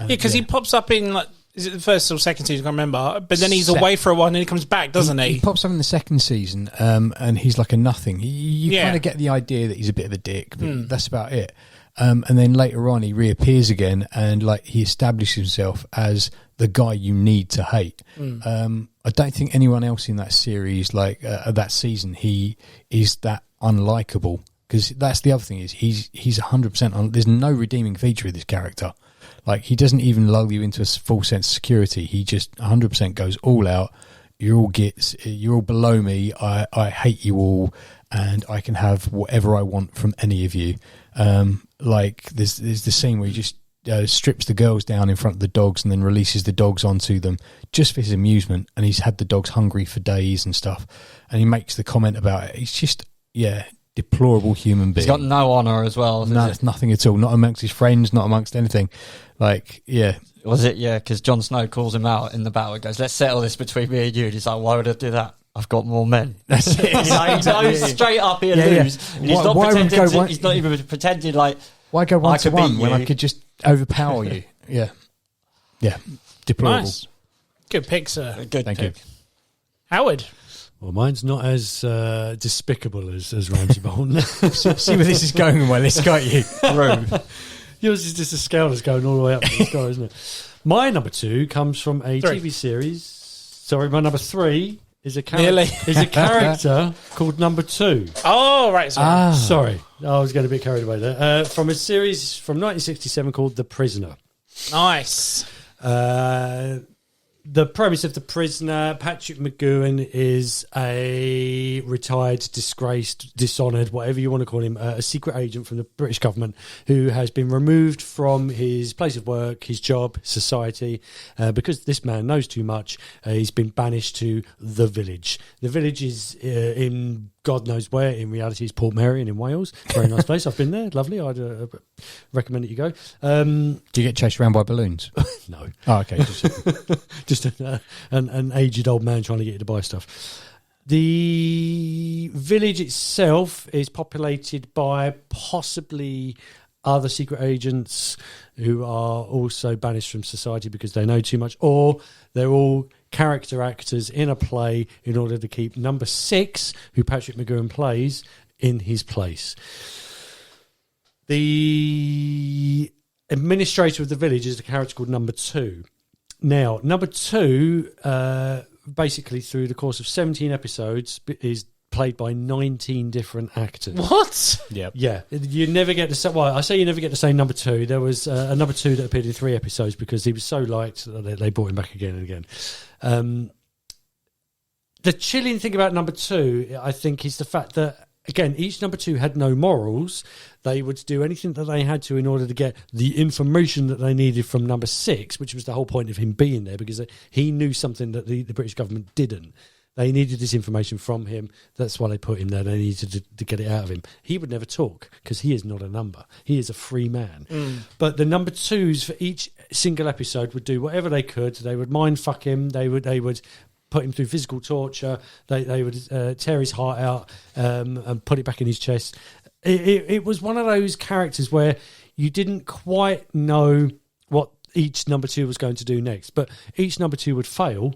Because he pops up in, like, is it the first or second season? I can't remember. But then he's away for a while and then he comes back, doesn't he? He pops up in the second season, and he's like a nothing. You kind of get the idea that he's a bit of a dick, but that's about it. And then later on, he reappears again, and like he establishes himself as the guy you need to hate. I don't think anyone else in that series, like that season, he is that unlikable. Because that's the other thing, is he's 100%. There's no redeeming feature of this character. Like, he doesn't even lull you into a full sense of security. He just 100% goes all out. You're all gits. You're all below me. I hate you all, and I can have whatever I want from any of you. Like, there's the scene where he just strips the girls down in front of the dogs and then releases the dogs onto them just for his amusement, and he's had the dogs hungry for days and stuff, and he makes the comment about it. He's just deplorable human being. He's got no honour as well. No, it's nothing at all. Not amongst his friends, not amongst anything. Like, was it? Because Jon Snow calls him out in the battle and goes, let's settle this between me and you, and he's like, why would I do that? I've got more men. That's it. He's like, he knows straight up he'll lose. And he's not pretending. He's not even pretending like, why go 1-1 when I could just overpower you? Yeah. Deplorable. Nice. Good pick, sir. Good Thank pick. you. Howard. Well, mine's not as despicable as Ramsay Bolton. See where this is going, well, it's got you. Yours is just a scale that's going all the way up to the sky, isn't it? My number 2 comes from a TV series. Sorry, my number 3 is a character called Number 2. Oh, right. Sorry, I was getting a bit carried away there. From a series from 1967 called The Prisoner. Nice. The premise of The Prisoner, Patrick McGoohan is a retired, disgraced, dishonoured, whatever you want to call him, a secret agent from the British government who has been removed from his place of work, his job, society, because this man knows too much. He's been banished to the village. The village is in God knows where. In reality, it's Port Merion in Wales. Very nice place. I've been there. Lovely. I'd recommend that you go. Do you get chased around by balloons? No. Oh, okay. Just an aged old man trying to get you to buy stuff. The village itself is populated by possibly other secret agents who are also banished from society because they know too much, or they're all character actors in a play in order to keep number 6, who Patrick McGoohan plays, in his place. The administrator of the village is a character called number 2. Now, number 2, basically through the course of 17 episodes, is played by 19 different actors. What? Yeah. Yeah, you never get to say. Well, I say you never get to say number 2. There was a number 2 that appeared in 3 episodes because he was so liked that they brought him back again and again. The chilling thing about number 2, I think, is the fact that, again, each number 2 had no morals. They would do anything that they had to in order to get the information that they needed from number 6, which was the whole point of him being there, because he knew something that the British government didn't. They needed this information from him. That's why they put him there. They needed to get it out of him. He would never talk because he is not a number. He is a free man. But the number 2s for each single episode would do whatever they could. They would mind fuck him. They would put him through physical torture. They would tear his heart out and put it back in his chest. It was one of those characters where you didn't quite know what each number 2 was going to do next. But each number 2 would fail,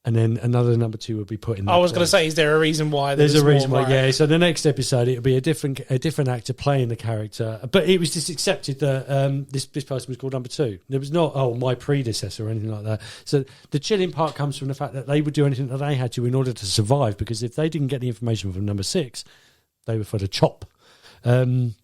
and then another number 2 would be put in. I was going to say, is there a reason why? There's a reason why, yeah. So the next episode, it'll be a different actor playing the character, but it was just accepted that this person was called number 2. There was not my predecessor or anything like that. So the chilling part comes from the fact that they would do anything that they had to in order to survive, because if they didn't get the information from number 6, they were for the chop. But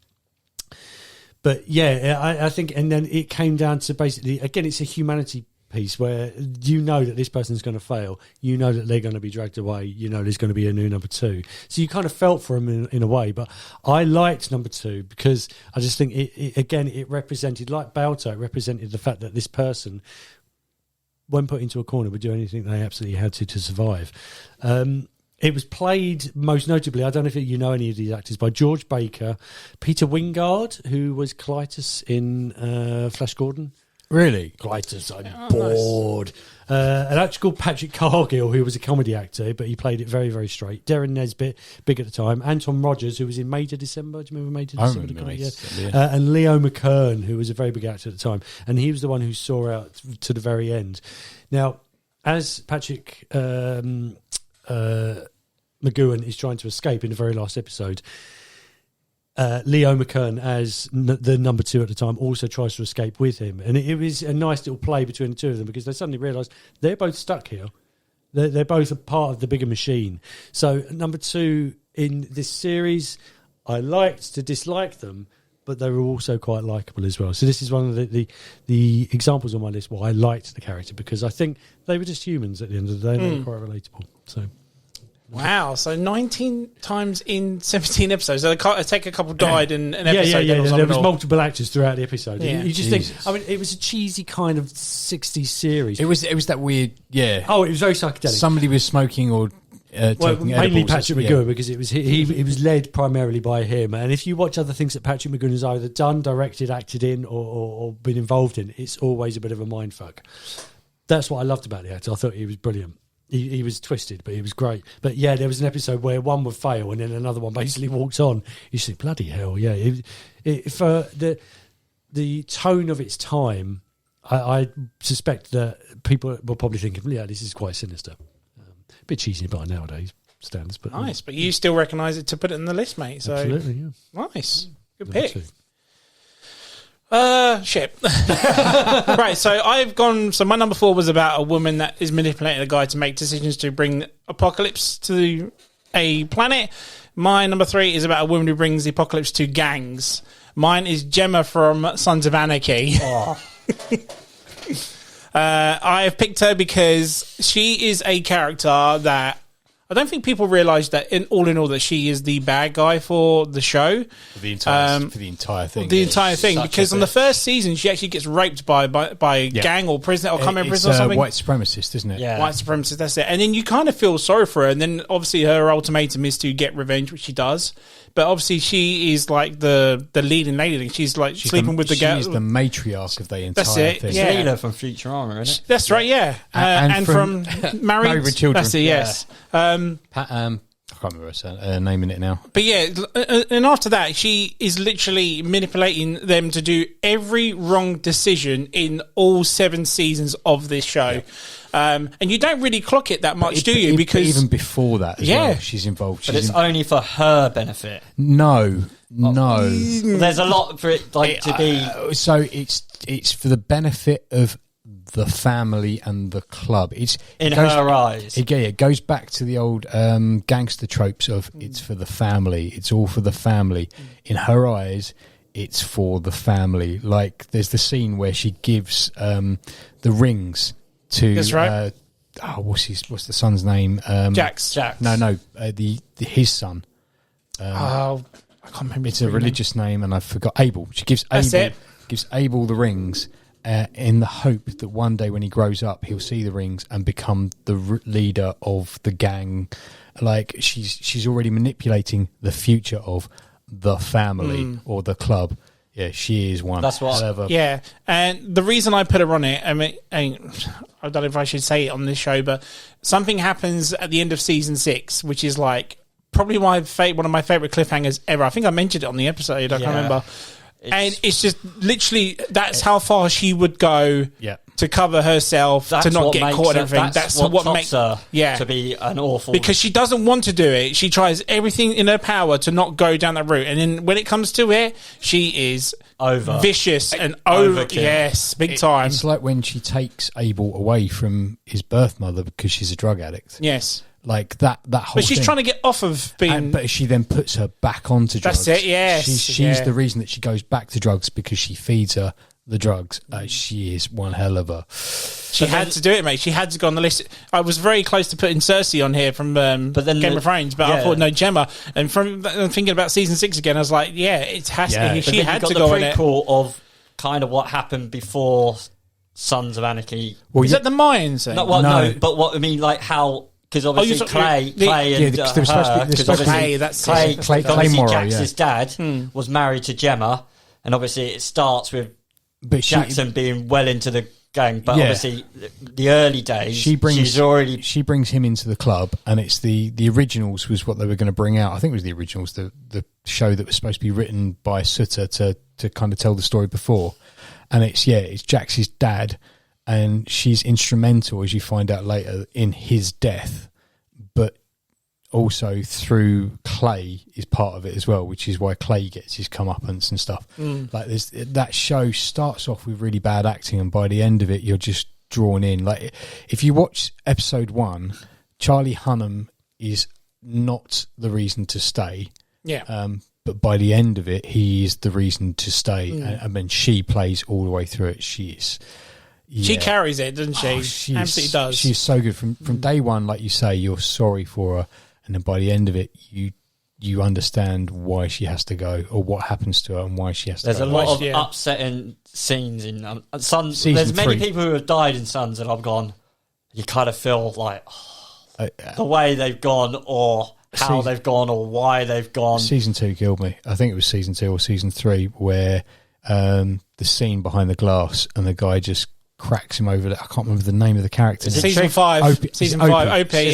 yeah, I think, and then it came down to basically, again, it's a humanity piece where you know that this person's going to fail, you know that they're going to be dragged away, you know there's going to be a new number 2, so you kind of felt for them in a way. But I liked number 2 because I just think it represented, like Balto, it represented the fact that this person, when put into a corner, would do anything they absolutely had to survive. It was played most notably, I don't know if you know any of these actors, by George Baker, Peter Wingard, who was Clytus in Flash Gordon. Really? Clytus, I'm bored. Nice. An actor called Patrick Cargill, who was a comedy actor, but he played it very, very straight. Darren Nesbitt, big at the time. Anton Rogers, who was in Major December. Do you remember Major December? I remember Major December, yeah. And Leo McKern, who was a very big actor at the time. And he was the one who saw out to the very end. Now, as Patrick McGoohan is trying to escape in the very last episode, Leo McKern, as the number 2 at the time, also tries to escape with him. And it was a nice little play between the two of them, because they suddenly realise they're both stuck here. They're both a part of the bigger machine. So number 2 in this series, I liked to dislike them, but they were also quite likeable as well. So this is one of the examples on my list where I liked the character, because I think they were just humans at the end of the day. They were quite relatable. So... Wow, so 19 times in 17 episodes. So I take a couple died in an episode. Yeah. There was multiple actors throughout the episode. Yeah. You just think, I mean, it was a cheesy kind of 60s series. It was that weird, yeah. Oh, it was very psychedelic. Somebody was smoking or taking mainly edibles. Patrick McGoohan, because it was he was led primarily by him. And if you watch other things that Patrick McGoohan has either done, directed, acted in, or been involved in, it's always a bit of a mindfuck. That's what I loved about the actor. I thought he was brilliant. He was twisted, but he was great. But yeah, there was an episode where one would fail and then another one basically walked on. You think, bloody hell, yeah. For the tone of its time, I suspect that people were probably thinking, yeah, this is quite sinister. A bit cheesy by nowadays standards, but nice. But you still recognise it to put it in the list, mate. So absolutely, yeah. Nice, good Number pick. 2. Shit. Right, so I've gone. So my number 4 was about a woman that is manipulating a guy to make decisions to bring apocalypse to a planet. My number 3 is about a woman who brings the apocalypse to gangs. Mine is Gemma from Sons of Anarchy. Oh. I have picked her because she is a character that I don't think people realise that in all that she is the bad guy for the show. For the entire thing. The entire thing, Such because a on the bitch. first season, she actually gets raped by a gang or prison, or come in prison or something. White supremacist, isn't it? Yeah. White supremacist, that's it. And then you kind of feel sorry for her. And then obviously her ultimatum is to get revenge, which she does. But obviously she is like the leading lady. She's like sleeping with the girl. She's the matriarch of the entire That's it, thing. yeah. Leela from Futurama, isn't it? That's right, yeah. And from Married with Children. That's it, yes. I can't remember her naming it now. But yeah, and after that, she is literally manipulating them to do every wrong decision in all 7 seasons of this show. And you don't really clock it that much, do you? Because even before that, as well, she's involved. But it's only for her benefit. No. There's a lot for it to be. So it's for the benefit of the family and the club. It Her eyes. It goes back to the old gangster tropes of it's for the family. It's all for the family. In her eyes, it's for the family. Like there's the scene where she gives the rings to. That's right. What's the son's name? Jax. No. His son. I can't remember. It's a religious name, and I forgot. Abel. She gives That's Abel it. gives Abel the rings in the hope that one day when he grows up, he'll see the rings and become the leader of the gang. Like she's already manipulating the future of the family or the club. Yeah, she is one. That's what. Yeah, and the reason I put her on it, I mean, I don't know if I should say it on this show, but something happens at the end of season 6, which is like probably one of my favourite cliffhangers ever. I think I mentioned it on the episode. I can't remember. And it's just literally that's how far she would go to cover herself, to not get caught in everything. That's what makes her to be an awful... Because she doesn't want to do it. She tries everything in her power to not go down that route. And then when it comes to it, she is vicious and over. Yes, big time. It's like when she takes Abel away from his birth mother because she's a drug addict. Yes. Like that whole But she's thing. trying to get off of being... But she then puts her back onto drugs. That's it, yes. She's the reason that she goes back to drugs because she feeds her the drugs. She is one hell of a... She had to do it, mate. She had to go on the list. I was very close to putting Cersei on here from Game of Thrones, but I thought, no, Gemma. And from thinking about season 6 again, I was like, yeah, it has to. She had to go on it. The prequel of kind of what happened before Sons of Anarchy. Well, is that the Mayans? No, but what I mean, like how... Because obviously Clay and Clay Morrow, Jax's dad was married to Gemma, and obviously it starts with Jackson being well into the gang, but obviously the early days she brings him into the club, and it's the originals was what they were going to bring out. I think it was the originals, the show that was supposed to be written by Sutter to kind of tell the story before, and it's Jax's dad. And she's instrumental, as you find out later, in his death, but also through Clay is part of it as well, which is why Clay gets his comeuppance and stuff. Like that show starts off with really bad acting, and by the end of it, you're just drawn in. Like if you watch episode 1, Charlie Hunnam is not the reason to stay. Yeah. But by the end of it, he is the reason to stay, and then she plays all the way through it. She is. She carries it, doesn't she? She absolutely does. She's so good from day one. Like you say, you're sorry for her, and then by the end of it, you understand why she has to go or what happens to her and why she has to go. There's a lot of upsetting scenes in Sons. Season there's many 3. people who have died in Sons, and I've gone. You kind of feel like the way they've gone, or how they've gone, or why they've gone. Season 2 killed me. I think it was season 2 or season 3 where the scene behind the glass and the guy just cracks him over. I can't remember the name of the character. Season 5. Season 5. Opie,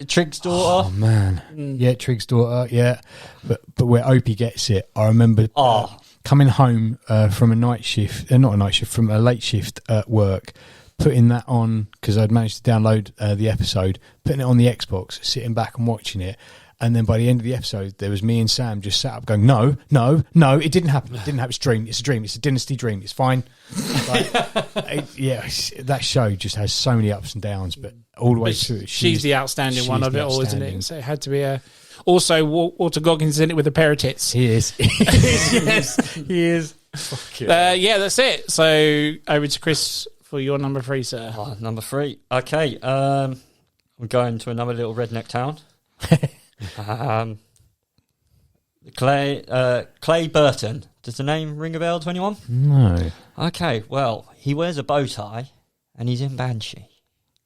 Trigg's daughter. Oh man, yeah, Trigg's daughter. Yeah, but where Opie gets it, I remember coming home from a night shift, not a night shift, from a late shift at work, putting that on because I'd managed to download the episode, putting it on the Xbox, sitting back and watching it. And then by the end of the episode, there was me and Sam just sat up going, no, it didn't happen. It didn't happen. It's a dream. It's a dream. It's a dynasty dream. It's fine. That show just has so many ups and downs, but all the way through it. She's the outstanding one of it all, isn't it? So it had to be a... Also, Walter Goggins in it with a pair of tits. He is. Yes, he is. Yeah, that's it. So over to Chris for your number 3, sir. Number 3. Okay. I'm going to another little redneck town. Clay Burton. Does the name ring a bell to anyone? No. Okay, well, he wears a bow tie and he's in Banshee.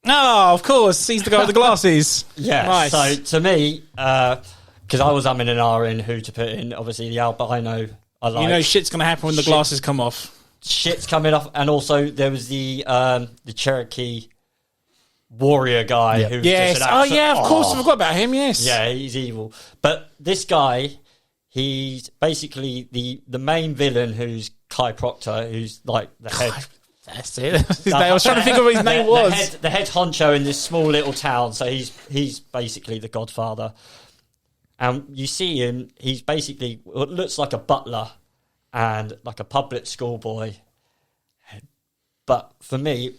Oh, of course. He's the guy with the glasses. Yeah, Nice. so to me, because I was umming and ahhing who to put in, obviously the albino I like. You know shit's going to happen when the glasses come off. Shit's coming off, and also there was the Cherokee warrior guy who Yes. just Oh, yeah, of course. I forgot about him, yes. Yeah, he's evil. But this guy, he's basically the main villain, who's Kai Proctor, who's like the head. That's it. I was trying to think of what his name was. The head honcho in this small little town. So he's basically the godfather. And you see him, he's basically what looks like a butler and like a public schoolboy. But for me,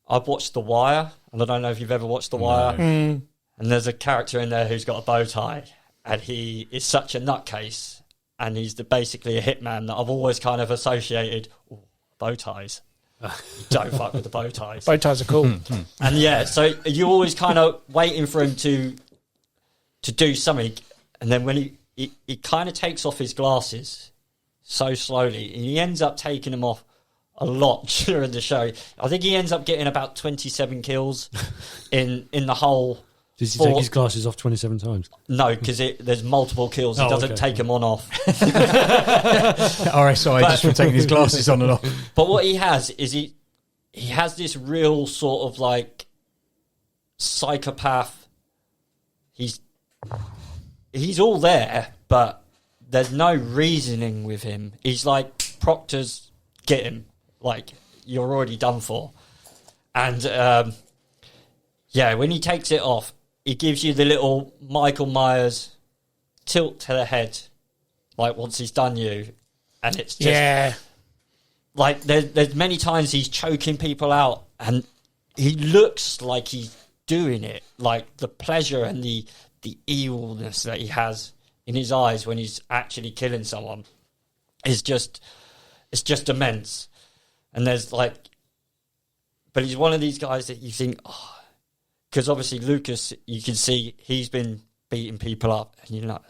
I've watched The Wire, and I don't know if you've ever watched The Wire. And there's a character in there who's got a bow tie, and he is such a nutcase, and he's basically a hitman that I've always kind of associated. Ooh, bow ties. Don't fuck with the bow ties. Bow ties are cool. And yeah, so you're always kind of waiting for him to do something, and then when he kind of takes off his glasses so slowly, and he ends up taking them off a lot during the show. I think he ends up getting about 27 kills in the whole. Does he take his glasses off 27 times? No, because there's multiple kills. He doesn't take them on off. RSI just from taking his glasses on and off. But what he has is he has this real sort of like psychopath. He's all there, but there's no reasoning with him. He's like, Proctor's get him. Like, you're already done for. And, when he takes it off, he gives you the little Michael Myers tilt to the head, like, once he's done you. And it's just... Yeah. Like, there's many times he's choking people out, and he looks like he's doing it. Like, the pleasure and the evilness that he has in his eyes when he's actually killing someone is just... It's just immense. And there's like... But he's one of these guys that you think... Because obviously Lucas, you can see he's been beating people up. And you know,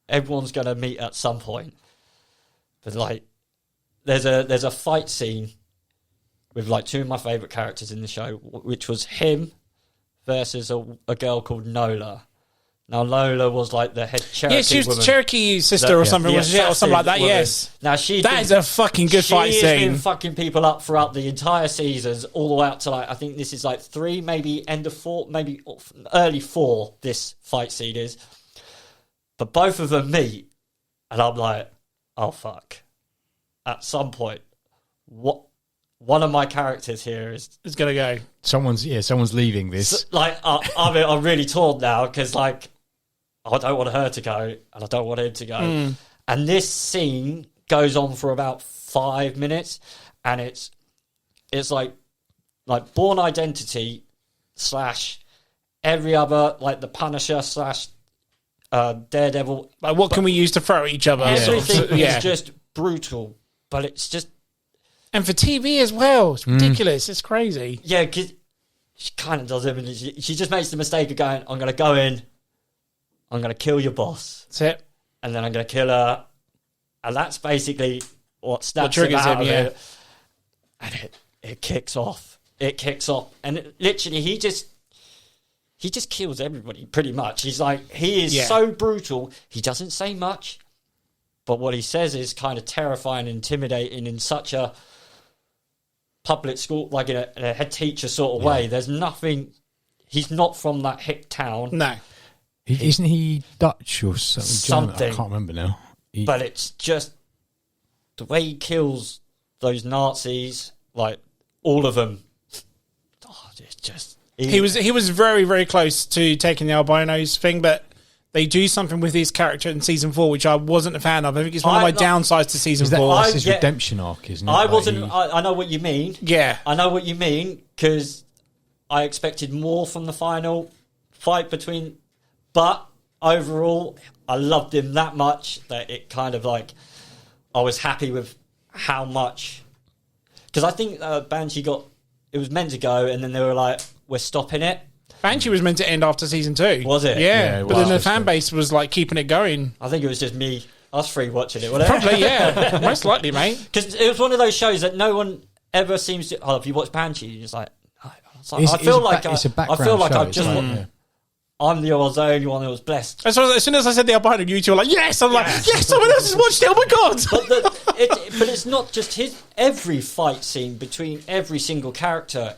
everyone's going to meet at some point. But like... There's a fight scene with like two of my favourite characters in the show, which was him versus a girl called Nola. Now Lola was like the head Cherokee. Yeah, she was woman. Cherokee sister or something, or something like that. Woman. Yes. Now that is a fucking good fight She has scene. been fucking people up throughout the entire seasons, all the way up to like I think this is like 3, maybe end of 4, maybe early 4. This fight scene is, but both of them meet, and I'm like, oh fuck. At some point, what one of my characters here is gonna go. Someone's leaving this. Like I'm really torn now because like I don't want her to go and I don't want him to go. And this scene goes on for about 5 minutes, and it's like Born Identity / every other, like the Punisher / Daredevil. Like, what can we use to throw at each other? Everything Yeah. is just brutal, but it's just... And for TV as well. It's ridiculous. It's crazy. Yeah, because she kind of does everything. She just makes the mistake of going, I'm going to go in, I'm going to kill your boss. That's it. And then I'm going to kill her. And that's basically what snaps triggers him out him, of yeah. it. And it kicks off. It kicks off. And literally, he just kills everybody, pretty much. He's like, he is so brutal. He doesn't say much. But what he says is kind of terrifying and intimidating in such a public school, like in a head teacher sort of way. There's nothing... He's not from that hick town. No. Isn't he Dutch or something? German? I can't remember now. But it's just... The way he kills those Nazis, like, all of them... Oh, it's just... He was very, very close to taking the albinos thing, but... They do something with his character in season 4, which I wasn't a fan of. I think it's one of my downsides to season 4. That's his redemption arc, isn't it? I know what you mean. Yeah. I know what you mean, because I expected more from the final fight between... But overall, I loved him that much that it kind of like... I was happy with how much... Because I think Banshee got... It was meant to go, and then they were like, we're stopping it. Banshee was meant to end after season 2. Was it? Yeah, it but was. then the fan base was like keeping it going. I think it was just us three watching it, wasn't it? Probably, yeah. Most likely, mate. Because it was one of those shows that no one ever seems to. Oh, if you watch Banshee, you're just like, no. It's like It's I feel like it's a I background feel like show, I've just. it's like, I'm the only one that was blessed. And so as soon as I said the albino, you two were like, yes! I'm like, yes, someone else has watched it, oh my God! But it's not just his. Every fight scene between every single character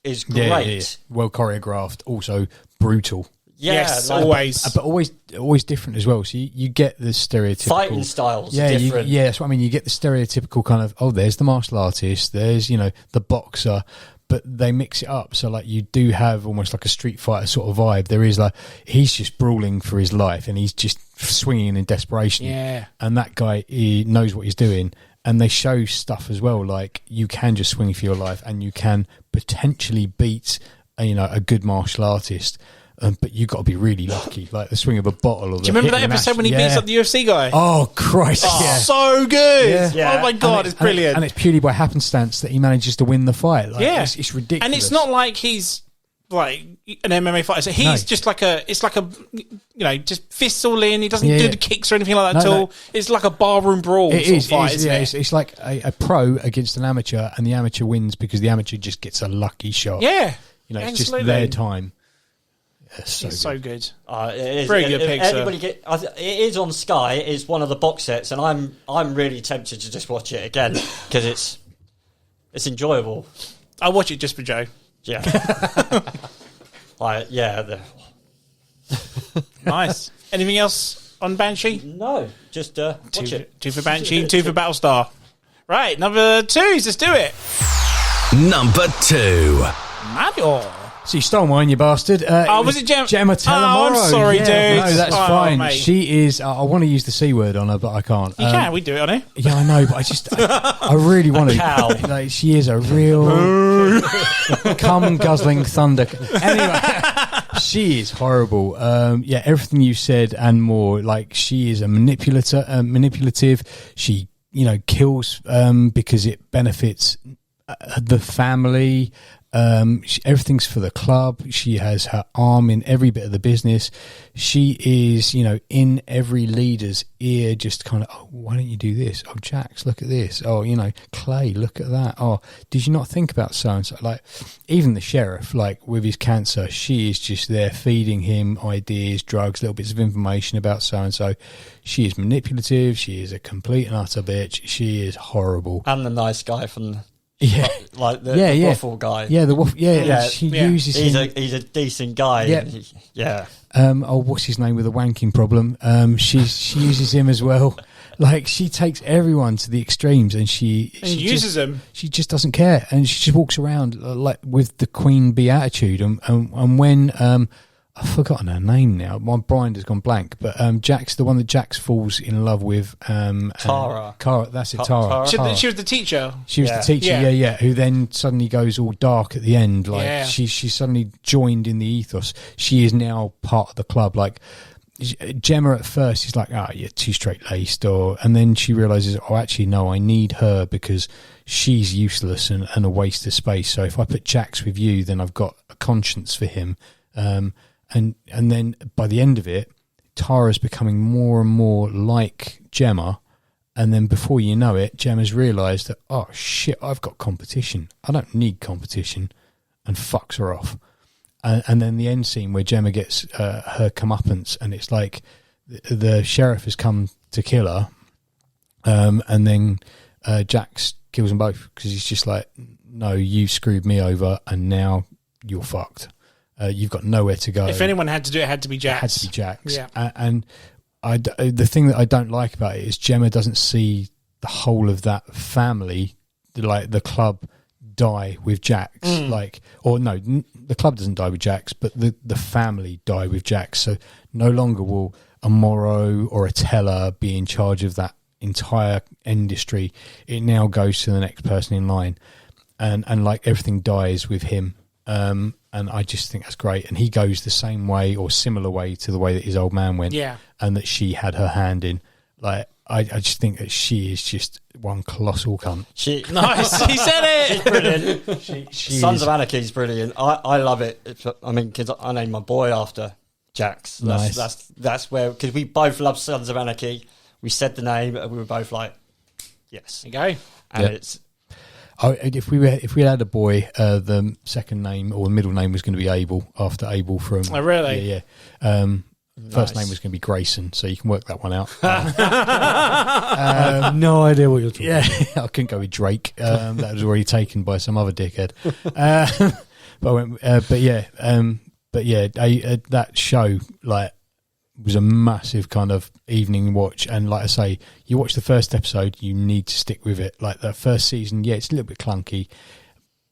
is great. Yeah. Well choreographed, also brutal. Yeah, Yes, like, always. But always different as well. So you get the stereotypical fighting styles are different. that's what I mean. You get the stereotypical kind of, there's the martial artist, there's the boxer, but they mix it up. So like you do have almost like a Street Fighter sort of vibe. There is like he's just brawling for his life and he's just swinging in desperation. Yeah. And that guy, he knows what he's doing. And they show stuff as well, like you can just swing for your life and you can potentially beat a good martial artist. But you got to be really lucky, like the swing of a bottle. Or Do you remember that episode when he beats up the UFC guy? Oh Christ! Yeah. So good! Yeah. Oh my God, it's brilliant. And it's purely by happenstance that he manages to win the fight. Like, Yeah. it's ridiculous. And it's not like he's like an MMA fighter. So he's just like just fists all in. He doesn't do the kicks or anything like that at all. It's like a barroom brawl fight, isn't it? It's like a pro against an amateur, and the amateur wins because the amateur just gets a lucky shot. Yeah. It's just their time. It's so good. It is. Very good pick, it is on Sky. It is one of the box sets, and I'm really tempted to just watch it again because it's enjoyable. I'll watch it just for Joe. Yeah. Nice. Anything else on Banshee? No, just watch it. 2 for Banshee, 2 for Battlestar. Right, number 2. Let's do it. Number 2. Mario. So you stole mine, you bastard. Was it Gemma Telemoro? Oh, I'm sorry, dude. No, that's fine. Mate. She is. I want to use the C word on her, but I can't. You can. We do it on it. Yeah, I know, but I really want to. Cow. Like, she is a real cum guzzling thunder. Anyway, she is horrible. Everything you said and more. Like, she is a manipulative. She, kills because it benefits the family. Everything's for the club. She has her arm in every bit of the business. She is, in every leader's ear, just kind of, oh, why don't you do this? Oh, Jax, look at this. Oh, Clay, look at that. Oh, did you not think about so-and-so? Like, even the sheriff, like, with his cancer, she is just there feeding him ideas, drugs, little bits of information about so-and-so. She is manipulative. She is a complete and utter bitch. She is horrible. And the nice guy from... Yeah, like the waffle guy. Yeah, the waffle. Yeah. She uses. He's a decent guy. Yeah. What's his name with a wanking problem? She uses him as well. Like, she takes everyone to the extremes, and she uses them. She just doesn't care, and she just walks around like with the queen bee attitude. And when I've forgotten her name now. My brain has gone blank. But Jax, the one that Jax falls in love with. Tara. That's it, Tara. She was the teacher. She was the teacher, yeah. Who then suddenly goes all dark at the end. Like, she's suddenly joined in the ethos. She is now part of the club. Like, Gemma at first is like, you're too straight-laced. And then she realises, actually, no, I need her because she's useless and a waste of space. So if I put Jax with you, then I've got a conscience for him. And then by the end of it, Tara's becoming more and more like Gemma. And then before you know it, Gemma's realised that, oh shit, I've got competition. I don't need competition, and fucks her off. And then the end scene where Gemma gets her comeuppance, and it's like the sheriff has come to kill her. And then Jax kills them both because he's just like, no, you screwed me over and now you're fucked. You've got nowhere to go. If anyone had to do it, it had to be Jax. It had to be Jax. Yeah. And the thing that I don't like about it is Gemma doesn't see the whole of that family, like the club, die with Jax. The club doesn't die with Jax, but the family die with Jax. So no longer will a Morrow or a Teller be in charge of that entire industry. It now goes to the next person in line, and like everything dies with him. And I just think that's great. And he goes the same way or similar way to the way that his old man went. Yeah. And that she had her hand in. Like, I just think that she is just one colossal cunt. Nice, he said it. She's brilliant. She Sons is. of Anarchy is brilliant. I love it. I mean, because I named my boy after Jax. That's where, because we both love Sons of Anarchy. We said the name, and we were both like, yes. There you go. And it's If we had a boy, the second name or middle name was going to be Abel, after Abel from. Oh, really? Yeah. First name was going to be Grayson, so you can work that one out. I have no idea what you're talking about. Yeah, I couldn't go with Drake. That was already taken by some other dickhead. That show was a massive kind of evening watch, and like I say, you watch the first episode, you need to stick with it. Like the first season, it's a little bit clunky,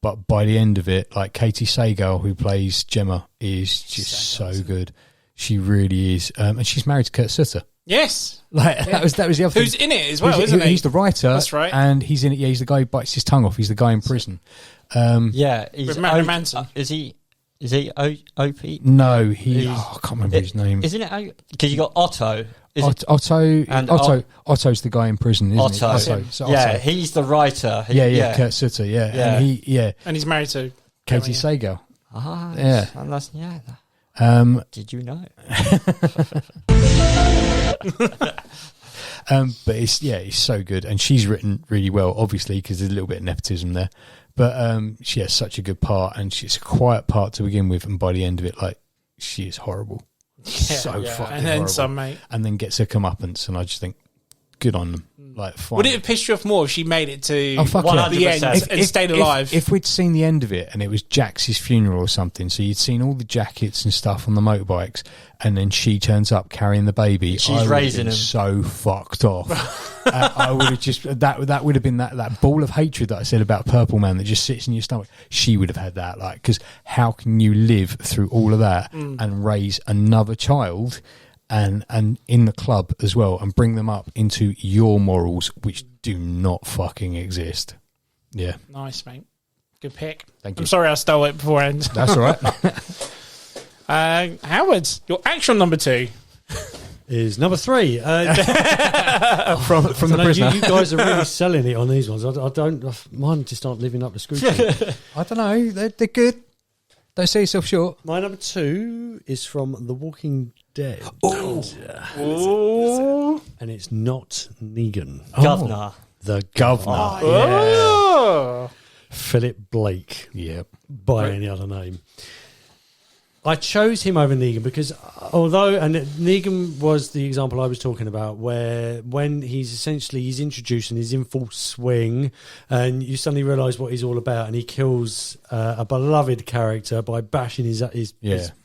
but by the end of it, like Katie Sagal, who plays Gemma, is just so good. She really is, and she's married to Kurt Sutter. Yes, that was the other thing. Who's in it as well, isn't he? He's the writer. That's right. And he's in it. Yeah, he's the guy who bites his tongue off. He's the guy in prison. he's With Marilyn Manson. Is he OP? No, I can't remember his name. Isn't it? Because you got Otto. Otto's the guy in prison, isn't Otto. it? So Yeah, Otto. he's the writer. Kurt Sutter. Yeah. And he's married to Katie Sagal. Ah, Yeah. and that's, did you know? But it's so good, and she's written really well, obviously, because there's a little bit of nepotism there. But she has such a good part, and she's a quiet part to begin with, and by the end of it, she is horrible, fucking and then horrible. some, mate. And then gets her comeuppance, and I just think, good on them. Fine. Would it have pissed you off more if she made it to yeah. the end and stayed alive? If we'd seen the end of it and it was Jax's funeral or something, so you'd seen all the jackets and stuff on the motorbikes, and then she turns up carrying the baby, She's raising him. So fucked off. I would have just that would have been that ball of hatred that I said about Purple Man that just sits in your stomach. She would have had that, because how can you live through all of that and raise another child? And in the club as well, and bring them up into your morals, which do not fucking exist. Yeah. Nice, mate. Good pick. Thank you. I'm sorry I stole it beforehand. That's all right. Howard, your actual number 2 is number 3. from the prisoner. You guys are really selling it on these ones. Mine just aren't living up to scrutiny. I don't know. They're good. Don't sell yourself short. My number 2 is from The Walking Dead. Ooh. And it's not Negan. Governor. The Governor. Oh. Philip Blake. Yep. By any other name. I chose him over Negan because Negan was the example I was talking about, where when he's introduced and he's in full swing, and you suddenly realise what he's all about, and he kills a beloved character by bashing his head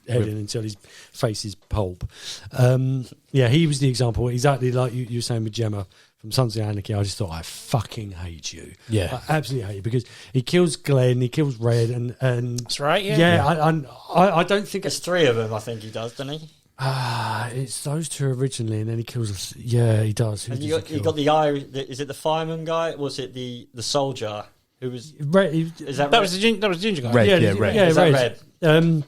in until his face is pulp. He was the example, exactly like you were saying with Gemma from Sons of Anarchy. I just thought, I fucking hate you. Yeah. I absolutely hate you, because he kills Glenn, he kills Red, and that's right. I don't think There's 3 of them, I think he does, doesn't he? It's those 2 originally, and then he kills us. Yeah, he does. And you got the eye. Is it the fireman guy? Or was it the soldier who was? Red, that was the ginger guy. Red, Red. Is that Red?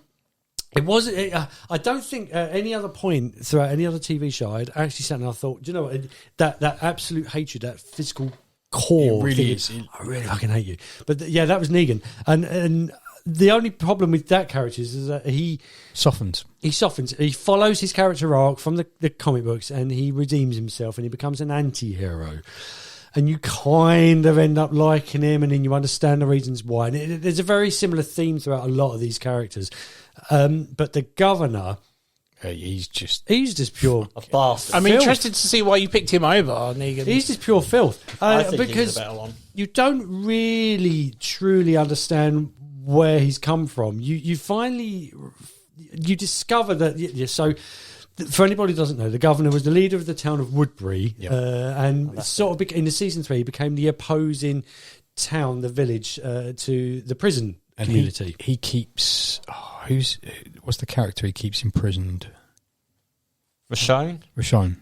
It was. I don't think at any other point throughout any other TV show I'd actually sat and I thought, do you know what? That absolute hatred, that physical core. It really thing, is. I really fucking hate you. But that was Negan, and the only problem with that character is that he softens. He follows his character arc from the comic books, and he redeems himself, and he becomes an anti-hero. And you kind of end up liking him, and then you understand the reasons why. And there's a very similar theme throughout a lot of these characters. But the Governor, he's just pure a bastard. I'm interested to see why you picked him over Negan. He's just pure filth. I think because he's a better one. You don't really truly understand where he's come from. You finally discover that. So, for anybody who doesn't know, the Governor was the leader of the town of Woodbury, and in the season 3 became the opposing town, the village, to the prison community. He keeps what's the character he keeps imprisoned? Michonne. Michonne,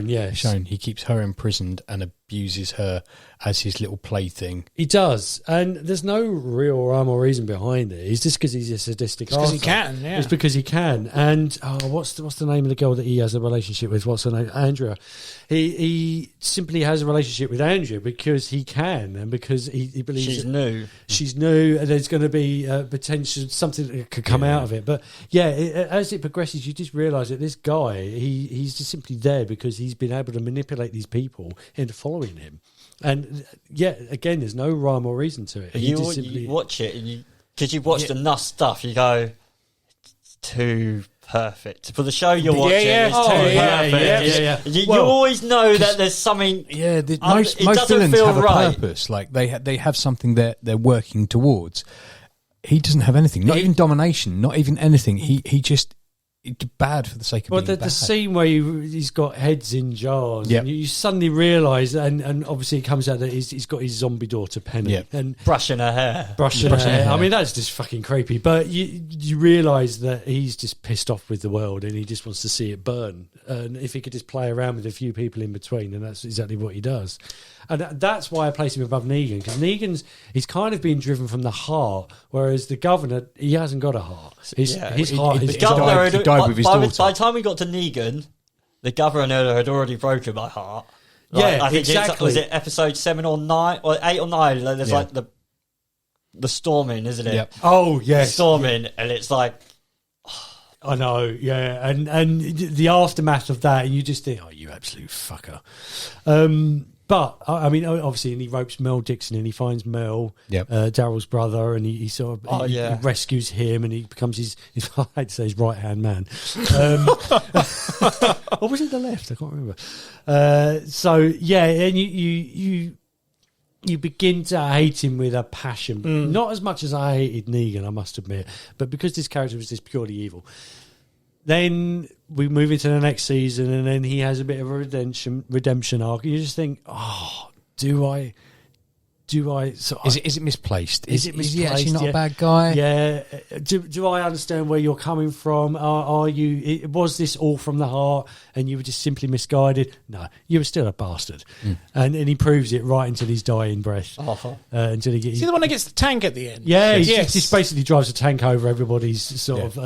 yes. Michonne. He keeps her imprisoned and abuses her as his little plaything. He does, and there's no real rhyme or reason behind it. It's just because he's a sadistic. Because he can, yeah. It's because he can. And what's the name of the girl that he has a relationship with? What's her name? Andrea. He simply has a relationship with Andrea because he can, and because he believes she's new. She's new, and there's going to be potential something that could come out of it. But yeah, as it progresses, you just realise that this guy, he's just simply there because he's been able to manipulate these people into following him. And yeah, again, there's no rhyme or reason to it. You watch it, and because you've watched enough stuff, you go, it's too perfect for the show you're watching. It's too perfect. You always know that there's something. Yeah, most villains have a purpose. Like they have something that they're working towards. He doesn't have anything. Not even domination. Not even anything. He just. It's bad for the sake of being bad. The scene where he's got heads in jars, and you suddenly realise, and obviously it comes out that he's got his zombie daughter Penny, and brushing her hair. I mean, that's just fucking creepy. But you realise that he's just pissed off with the world, and he just wants to see it burn. And if he could just play around with a few people in between, then that's exactly what he does. And that's why I place him above Negan, because he's kind of being driven from the heart, whereas the governor, he hasn't got a heart. His heart is died with his daughter. By the time we got to Negan, the governor had already broken my heart. Like, I think exactly. Was it episode 7 or 9 or 8 or 9? There's like the storming, isn't it? Yep. Oh yes, the storming, and it's like. I know, yeah, and the aftermath of that, and you just think, oh, you absolute fucker. But I mean, obviously, and he ropes Mel Dixon, and he finds Mel, Daryl's brother, and he sort of he rescues him, and he becomes his I hate to say his right hand man. Or was it the left? I can't remember. So yeah, and you begin to hate him with a passion. Not as much as I hated Negan, I must admit, but because this character was just purely evil. Then we move into the next season, and then he has a bit of a redemption arc. You just think, do I? So is it misplaced? Is it misplaced? Is he actually not a bad guy? Yeah. Do I understand where you're coming from? Are you? Was this all from the heart, and you were just simply misguided? No, you were still a bastard, and he proves it right until his dying breath. Until he gets. Is he the one that gets the tank at the end? Yeah, he just basically drives a tank over everybody's sort of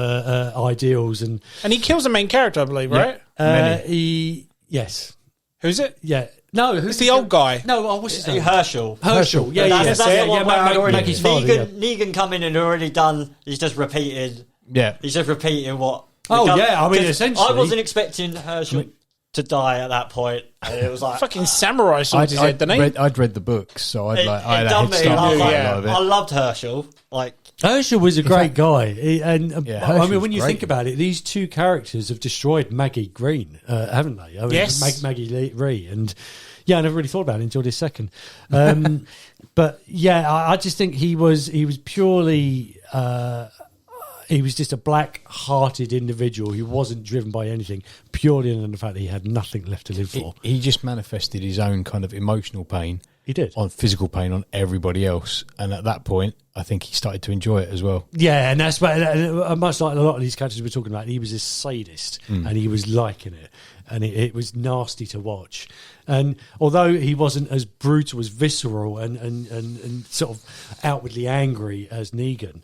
ideals, and he kills the main character, I believe, right? Yes. Who's it? Yeah. No, who's the old guy? No, what's his name? Herschel. That's the one where Maggie's father. Negan come in and already done. He's just repeated. Yeah. He's just repeating what. I mean, essentially, I wasn't expecting Herschel to die at that point. And it was like fucking samurai sword. I'd read the books, so I had a head start. I loved Herschel. Herschel was a great guy, I mean, when you think about it, these two characters have destroyed Maggie Green, haven't they? I mean, yes, Maggie Ree, and I never really thought about it until this second. But I just think he was purely. He was just a black-hearted individual who wasn't driven by anything, purely on the fact that he had nothing left to live for. He just manifested his own kind of emotional pain. He did. On physical pain on everybody else. And at that point, I think he started to enjoy it as well. Yeah, and that's much like a lot of these characters we're talking about, he was a sadist and he was liking it. And it was nasty to watch. And although he wasn't as brutal, as visceral and sort of outwardly angry as Negan,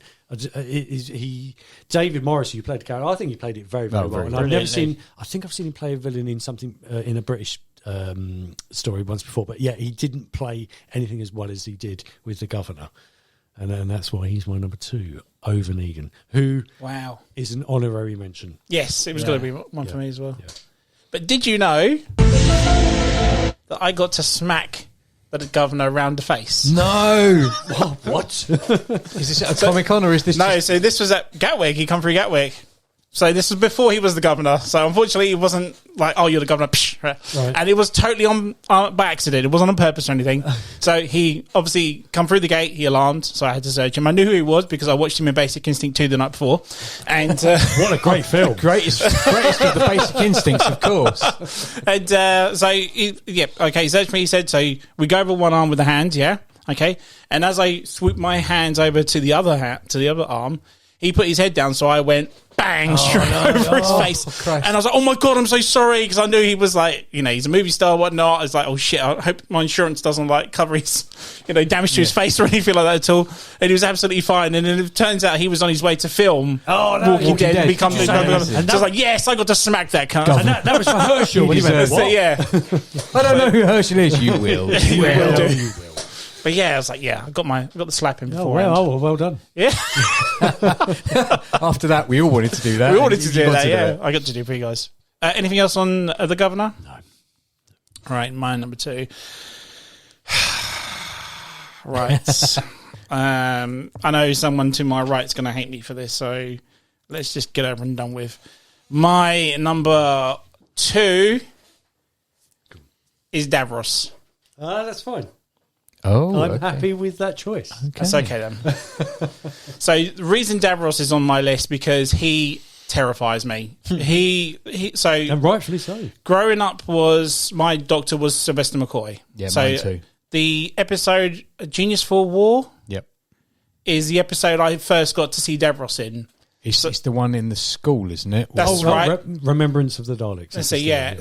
David Morrissey, who played the character, I think he played it very, very well. And I think I've seen him play a villain in something in a British story once before. But yeah, he didn't play anything as well as he did with the governor. And that's why he's my number 2 over Negan, who is an honorary mention. Yes, it was going to be one for me as well. Yeah. But did you know that I got to smack the governor around the face? No. What? Is this at a Comic-Con or is this... No, so this was at Gatwick. He come through Gatwick. So this was before he was the governor. So unfortunately, it wasn't like, oh, you're the governor. Right. And it was totally on by accident. It wasn't on purpose or anything. So he obviously come through the gate. He alarmed. So I had to search him. I knew who he was because I watched him in Basic Instinct 2 the night before. And what a great film. Greatest of the Basic Instincts, of course. And he searched me. He said, so we go over one arm with the hand, yeah? Okay. And as I swoop my hands over to the other arm, he put his head down, so I went bang straight over his face. Christ. And I was like, oh my God, I'm so sorry, because I knew he was like, he's a movie star, whatnot. I was like, oh shit, I hope my insurance doesn't like cover his, damage to his face or anything like that at all. And he was absolutely fine. And then it turns out he was on his way to film Walking Dead and become the so I was like, yes, I got to smack that cunt. And that was for Herschel. When he went, So, yeah. I don't know who Herschel is. You will. You will do. But yeah, I was like, I got the slap in before. Well done. Yeah. After that, we all wanted to do that. We wanted to do that, yeah. I got to do it for you guys. Anything else on The Governor? No. All right, my number 2. Right. I know someone to my right is going to hate me for this, so let's just get over and done with. My number 2 is Davros. That's fine. Oh, I'm happy with that choice. Okay. That's okay then. So the reason Davros is on my list because he terrifies me. And rightfully so. Growing up my doctor was Sylvester McCoy. Yeah, so mine too. The episode Genius for War Yep. is the episode I first got to see Davros in. It's the one in the school, isn't it? That's right. Remembrance of the Daleks. So yeah,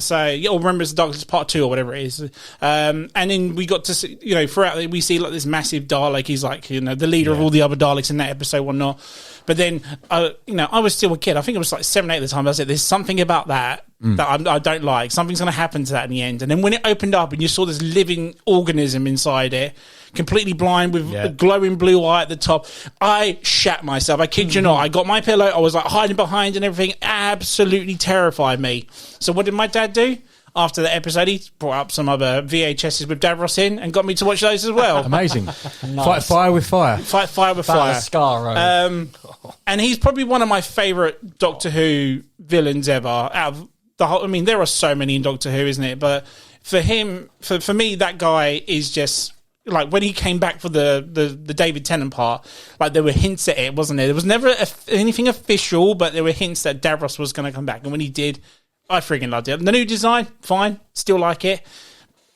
or Remembrance of the Daleks Part 2 or whatever it is. And then we got to see, throughout we see like this massive Dalek. He's like, the leader of all the other Daleks in that episode, whatnot. But then, I was still a kid. I think it was like 7, 8 at the time. I said, there's something about that I don't like. Something's going to happen to that in the end. And then when it opened up and you saw this living organism inside it, completely blind with a glowing blue eye at the top, I shat myself. I kid you not. I got my pillow. I was like hiding behind and everything. Absolutely terrified me. So what did my dad do? After the episode, he brought up some other VHSs with Davros in and got me to watch those as well. Amazing. Nice. Fight fire with fire. Fight fire with Battle fire. of Skaro. And he's probably one of my favourite Doctor Who villains ever. Out of the whole, there are so many in Doctor Who, isn't it? But for him, for me, that guy is just like when he came back for the David Tennant part. Like there were hints at it, wasn't there? There was never anything official, but there were hints that Davros was going to come back. And when he did, I freaking loved it. The new design, fine, still like it,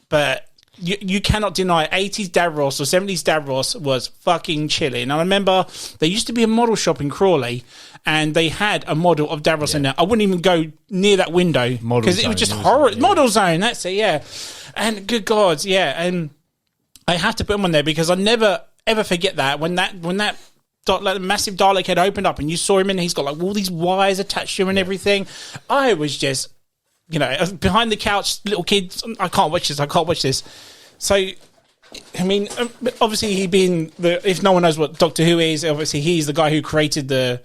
but you cannot deny 80s Davros or 70s Davros was fucking chilling. And I remember there used to be a model shop in Crawley, and they had a model of Davros in there. I wouldn't even go near that window because it was just horror. Yeah. Model Zone, that's it, yeah. And good God, yeah. And I have to put him on there because I never ever forget that when that like the massive Dalek head opened up and you saw him in, he's got like all these wires attached to him and everything. I was just, behind the couch, little kids, I can't watch this. So, obviously he being if no one knows what Doctor Who is, obviously he's the guy who created the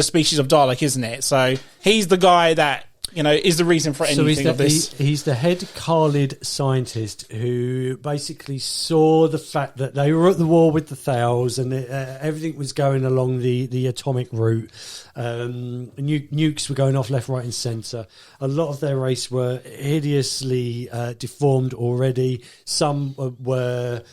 species of Dalek, isn't it? So he's the guy that, is the reason for anything of this. He's the head Khalid scientist who basically saw the fact that they were at the war with the Thals and everything was going along the atomic route. Nukes were going off left, right and centre. A lot of their race were hideously deformed already. Some were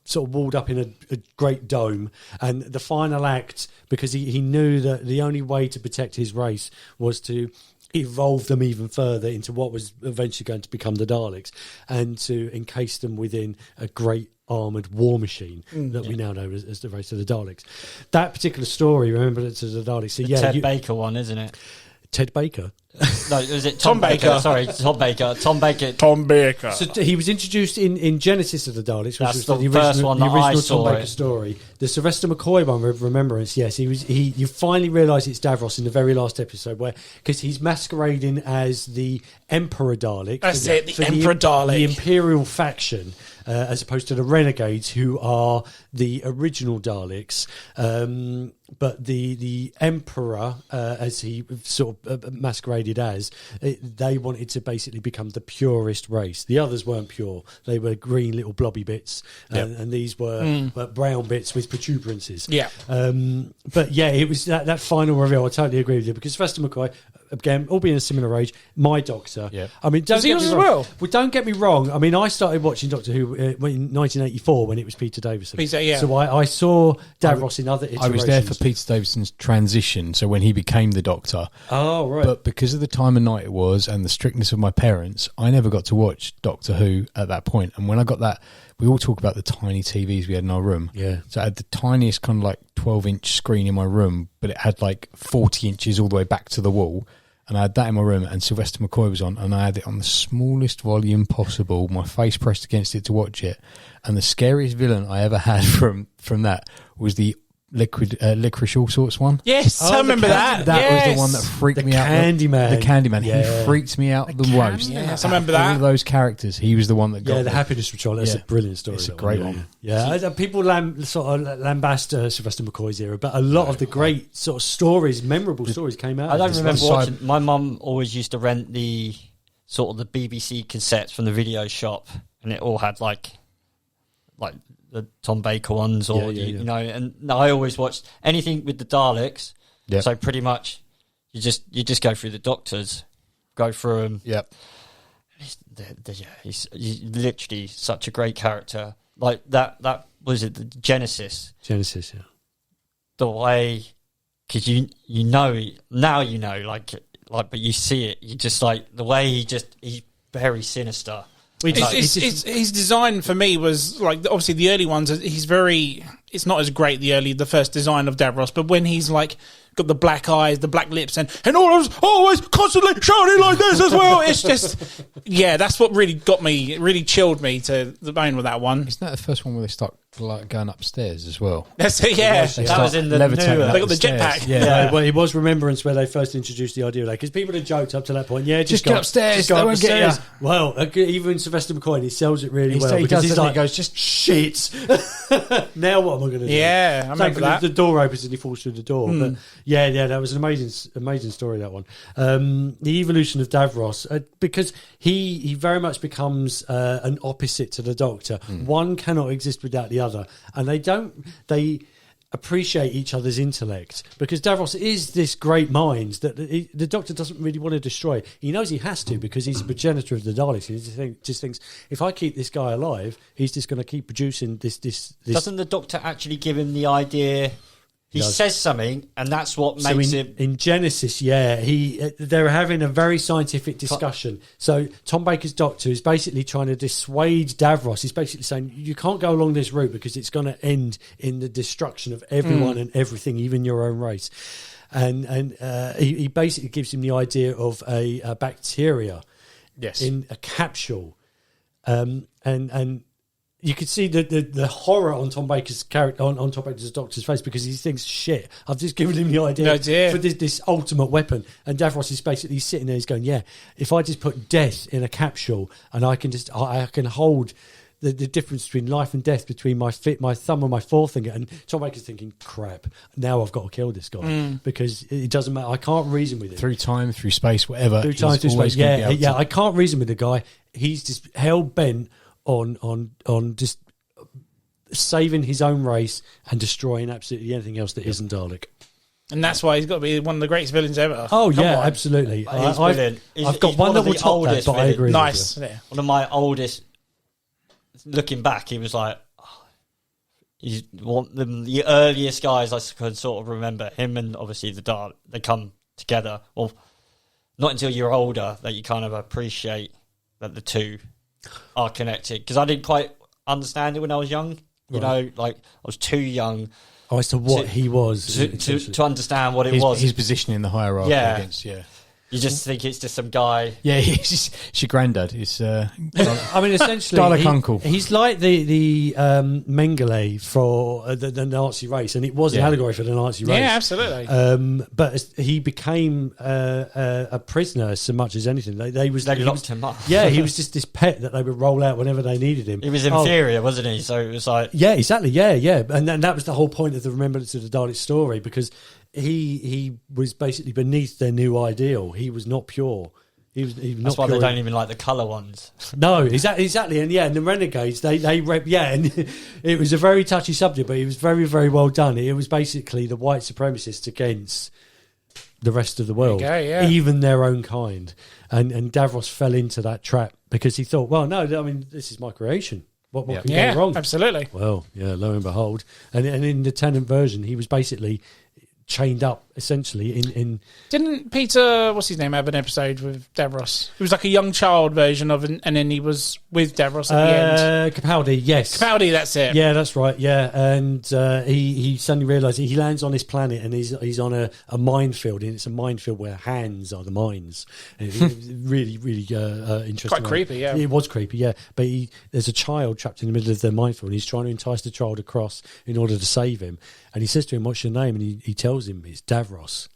sort of walled up in a great dome. And the final act, because he knew that the only way to protect his race was to evolve them even further into what was eventually going to become the Daleks and to encase them within a great armoured war machine that we now know as the race of the Daleks. That particular story, remember, it's the Daleks. So, Ted Baker one, isn't it? Ted Baker? No, was it Tom Baker? Sorry, Tom Baker. Tom Baker. So he was introduced in Genesis of the Daleks, which That's was the first one that I original saw Tom Baker story. The Sylvester McCoy one, Remembrance, yes. You finally realise it's Davros in the very last episode because he's masquerading as the Emperor Dalek. That's it, the Emperor Dalek. The Imperial faction, as opposed to the Renegades, who are the original Daleks. But the Emperor, as he sort of masqueraded as, they wanted to basically become the purest race. The others weren't pure. They were green little blobby bits, and these were brown bits with protuberances. Yeah. But yeah, it was that final reveal. I totally agree with you because Sylvester McCoy, again, all being a similar age, my Doctor. Yeah. I mean, don't get me as wrong. well? Well, don't get me wrong. I mean, I started watching Doctor Who in 1984 when it was Peter Davison. So I saw Davros in other iterations. I was there for Peter Davison's transition, so when he became the Doctor. Oh, right. But because of the time of night it was and the strictness of my parents, I never got to watch Doctor Who at that point. And when I got that, we all talk about the tiny TVs we had in our room. Yeah. So I had the tiniest kind of like 12-inch screen in my room, but it had like 40 inches all the way back to the wall. And I had that in my room, and Sylvester McCoy was on, and I had it on the smallest volume possible, my face pressed against it to watch it. And the scariest villain I ever had from that was the Licorice All Sorts one. Yes, I remember that. That was the one that freaked me out. Candyman. The Candyman. He freaked me out the most. Yes, I remember that. All of those characters, he was the one that got me. The Happiness Patrol. That's a brilliant story. It's a great one. People sort of lambast Sylvester McCoy's era, but a lot of the great sort of stories, memorable stories, came out. I don't remember watching. My mum always used to rent the sort of the BBC cassettes from the video shop, and it all had like the Tom Baker ones, or you know. And I always watched anything with the Daleks. Yeah. So pretty much, you just go through the Doctors, go through them. Yep. He's literally such a great character. Like that was it. The Genesis, yeah. The way, because you know now but you see it. You just like the way he's very sinister. His design for me was like, obviously the early ones. It's not as great the first design of Davros, but when he's like got the black eyes, the black lips, and always constantly shouting like this as well. It's just that's what really got me. It really chilled me to the bone with that one. Isn't that the first one where they start like going upstairs as well? That's it. Yeah, that was in the newer. They got the jetpack. Yeah. Well, it was Remembrance where they first introduced the idea, because people had joked up to that point. Yeah, just get upstairs. Just go they won't get you. Well, even Sylvester McCoy, he sells it really well. He goes, just shit. Now what am I going to do? Yeah, I remember that. The door opens and he falls through the door. But that was an amazing story, that one. The evolution of Davros, because he very much becomes an opposite to the Doctor. One cannot exist without the other, and they appreciate each other's intellect, because Davros is this great mind that the Doctor doesn't really want to destroy. He knows he has to, because he's a progenitor of the Daleks. He just thinks, if I keep this guy alive, he's just going to keep producing this. Doesn't the Doctor actually give him the idea? He says something, and that's what makes him... In Genesis, they're having a very scientific discussion. So Tom Baker's Doctor is basically trying to dissuade Davros. He's basically saying, you can't go along this route because it's going to end in the destruction of everyone and everything, even your own race. And he basically gives him the idea of a bacteria in a capsule. And you could see the horror on Tom Baker's character, on Tom Baker's Doctor's face, because he thinks, shit, I've just given him the idea for this ultimate weapon. And Davros is basically sitting there, he's going, if I just put death in a capsule, and I can hold the difference between life and death between my thumb and my forefinger. And Tom Baker's thinking, crap, now I've got to kill this guy, because it doesn't matter. I can't reason with him. Through time, through space, whatever. Through time, through space. I can't reason with the guy. He's just hell-bent on just saving his own race and destroying absolutely anything else that isn't Dalek. And that's why he's got to be one of the greatest villains ever. Oh, absolutely. I've got one that will top that, but I agree. Nice. With you. One of my oldest, looking back, he was like, he's one of the earliest guys I could sort of remember. Him and obviously the Dalek, they come together. Well, not until you're older that you kind of appreciate that the two are connected, because I didn't quite understand it when I was young. You know, like I was too young. As to what he was to understand what it was. His position in the hierarchy. You just think it's just some guy. Yeah, it's your granddad. It's I mean, essentially, Dalek uncle. He's like the Mengele for the Nazi race, and it was an allegory for the Nazi race. Yeah, absolutely. But he became a prisoner so much as anything. They locked him up. Yeah, he was just this pet that they would roll out whenever they needed him. He was inferior, wasn't he? So it was like... Yeah, exactly. Yeah. And that was the whole point of the Remembrance of the Dalek story, because... He was basically beneath their new ideal. He was not pure. That's why they don't even like the colour ones. No, exactly. And the Renegades, and it was a very touchy subject, but it was very, very well done. It was basically the white supremacists against the rest of the world, even their own kind. And Davros fell into that trap because he thought, well, no, I mean, this is my creation. What can go wrong? Absolutely. Well, lo and behold. And in the Tennant version, he was basically chained up essentially. In Didn't Peter, what's his name, have an episode with Davros? It was like a young child version of it, and then he was with Davros at the end. Capaldi, yes. Capaldi, that's it. Yeah, that's right. Yeah, and he suddenly realises he lands on his planet and he's on a minefield, and it's a minefield where hands are the mines. It was really, really interesting. Quite creepy, yeah. It was creepy, yeah. But there's a child trapped in the middle of the minefield, and he's trying to entice the child across in order to save him. And he says to him, "What's your name?" And he tells him it's Davros.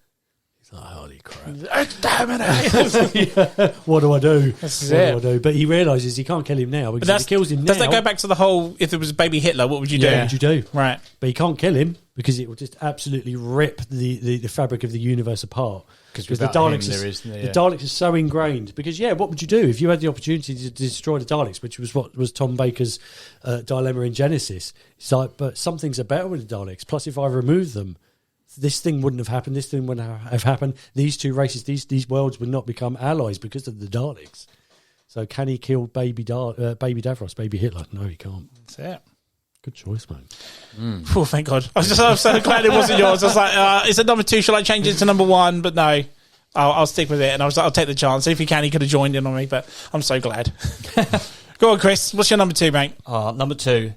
He's like, "Holy crap! Damn it!" Yeah. What do I do? This is What it. do I do? But he realises he can't kill him now because if he kills him now, Does that go back to the whole, if it was baby Hitler, what would you do? what would you do? Right. But he can't kill him because it will just absolutely rip the fabric of the universe apart. Because the Daleks, the Daleks are so ingrained. Because what would you do if you had the opportunity to destroy the Daleks, which was what was Tom Baker's dilemma in Genesis? It's like, but some things are better with the Daleks. Plus, if I remove them, this thing wouldn't have happened. This thing wouldn't have happened. These two races, these worlds would not become allies because of the Daleks. So, can he kill baby Davros, baby Hitler? No, he can't. That's it. Good choice, mate. Oh, thank God. I'm so glad it wasn't yours. I was like, it's a number 2. Shall I change it to number 1? But no, I'll stick with it. And I was like, I'll take the chance. If he can, he could have joined in on me, but I'm so glad. Go on, Chris. What's your number 2, mate? Number 2,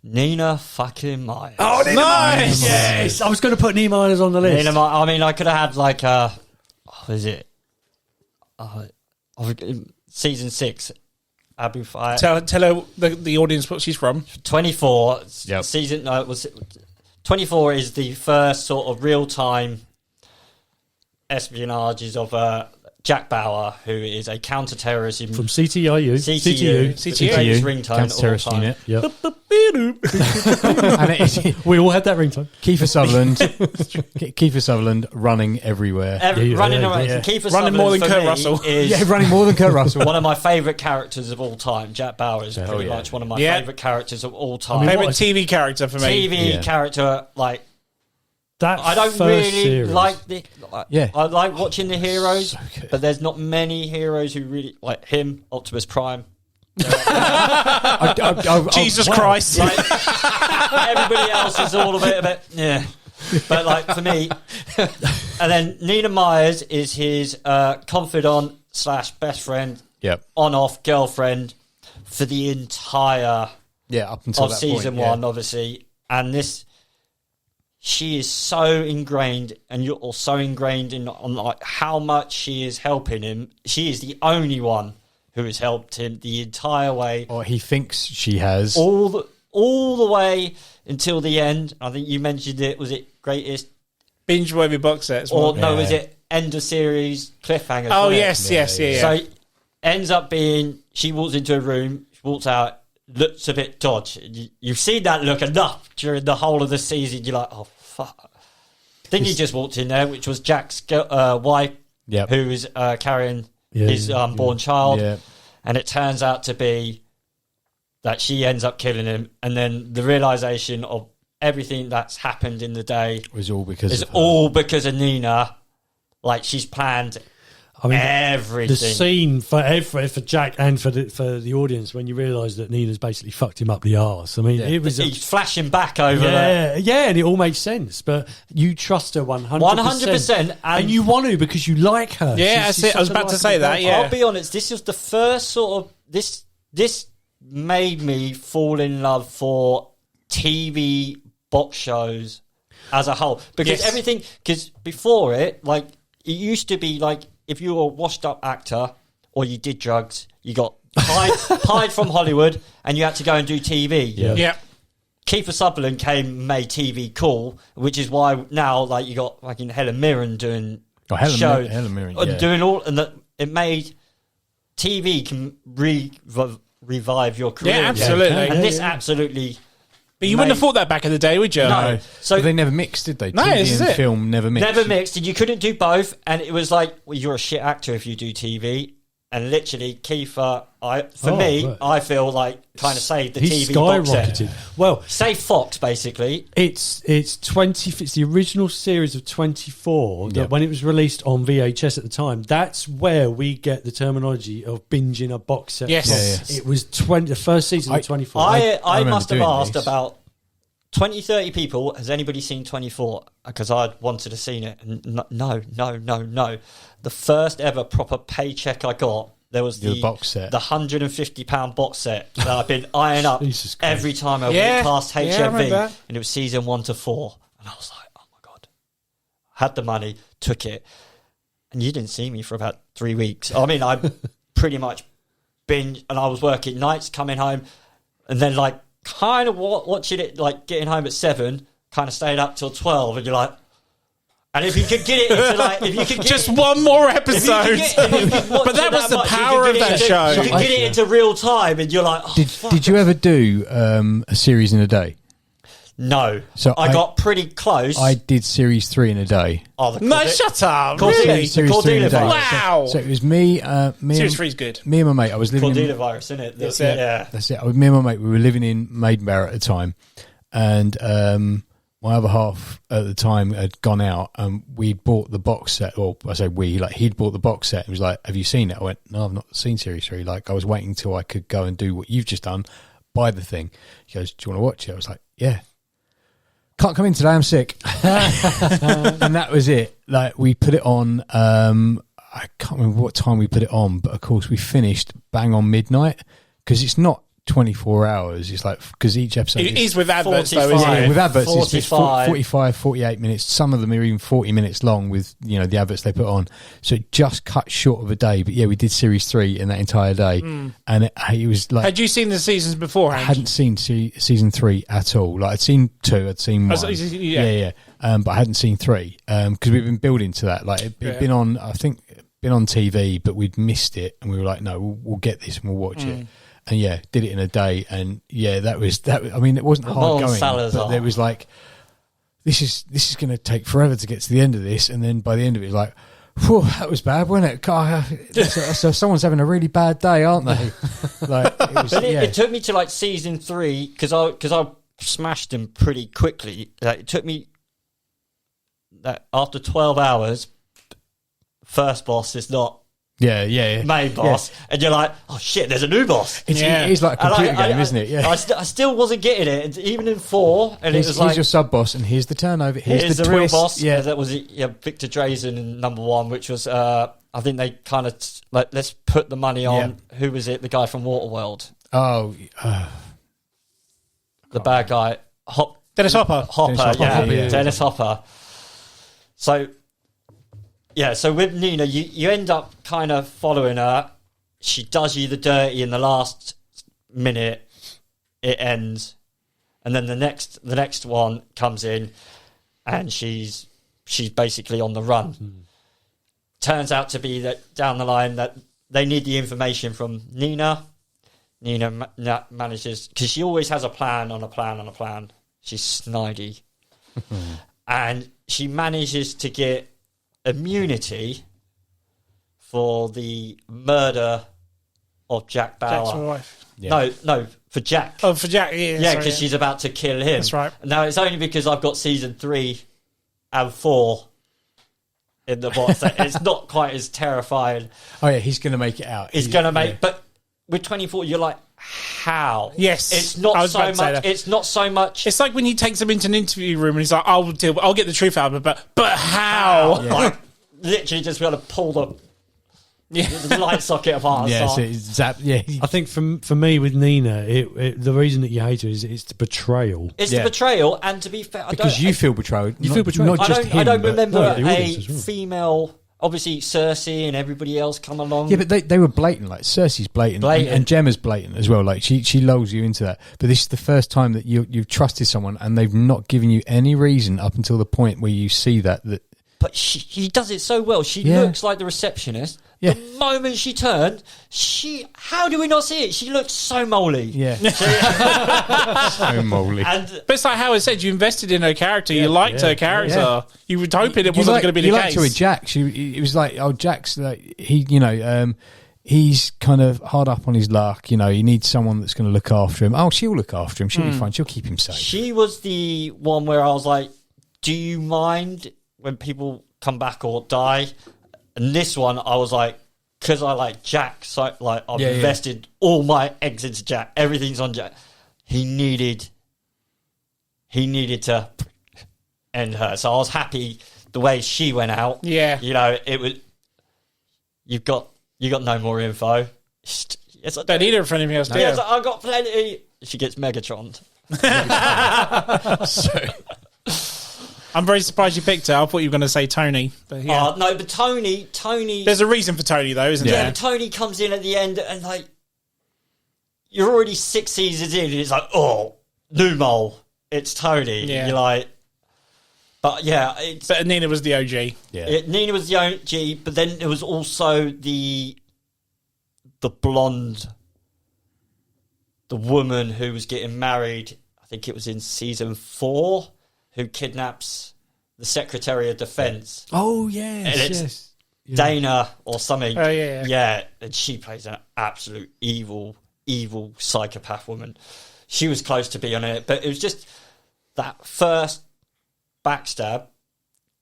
Nina fucking Myers. Oh, nice! Yes! I was going to put Nina Myers on the list. Nina Myers. I mean, I could have had like season 6. Tell her the audience what she's from. 24. Yep. Season. Was 24 is the first sort of real time espionages of Jack Bauer, who is a counter-terrorist From CTU. the greatest ringtone of all time. Unit. Yep. And it is We all had that ringtone. Kiefer Sutherland running everywhere. Running around. yeah. Kiefer Running more than Sutherland for Kurt me Russell. is Running more than Kurt Russell. one of my favourite characters of all time. Jack Bauer is pretty much one of my favourite characters of all time. Favourite TV character for me. TV character, like, That I don't first really series. like the. I like watching the heroes, So good. but there's not many heroes who really like him. Optimus Prime. Jesus Christ. Like, everybody else is all a bit, yeah. But like for me, and then Nina Myers is his confidant / best friend, on-off girlfriend for the entire up until of that season point, 1, obviously, and this. She is so ingrained, and you're also ingrained on like how much she is helping him. She is the only one who has helped him the entire way. Or he thinks she has. All the way until the end. I think you mentioned it. Was it greatest Binge-worthy box sets. or no? Was it end of series cliffhanger? Oh, yes. So ends up being she walks into a room, she walks out. Looks a bit dodge. You've seen that look enough during the whole of the season. You're like, oh fuck. Then you just walked in there, which was Jack's wife, who is carrying his unborn child, and it turns out to be that she ends up killing him. And then the realization of everything that's happened in the day was all because is of her. all because of Nina. Like she's planned. I mean, everything. The scene for Jack and for the audience when you realise that Nina's basically fucked him up the arse. I mean, it was he's flashing back over there. Yeah, and it all makes sense. But you trust her 100%. 100%, and you want to because you like her. Yeah, She's I was such a about to say likeable that. Yeah, I'll be honest. This was the first sort of this made me fall in love for TV box shows as a whole because everything. Because before it, like it used to be like. If you were a washed-up actor or you did drugs, you got pied from Hollywood and you had to go and do TV. Yeah. Kiefer Sutherland made TV cool, which is why now, like, you got fucking Helen Mirren doing shows. Helen Mirren, doing all, and that it made TV can revive your career. Yeah, absolutely. And this absolutely... But you wouldn't have thought that back in the day, would you? No. So they never mixed, did they? No, TV this is and it. film never mixed. Never mixed, and you couldn't do both. And it was like, well, you're a shit actor if you do TV. And literally, Kiefer, I feel like kind of saved the He's TV box skyrocketed. set. Well, Save Fox, basically. It's the original series of 24 that when it was released on VHS at the time, that's where we get the terminology of binging a box set. Yes. It was the first season of 24. I must have doing asked these. about 20, 30 people. Has anybody seen 24? Because I wanted to seen it. And no. The first ever proper paycheck I got, there was the box set, the £150 box set that I've been eyeing up every time I walk past HMV, and it was season 1 to 4, and I was like, oh my god, had the money, took it, and you didn't see me for about 3 weeks. I mean, I pretty much binge, and I was working nights, coming home, and then like kind of watching it, like getting home at 7, kind of staying up till 12, and you're like. And if you could get it into like, if you could get just one more episode, but that was the power of that show. You could get it into real time, and you're like, oh, did you ever do a series in a day? No, so I got pretty close. I did series 3 in a day. Oh, no, shut up! Really? Series 3 in a day. Wow! So it was me. Series 3 is good. Me and my mate. I was living Cordula in virus, isn't it? That's it. Yeah, that's it. Me and my mate. We were living in Maidenbough at the time, and my other half at the time had gone out, and we'd bought the box set. Or I say we, like he'd bought the box set. And was like, "Have you seen it?" I went, "No, I've not seen series 3." Like I was waiting till I could go and do what you've just done, buy the thing. He goes, "Do you want to watch it?" I was like, "Yeah." Can't come in today. I'm sick, and that was it. Like we put it on. I can't remember what time we put it on, but of course we finished bang on midnight because it's not 24 hours. It's like, because each episode is with adverts 45. though, isn't it? yeah, with adverts 45. it's 45 48 minutes. Some of them are even 40 minutes long with the adverts they put on, so it just cut short of a day. But yeah, we did series 3 in that entire day, and it was like, had you seen the seasons beforehand? I hadn't seen season 3 at all. Like I'd seen 2, I'd seen 1, yeah. But I hadn't seen 3 because we've been building to that. Like it'd been on, I think, been on TV, but we'd missed it, and we were like, no, we'll get this and we'll watch it. And yeah, did it in a day, and yeah, that was that. I mean, it wasn't hard going, but there was like, this is going to take forever to get to the end of this, and then by the end of it, it's like, whew, that was bad, wasn't it? God, so someone's having a really bad day, aren't they? Like, it was, it took me to like season 3 because I smashed them pretty quickly. Like, it took me that after 12 hours, first boss is not. Yeah. Main boss, and you're like, oh shit, there's a new boss. It is like a computer game, isn't it? Yeah. I still wasn't getting it, even in 4. And it was like, here's your sub boss, and here's the turnover. Here's the real twist. boss. Yeah, that was Victor Drazen in number 1, which was I think they kind of like, let's put the money on. Who was it? The guy from Waterworld. Oh, the bad guy, Dennis Hopper. Dennis Hopper. So. Yeah, so with Nina, you end up kind of following her. She does you the dirty in the last minute. It ends, and then the next one comes in, and she's basically on the run. Turns out to be that down the line that they need the information from Nina. Nina manages, because she always has a plan on a plan on a plan. She's snidey, and she manages to get immunity for the murder of Jack Bauer. Jack's wife. Yeah. No, for Jack. Oh, for Jack, yeah, because she's about to kill him. That's right. Now, it's only because I've got season 3 and 4 in the box that it's not quite as terrifying. Oh, yeah, he's going to make it out. He's going to make... But with 24, you're like, how? Yes. It's not so much... It's not so much... It's like when he takes him into an interview room and he's like, I'll get the truth out of it, but how? Yeah. Like, literally just got to pull the light socket apart. Yeah, so I think for me with Nina, the reason that you hate her is it's the betrayal. It's the betrayal, and to be fair, because you feel betrayed. You feel betrayed. Not just him. I don't remember a well. female. Obviously, Cersei and everybody else come along. Yeah, but they were blatant. Like Cersei's blatant. And Gemma's blatant as well. Like she lulls you into that. But this is the first time that you've trusted someone, and they've not given you any reason up until the point where you see that. But she does it so well. She looks like the receptionist. Yeah. The moment she turned, how do we not see it? She looks so moly. Yeah. So moly. But it's like Howard said, you invested in her character. You liked her character. Yeah. You were hoping it wasn't going to be the case. You liked her with Jack. It was like, oh, Jack's like, he's kind of hard up on his luck. He needs someone that's going to look after him. Oh, she'll look after him. She'll be fine. She'll keep him safe. She was the one where I was like, do you mind when people come back or die? And this one, I was like, because I like Jack, so like I've invested all my eggs into Jack. Everything's on Jack. He needed he needed to end her. So I was happy the way she went out. Yeah. You know, it was. You got no more info. It's like, Don't need her for anything else, do yeah, you? it's like, I got plenty. She gets Megatroned. I'm very surprised you picked her. I thought you were going to say Tony. But yeah. No, but Tony. There's a reason for Tony, though, isn't Yeah, there? but Tony comes in at the end and, like, you're already 6 seasons in and it's like, oh, new mole. It's Tony. Yeah. You're like... But, yeah, it's... But Nina was the OG. Yeah. Nina was the OG, but then there was also the blonde... The woman who was getting married, I think it was in season 4, who kidnaps the Secretary of Defense. Oh, yes, And it's yes. Yeah. Dana or something. Oh, yeah. Yeah, and she plays an absolute evil psychopath woman. She was close to being on it, but it was just that first backstab,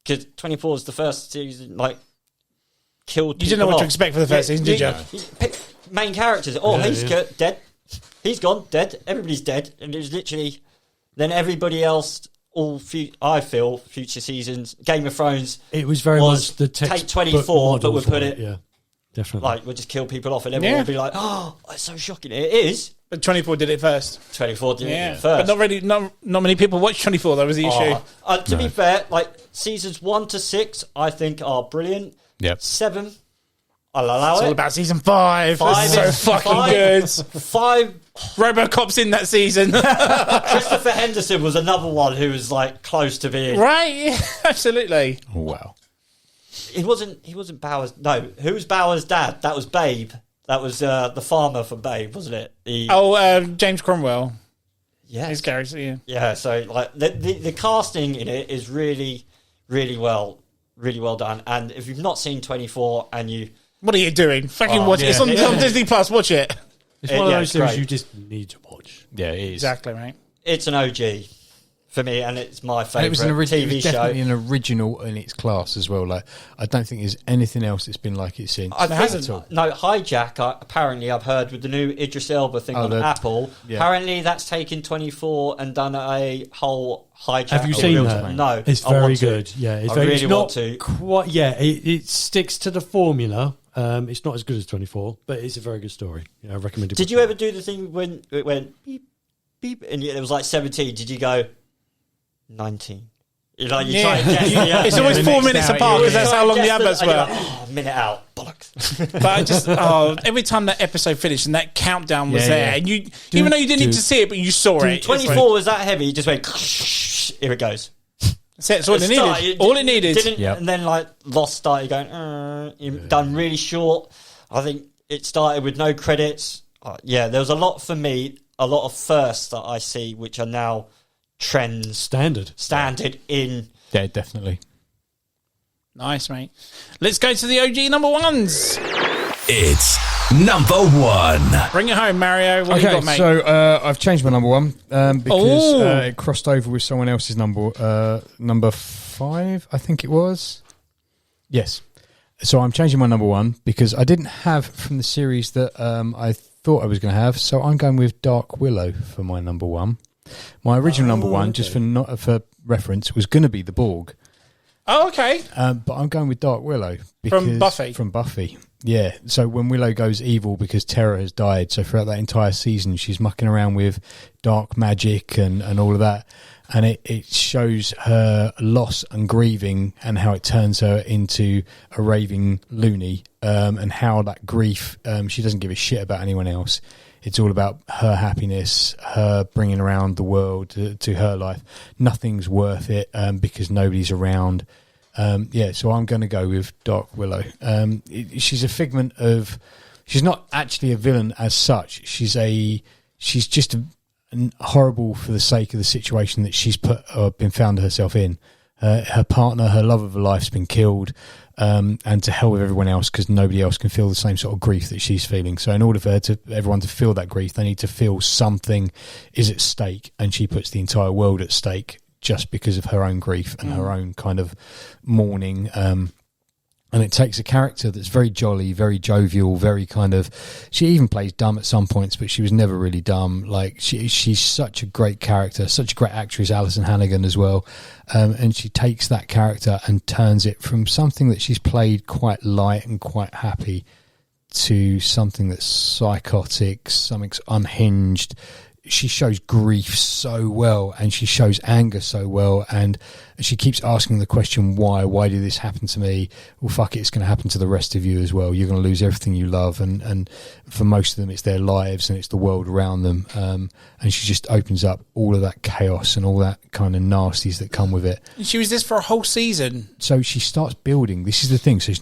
because 24 is the first season, like, killed people. You didn't know what to off. expect for the first season, did you? Pick main characters. Oh, Yeah, he's yeah. dead. He's gone, dead. Everybody's dead. And it was literally... Then everybody else, I feel, future seasons, Game of Thrones... It was very much the take textbook 24, but model we for put it... Yeah, definitely. Like, we'll just kill people off and everyone will be like, oh, it's so shocking. It is. But 24 did it first. 24 did Yeah. it But first. not many people watch 24, that was the issue. To be fair, like, seasons 1 to 6, I think, are brilliant. Yep. 7, I'll allow It's it. all about season 5. 5 It's so is- fucking 5 good. 5... Robocop's in that season. Christopher Henderson was another one who was, like, close to being... Right? Absolutely. Oh, wow. He wasn't Bauer's... No, who was Bauer's dad? That was Babe. That was the farmer from Babe, wasn't it? James Cromwell. Yeah. His character, yeah. Yeah, so, like, the casting in it is really, really well done. And if you've not seen 24 and you... What are you doing? Fucking watch it. It's yeah. on Disney Plus. Watch it. It's one of yeah, those it's series great. you just need to watch. Yeah, it is. Exactly, mate. It's an OG for me, and it's my And favourite it was it was TV show. definitely an original in its class as well. Like, I don't think there's anything else that's been like it since. I hasn't. think, no, Hijack, apparently I've heard with the new Idris Elba thing on Apple, yeah. apparently that's taken 24 and done a whole Hijack. Have you in seen real that? time. No. It's I very want to. good. Yeah, it's I very, really it's not want to. quite. Yeah, it sticks to the formula. It's not as good as 24, but it's a very good story. Yeah, I recommend it. Did you ever do the thing when it went beep, beep, and it was like 17? Did you go 19? You try and guess, yeah. It's always the 4 next minutes hour, apart yeah. because that's how long the Guess adverts and you're were. like, oh, minute out. Bollocks. But I just, every time that episode finished and that countdown was Yeah, there, yeah. and you, even though you didn't need to see it, but you saw it. 24 was that heavy, you just went, here it goes. That's all it needed. All it needed. Didn't, Yep. And then, like, Lost started going, done really short. I think it started with no credits. There was a lot for me, a lot of firsts that I see, which are now trends. Standard in. Yeah, definitely. Nice, mate. Let's go to the OG number ones. It's number 1. Bring it home, Mario. What you got, mate? so I've changed my number 1 because Ooh. it crossed over with someone else's number 5, I think it was. Yes. So I'm changing my number 1 because I didn't have from the series that I thought I was going to have. So I'm going with Dark Willow for my number 1. My original number 1, just for reference, was going to be the Borg. Oh, okay. But I'm going with Dark Willow. Because, From Buffy? From Buffy, yeah. So when Willow goes evil because Terra has died, so throughout that entire season, she's mucking around with dark magic and all of that. And it shows her loss and grieving and how it turns her into a raving loony, and how that grief, she doesn't give a shit about anyone else. It's all about her happiness, her bringing around the world to her life. Nothing's worth it because nobody's around. So I'm going to go with Dark Willow. She's a figment of... She's not actually a villain as such. She's just horrible for the sake of the situation that she's been found herself in. Her partner, her love of her life's been killed, and to hell with everyone else because nobody else can feel the same sort of grief that she's feeling. So in order for everyone to feel that grief, they need to feel something is at stake, and she puts the entire world at stake just because of her own grief and her own kind of mourning. And it takes a character that's very jolly, very jovial, very kind of... She even plays dumb at some points, but she was never really dumb. Like, she's such a great character, such a great actress, Alison Hannigan as well. And she takes that character and turns it from something that she's played quite light and quite happy to something that's psychotic, something's unhinged. She shows grief so well, and she shows anger so well, and she keeps asking the question, why did this happen to me? Well, fuck it, it's going to happen to the rest of you as well. You're going to lose everything you love, and for most of them it's their lives and it's the world around them, and she just opens up all of that chaos and all that kind of nasties that come with it. And she was this for a whole season. So she starts building. This is the thing. So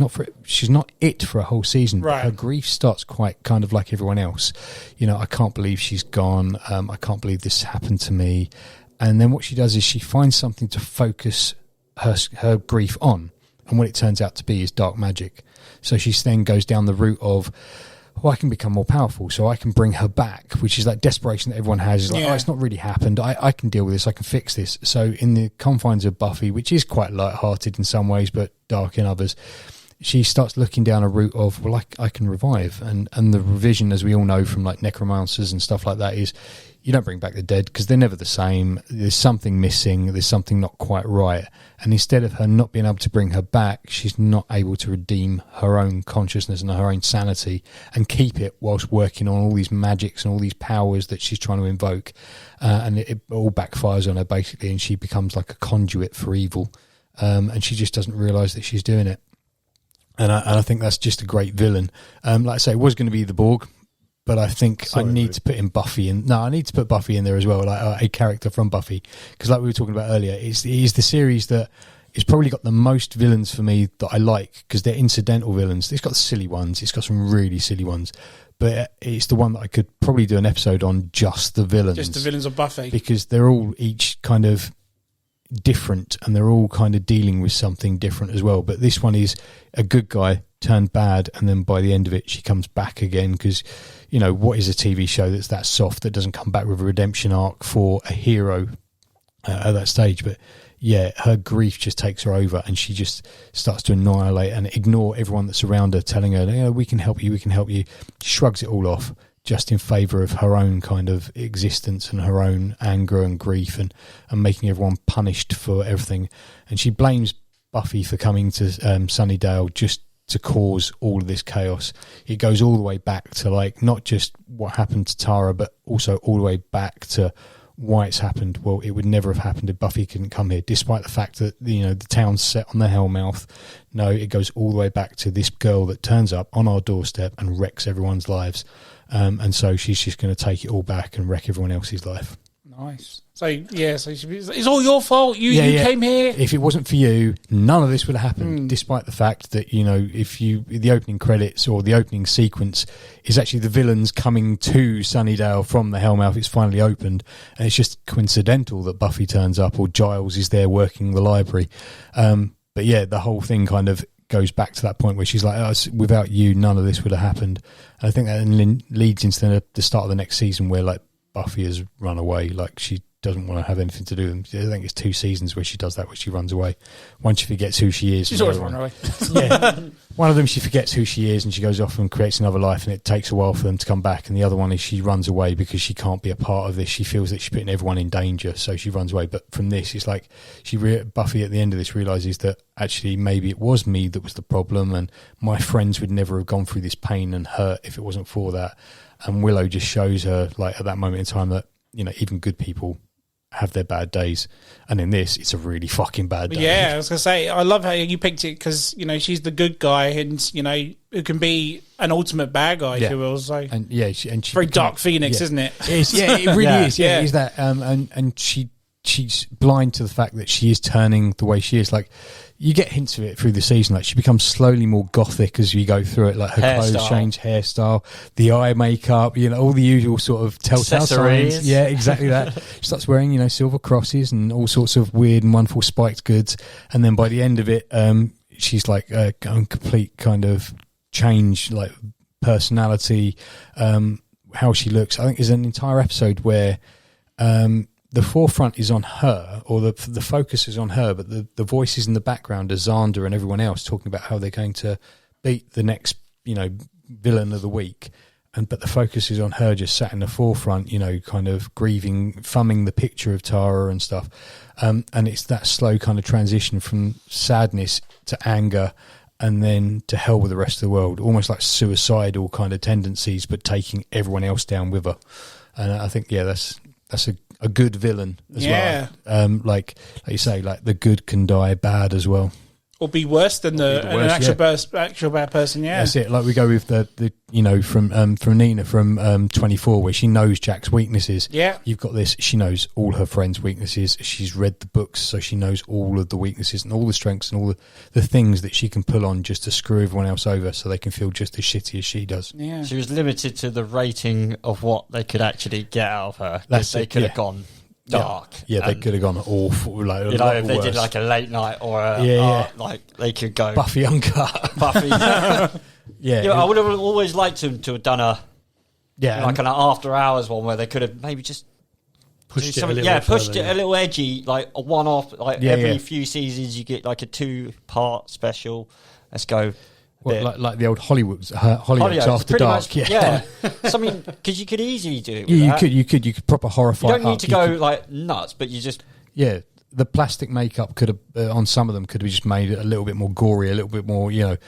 she's not it for a whole season. Right. Her grief starts quite kind of like everyone else. You know, I can't believe she's gone. I can't believe this happened to me. And then what she does is she finds something to focus her grief on. And what it turns out to be is dark magic. So she then goes down the route of, I can become more powerful, so I can bring her back, which is that desperation that everyone has. Is like, it's not really happened. I can deal with this. I can fix this. So in the confines of Buffy, which is quite light-hearted in some ways, but dark in others, she starts looking down a route of, I can revive. And the revision, as we all know from like necromancers and stuff like that, is you don't bring back the dead because they're never the same. There's something missing. There's something not quite right. And instead of her not being able to bring her back, she's not able to redeem her own consciousness and her own sanity and keep it whilst working on all these magics and all these powers that she's trying to invoke. And it all backfires on her basically, and she becomes like a conduit for evil. And she just doesn't realise that she's doing it. And I think that's just a great villain. Like I say, it was going to be the Borg, but I think I need to put in Buffy in. No, I need to put Buffy in there as well, like a character from Buffy, because like we were talking about earlier, it is the series that it's probably got the most villains for me that I like, because they're incidental villains. It's got silly ones. It's got some really silly ones, but it's the one that I could probably do an episode on, just the villains, just the villains of Buffy, because they're all each kind of different and they're all kind of dealing with something different as well. But this one is a good guy turned bad, and then by the end of it she comes back again, because you know, what is a TV show that's that soft that doesn't come back with a redemption arc for a hero at that stage? But yeah, her grief just takes her over, and she just starts to annihilate and ignore everyone that's around her telling her, we can help you, we can help you. She shrugs it all off just in favour of her own kind of existence and her own anger and grief, and making everyone punished for everything. And she blames Buffy for coming to Sunnydale just to cause all of this chaos. It goes all the way back to like not just what happened to Tara, but also all the way back to why it's happened. Well, it would never have happened if Buffy couldn't come here, despite the fact that, you know, the town's set on the Hellmouth. No, it goes all the way back to this girl that turns up on our doorstep and wrecks everyone's lives. And so she's just going to take it all back and wreck everyone else's life. Nice. So it's all your fault. You came here. If it wasn't for you, none of this would have happened. Despite the fact that, you know, the opening credits or the opening sequence is actually the villains coming to Sunnydale from the Hellmouth. It's finally opened, and it's just coincidental that Buffy turns up or Giles is there working the library. But yeah, the whole thing kind of goes back to that point where she's like, without you, none of this would have happened. And I think that leads into the start of the next season, where like Buffy has run away. Like, she doesn't want to have anything to do with them. I think it's 2 seasons where she does that, where she runs away. One, she forgets who she is. She's always run away. Yeah. One of them, she forgets who she is and she goes off and creates another life, and it takes a while for them to come back. And the other one is she runs away because she can't be a part of this. She feels that she's putting everyone in danger, so she runs away. But from this, it's like Buffy at the end of this realises that actually maybe it was me that was the problem, and my friends would never have gone through this pain and hurt if it wasn't for that. And Willow just shows her, like, at that moment in time, that, you know, even good people have their bad days, and in this it's a really fucking bad day. Yeah, I was gonna say, I love how you picked it, because, you know, she's the good guy, and, you know, who can be an ultimate bad guy, if you will. So, and yeah, she very Dark Phoenix, isn't it? It is, yeah, it really is. Yeah, it is that. And she's blind to the fact that she is turning the way she is. Like, you get hints of it through the season. Like, she becomes slowly more gothic as you go through it. Like, her clothes change, hairstyle, the eye makeup, you know, all the usual sort of telltale signs. Yeah, exactly that. She starts wearing, you know, silver crosses and all sorts of weird and wonderful spiked goods. And then by the end of it, she's like a complete kind of change, like personality, how she looks. I think there's an entire episode where the forefront is on her, or the focus is on her, but the voices in the background are Xander and everyone else talking about how they're going to beat the next, villain of the week. But the focus is on her just sat in the forefront, kind of grieving, thumbing the picture of Tara and stuff. And it's that slow kind of transition from sadness to anger and then to hell with the rest of the world, almost like suicidal kind of tendencies, but taking everyone else down with her. And I think, that's a good villain as well. Like you say, like the good can die bad as well. Or be worse than actual bad person, yeah. That's it. Like we go with the from Nina from 24, where she knows Jack's weaknesses. Yeah. You've got this, she knows all her friends' weaknesses. She's read the books, so she knows all of the weaknesses and all the strengths and all the things that she can pull on just to screw everyone else over so they can feel just as shitty as she does. Yeah. She was limited to the rating of what they could actually get out of her. They could have gone dark. Yeah, they could have gone awful. Like, if they did like a late night or like they could go Buffy Uncut. Buffy. I would have always liked them to have done an after hours one where they could have maybe just pushed it a little edgy, like a one off. Like every few seasons, you get like a 2-part special. Let's go. Like the old Hollywood After Dark. Something, because you could easily do it. You could proper horrify. You don't need to go like nuts, but you just the plastic makeup could have on some of them could have just made it a little bit more gory, a little bit more a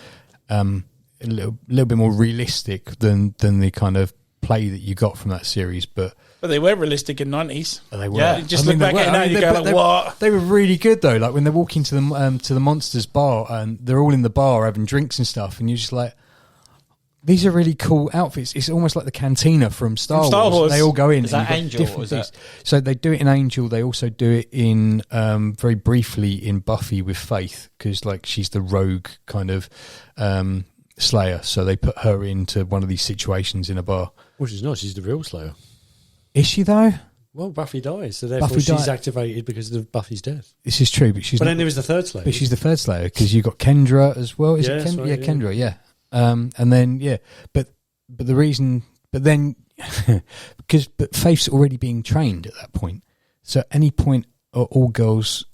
little bit more realistic than the kind of play that you got from that series, but they were realistic in 90s. They were. Yeah. Just look back at it now, you go like, what? They were really good though. Like when they're walking to the Monsters bar and they're all in the bar having drinks and stuff, and you're just like, these are really cool outfits. It's almost like the cantina from Star Wars. They all go in. Is that Angel? Or is that? So they do it in Angel. They also do it in very briefly in Buffy with Faith, because like she's the rogue kind of Slayer. So they put her into one of these situations in a bar. Well, she's not. She's the real Slayer. Is she though? Well, Buffy dies, so therefore she's activated because of Buffy's death. This is true, but then there was the third Slayer. But she's the third Slayer because you got Kendra as well. Is it Kendra? Right, Kendra. Yeah. And then but the reason, but Faith's already being trained at that point. So at any point, all girls,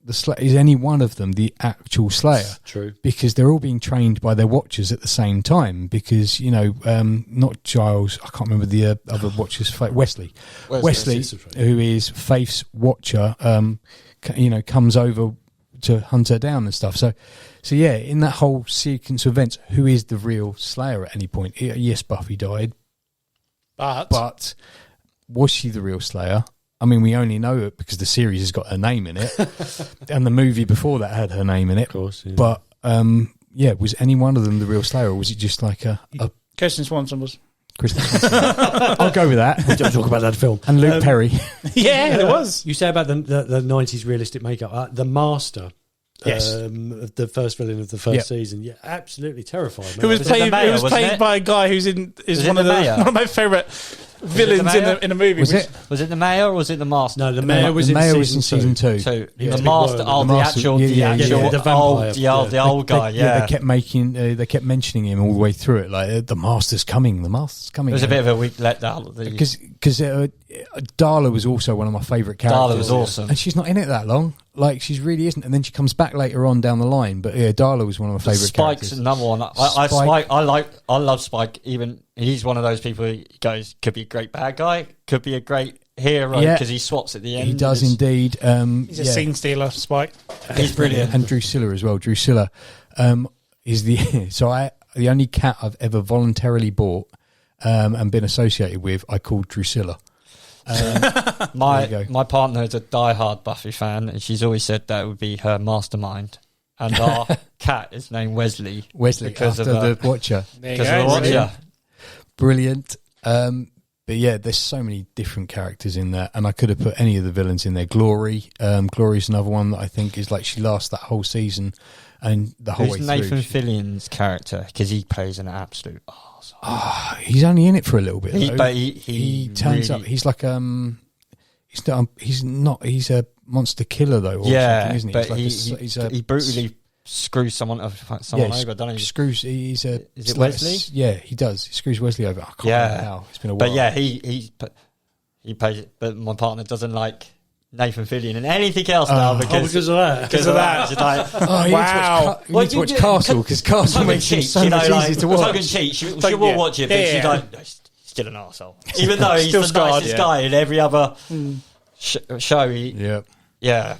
is any one of them the actual Slayer? True, because they're all being trained by their watchers at the same time. Because not Giles, I can't remember the other watchers. Wesley, who is Faith's watcher, comes over to hunt her down and stuff. So in that whole sequence of events, who is the real Slayer at any point? Yes, Buffy died, but was she the real Slayer? I mean, we only know it because the series has got her name in it, and the movie before that had her name in it. Of course, yeah. But was any one of them the real Slayer, or was it just like a Kirsten Swanson was. Kristen Swanson. I'll go with that. We don't talk about that film. And Luke Perry. It was. You say about the 90s realistic makeup. The Master. Yes. The first villain of the first season. Yeah, absolutely terrifying. Who was played by a guy who's one of my favourite villains in a movie. Was it the Mayor or was it the Master? No, the Mayor was in season 2. The Master, the old guy. They kept mentioning him all the way through it. Like the Master's coming. The Master's coming. It was a bit of a weak letdown because Darla was also one of my favourite characters. Darla was awesome, and she's not in it that long. Like she really isn't, and then she comes back later on down the line. But Darla was one of my favourite characters. Spike's another one. I love Spike. Even he's one of those people who goes could be a great bad guy, could be a great hero because he swaps at the end. He does indeed. He's a scene stealer, Spike. He's brilliant. And Drusilla as well. Drusilla is the only cat I've ever voluntarily bought and been associated with. I called Drusilla. My partner is a diehard Buffy fan, and she's always said that would be her mastermind. And our cat is named Wesley. Because of the Watcher. Because of the Watcher. Brilliant. But there's so many different characters in there, and I could have put any of the villains in there. Glory. Glory's another one that I think is like she lasts that whole season and the whole way through. Nathan Fillion's character? Because he plays an absolute arse. He's only in it for a little bit. He turns up. He's like he's a monster killer though. Isn't he? But he brutally screws someone over, doesn't he? Screws. Is it Wesley? Yeah, he does. He screws Wesley over. I can't remember how. It's been a while. But he plays it. But my partner doesn't like Nathan Fillion in anything else now because of that. Because of that. It's like, Wow. You need to watch Castle because Castle makes it so much easier to watch. Tongue in cheek. She will watch it, but she's like, no, he's still an arsehole. Even though he's Still the scarred, nicest guy in every other show. Yeah,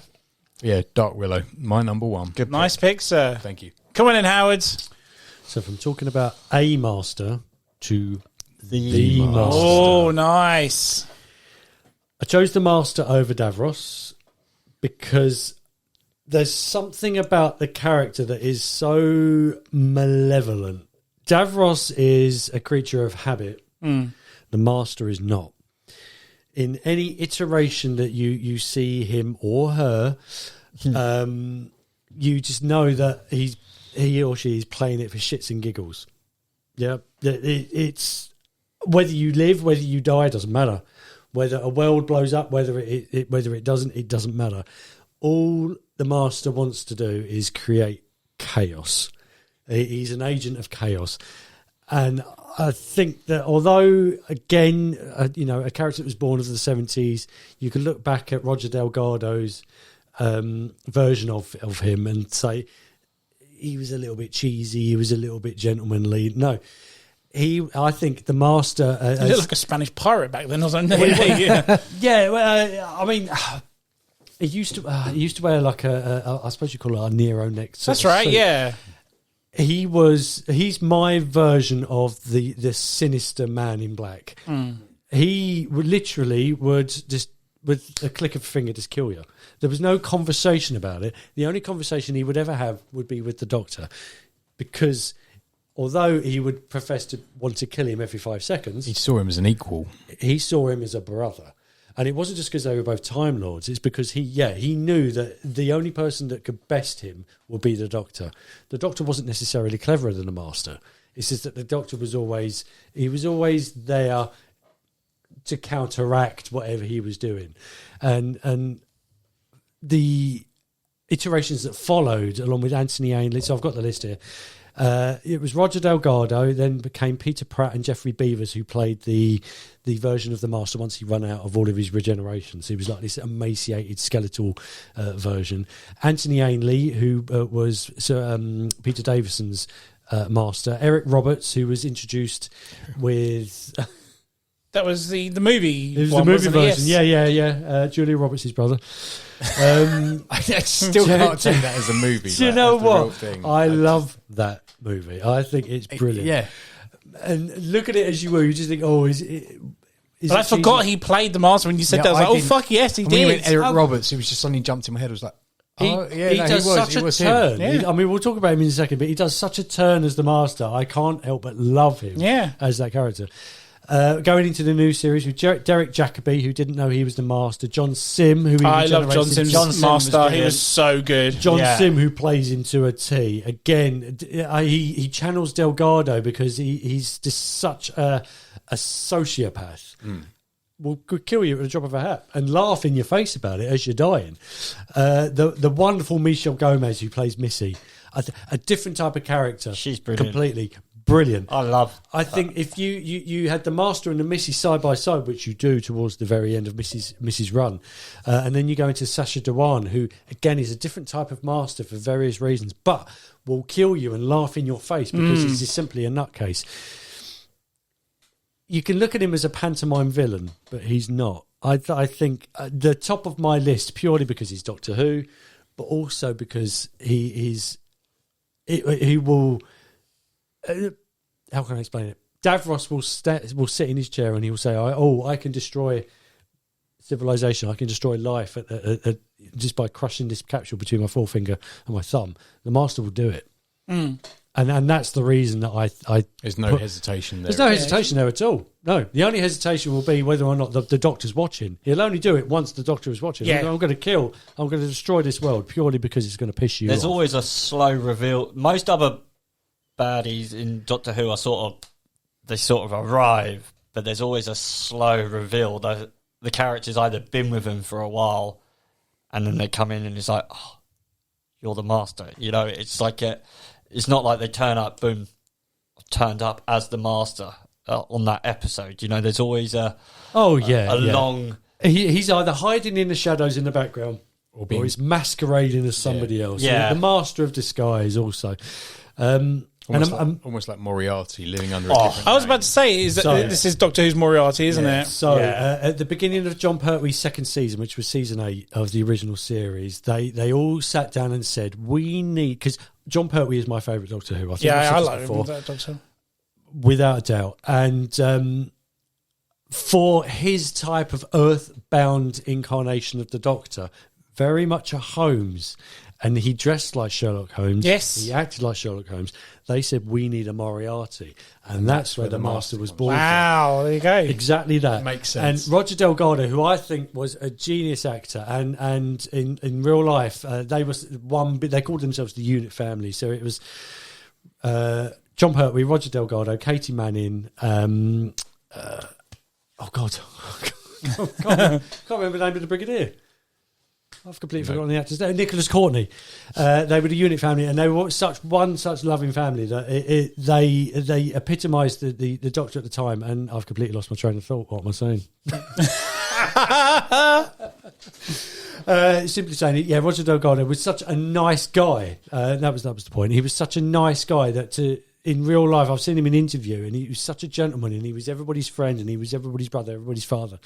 Dark Willow, my number one. Good, nice pick, sir. Thank you. Come on in, Howard. So from talking about a master to The master. Oh, nice. I chose the Master over Davros because there's something about the character that is so malevolent. Davros is a creature of habit. The Master is not. In any iteration that you see him or her, you just know that he or she is playing it for shits and giggles. Yeah, it's whether you live, whether you die, doesn't matter. Whether a world blows up, whether it doesn't, it doesn't matter. All the Master wants to do is create chaos. He's an agent of chaos. And I think that although, again, a character that was born of the 70s, you could look back at Roger Delgado's version of him and say he was a little bit cheesy, he was a little bit gentlemanly. No. I think the Master... he looked like a Spanish pirate back then or something. Yeah. Yeah, well, I mean, he used to wear like I suppose you call it a Nero neck. That's right, yeah. He's my version of the sinister man in black. He would just, with a click of a finger, just kill you. There was no conversation about it. The only conversation he would ever have would be with the Doctor, because although he would profess to want to kill him every 5 seconds, He saw him as an equal. he saw him as a brother. And it wasn't just because they were both Time Lords. It's because he knew that the only person that could best him would be the Doctor. The Doctor wasn't necessarily cleverer than the Master. It's just that the Doctor was always there to counteract whatever he was doing. And the iterations that followed, along with Anthony Ainley, so I've got the list here. It was Roger Delgado, then became Peter Pratt and Geoffrey Beevers, who played the version of the Master once he run out of all of his regenerations. He was like this emaciated skeletal version. Anthony Ainley, who was Peter Davison's Master. Eric Roberts, who was introduced with... That was the movie. It was one, the movie wasn't it? version. Yes. Yeah. Julia Roberts' brother. I still can't take that as a movie. Do you like, know as the real what? thing. I love that movie. I think it's brilliant. Yeah. And look at it as you were. You just think, oh, is it? But I forgot he played the Master when you said Yeah, that. I was I like, oh, didn't- fuck yes, he When you did. went Eric Roberts, it was just suddenly jumped in my head. I was like, He does such a turn. Yeah. I mean, we'll talk about him in a second, but he does such a turn as the Master. I can't help but love him as that character. Going into the new series with Derek Jacobi, who didn't know he was the Master. John Sim, who I love John Sim's Master. He was so good. John Sim, who plays into a T. Again, he channels Delgado because he's just such a sociopath. Could kill you at the drop of a hat and laugh in your face about it as you're dying. The wonderful Michelle Gomez, who plays Missy, a different type of character. She's brilliant. Completely brilliant. I think if you had the Master and the Missy side by side, which you do towards the very end of Missy's run, and then you go into Sacha Dhawan, who again is a different type of Master for various reasons, but will kill you and laugh in your face because he's just simply a nutcase. You can look at him as a pantomime villain, but he's not. I think the top of my list, purely because he's Doctor Who, but also because he will... how can I explain it? Davros will sit in his chair and he will say, I can destroy civilization, I can destroy life just by crushing this capsule between my forefinger and my thumb. The Master will do it. And that's the reason that I There's no hesitation there. There's no hesitation there at all. No, the only hesitation will be whether or not the Doctor's watching. He'll only do it once the Doctor is watching. Yeah. I'm going to destroy this world purely because it's going to piss you off. There's always a slow reveal. Most other baddies in Doctor Who are they sort of arrive, but there's always a slow reveal. The character's either been with them for a while, and then they come in and it's like, oh, you're the Master. You know, it's like it's not like they turn up, boom, turned up as the Master on that episode. You know, there's always a long He's either hiding in the shadows in the background, or he's masquerading as somebody else. Yeah. The master of disguise, also. Almost like Moriarty living under a different I was name. about to say, this is Doctor Who's Moriarty, isn't it? So at the beginning of John Pertwee's second season, which was season 8 of the original series, they all sat down and said, we need... Because John Pertwee is my favourite Doctor Who. I think I've said I this like before, that Doctor. without a doubt. And for his type of earthbound incarnation of the Doctor, very much a Holmes... And he dressed like Sherlock Holmes. Yes. He acted like Sherlock Holmes. They said, we need a Moriarty. And that's where the Master was born. Wow, there you go. Exactly that. Makes sense. And Roger Delgado, who I think was a genius actor, and in real life, they called themselves the Unit Family. So it was John Pertwee, Roger Delgado, Katie Manning, oh God. Can't remember the name of the Brigadier. I've completely forgotten the actors. Nicholas Courtney. They were the Unit Family, and they were such loving family that they epitomised the Doctor at the time. And I've completely lost my train of thought. What am I saying? Simply saying, Roger Delgado was such a nice guy. That was the point. He was such a nice guy that in real life, I've seen him in interview, and he was such a gentleman, and he was everybody's friend, and he was everybody's brother, everybody's father.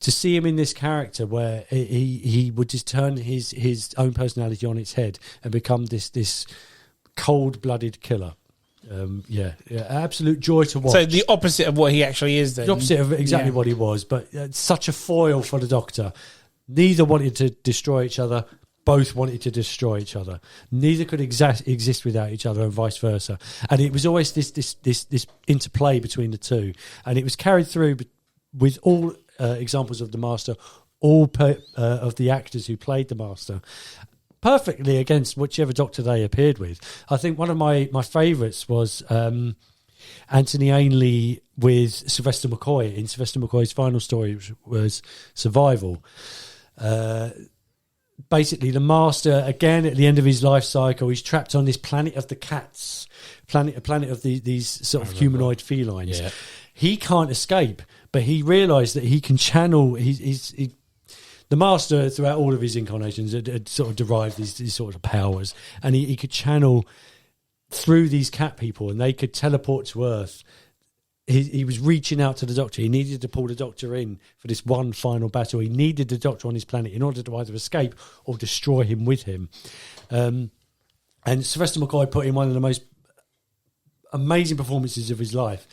To see him in this character where he would just turn his own personality on its head and become this cold-blooded killer. Absolute joy to watch. So the opposite of what he actually is then. The opposite of exactly what he was, but such a foil for the Doctor. Neither wanted to destroy each other. Both wanted to destroy each other. Neither could exist without each other, and vice versa. And it was always this interplay between the two, and it was carried through with all examples of the Master, all of the actors who played the Master, perfectly against whichever Doctor they appeared with. I think one of my favourites was Anthony Ainley with Sylvester McCoy in Sylvester McCoy's final story, which was Survival. Basically, the Master, again, at the end of his life cycle, he's trapped on this planet of the cats, a planet of these sort of humanoid felines. Yeah. He can't escape, but he realised that he can channel the Master throughout all of his incarnations had sort of derived these sort of powers, and he could channel through these cat people, and they could teleport to Earth. He was reaching out to the Doctor. He needed to pull the Doctor in for this one final battle. He needed the Doctor on his planet in order to either escape or destroy him with him. And Sylvester McCoy put in one of the most amazing performances of his life,